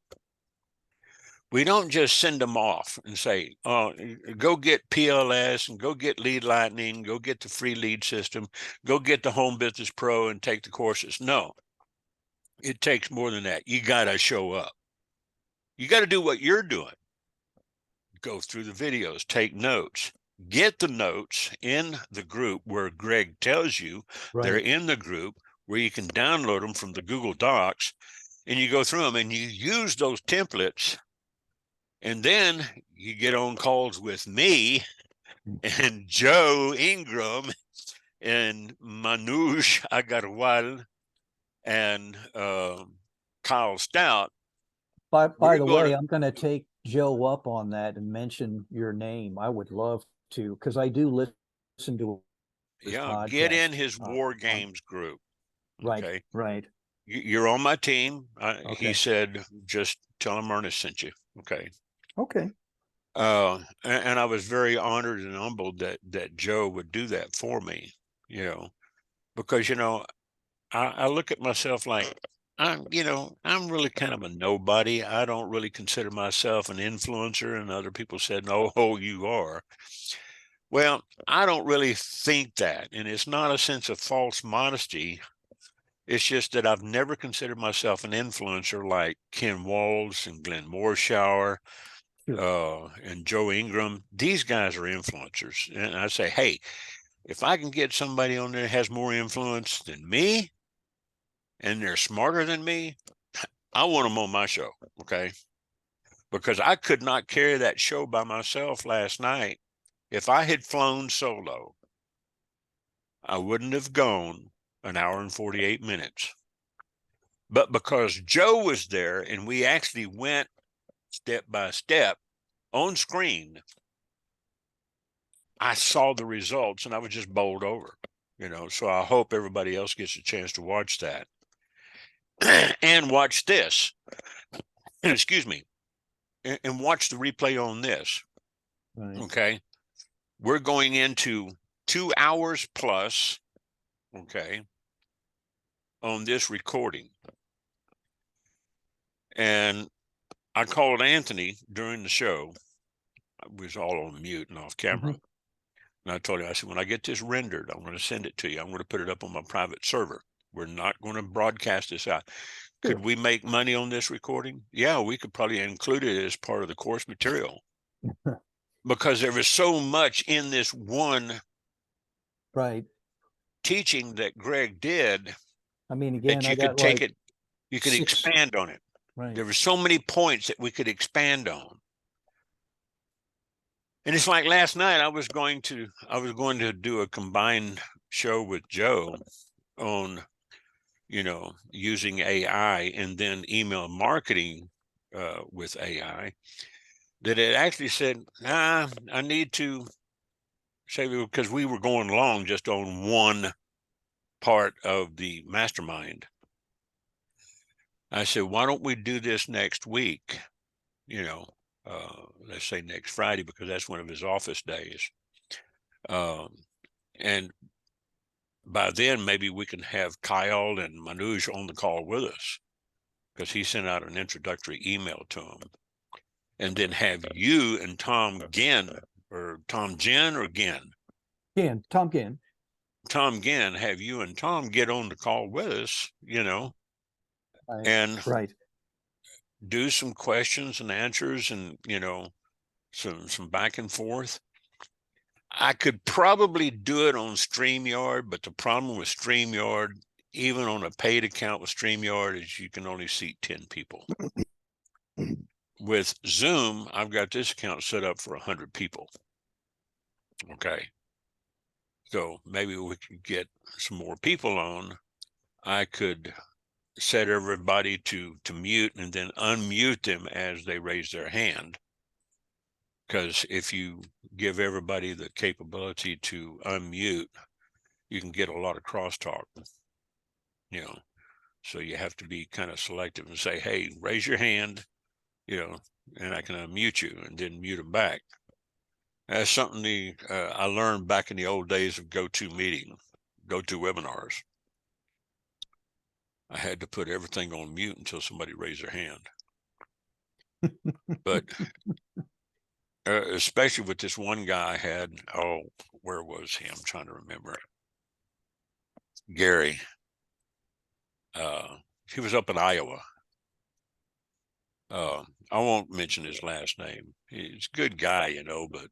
We don't just send them off and say, oh, go get PLS and go get Lead Lightning, go get the free lead system, go get the Home Business Pro and take the courses. No, it takes more than that. You got to show up. You got to do what you're doing. Go through the videos, take notes, get the notes in the group where Gregg tells you they're Right. in the group, where you can download them from the Google Docs, and you go through them and you use those templates. And then you get on calls with me and Joe Ingram and Manoush Agarwal and Kyle Stout. By the way, gonna, I'm going to take Joe up on that and mention your name. I would love to, because I do listen to his podcast. Get in his War Games group. Right, Okay. right. You're on my team. Okay. He said, just tell him Ernest sent you. Okay. Okay. And I was very honored and humbled that Joe would do that for me, because, I look at myself like I'm really kind of a nobody. I don't really consider myself an influencer, and other people said, no, oh, you are. Well, I don't really think that. And it's not a sense of false modesty. It's just that I've never considered myself an influencer like Ken Walls and Glenn Morshower, Sure. and Joe Ingram. These guys are influencers. And I say, hey, if I can get somebody on there that has more influence than me and they're smarter than me, I want them on my show. Okay. Because I could not carry that show by myself last night. If I had flown solo, I wouldn't have gone an hour and 48 minutes. But because Joe was there and we actually went step by step on screen, I saw the results and I was just bowled over, so I hope everybody else gets a chance to watch that. And watch this, excuse me, and watch the replay on this. Right. Okay. We're going into 2 hours plus, okay, on this recording. And I called Anthony during the show. I was all on mute and off camera. Mm-hmm. And I told him, I said, when I get this rendered, I'm going to send it to you. I'm going to put it up on my private server. We're not going to broadcast this out. Sure. Could we make money on this recording? Yeah, we could probably include it as part of the course material. Because there was so much in this one Right. teaching that Gregg did. I mean, again, that you I could got take like it, you could 6. expand on it. Right. There were so many points that we could expand on. And it's like last night, I was going to do a combined show with Joe on, using AI and then email marketing with AI, that it actually said, nah, I need to say, because we were going along just on one part of the mastermind. I said, why don't we do this next week? Let's say next Friday, because that's one of his office days. And by then, maybe we can have Kyle and Manoush on the call with us, because he sent out an introductory email to him. And then have you and Tom Ginn, or Tom Ginn or Ginn? Ginn, Tom Ginn. Tom Ginn, have you and Tom get on the call with us, Right. and Right. do some questions and answers and, some back and forth. I could probably do it on StreamYard, but the problem with StreamYard, even on a paid account with StreamYard, is you can only seat 10 people. With Zoom, I've got this account set up for 100 people. Okay. So maybe we could get some more people on. I could set everybody to mute and then unmute them as they raise their hand. Because if you give everybody the capability to unmute, you can get a lot of crosstalk, so you have to be kind of selective and say, hey, raise your hand, and I can unmute you and then mute them back. That's something I learned back in the old days of GoToMeeting, GoToWebinars. I had to put everything on mute until somebody raised their hand. But especially with this one guy I had, oh, where was he? I'm trying to remember. Gary. He was up in Iowa. I won't mention his last name. He's a good guy, you know, but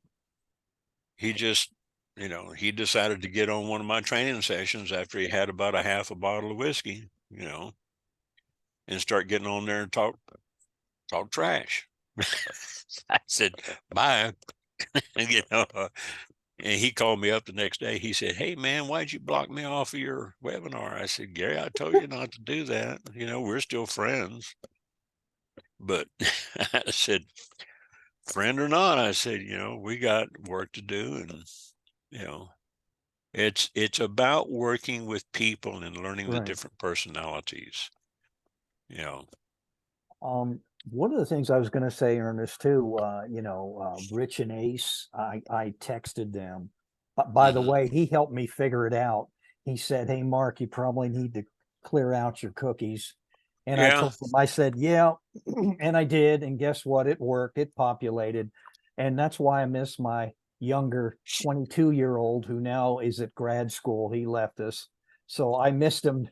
he just, you know, he decided to get on one of my training sessions after he had about a half a bottle of whiskey, you know, and start getting on there and talk trash. I said, bye. You know, and he called me up the next day. He said, hey, man, why'd you block me off of your webinar? I said, Gary, I told you not to do that. You know, we're still friends. But I said, friend or not, I said, you know, we got work to do. And, you know, it's about working with people and learning the Right. different personalities, you know. One of the things I was going to say, Ernest, too, Rich and Ace, I texted them. But by the way, he helped me figure it out. He said, hey, Mark, you probably need to clear out your cookies. And I Yeah. told him, I said, yeah, and I did. And guess what? It worked. It populated. And that's why I miss my younger 22-year-old who now is at grad school. He left us. So I missed him.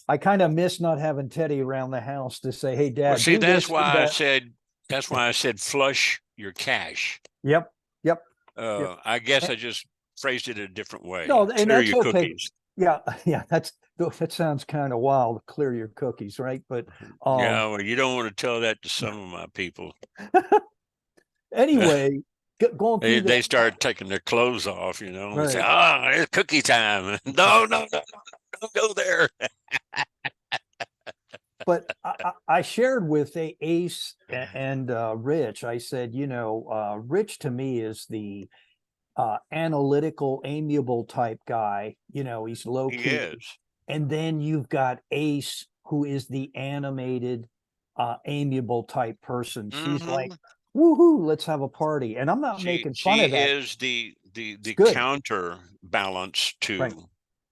I kind of miss not having Teddy around the house to say, hey, Well, Dad, see, do this, do that. that's why I said flush your cache. Yep. Yep. I guess I just phrased it a different way. No, and Clear that's your okay. cookies. Yeah. Yeah. That sounds kind of wild. Clear your cookies, right? But Yeah, well, you don't want to tell that to some of my people. anyway, going through They that. start taking their clothes off, you know, and say, Right. it's cookie time. No, don't go there. But I shared with Ace and Rich. I said, Rich to me is the analytical, amiable type guy. You know, he's low He key. is. And then you've got Ace, who is the animated, amiable type person. She's like, woohoo, let's have a party. And I'm not making fun She of that. is the Good. counterbalance to Right.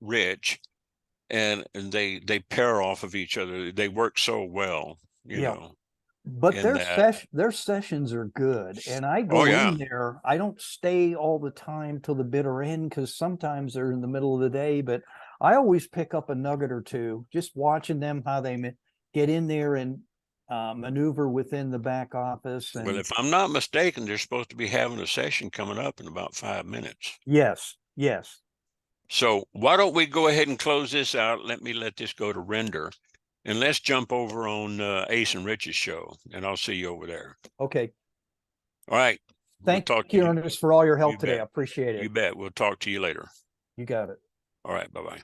Rich, and they pair off of each other. They work so well, you Yeah. know. But In that, their sessions are good. And I oh go yeah, in there. I don't stay all the time till the bitter end because sometimes they're in the middle of the day, but I always pick up a nugget or two just watching them how they get in there and maneuver within the back office. well, And if I'm not mistaken, they're supposed to be having a session coming up in about 5 minutes. yes. So why don't we go ahead and close this out? Let this go to render, and let's jump over on Ace and Rich's show, and I'll see you over there. Okay. All right. Thank you, Ernest, for all your help You today. bet. I appreciate it. You bet. We'll talk to you later. You got it. All right. Bye-bye.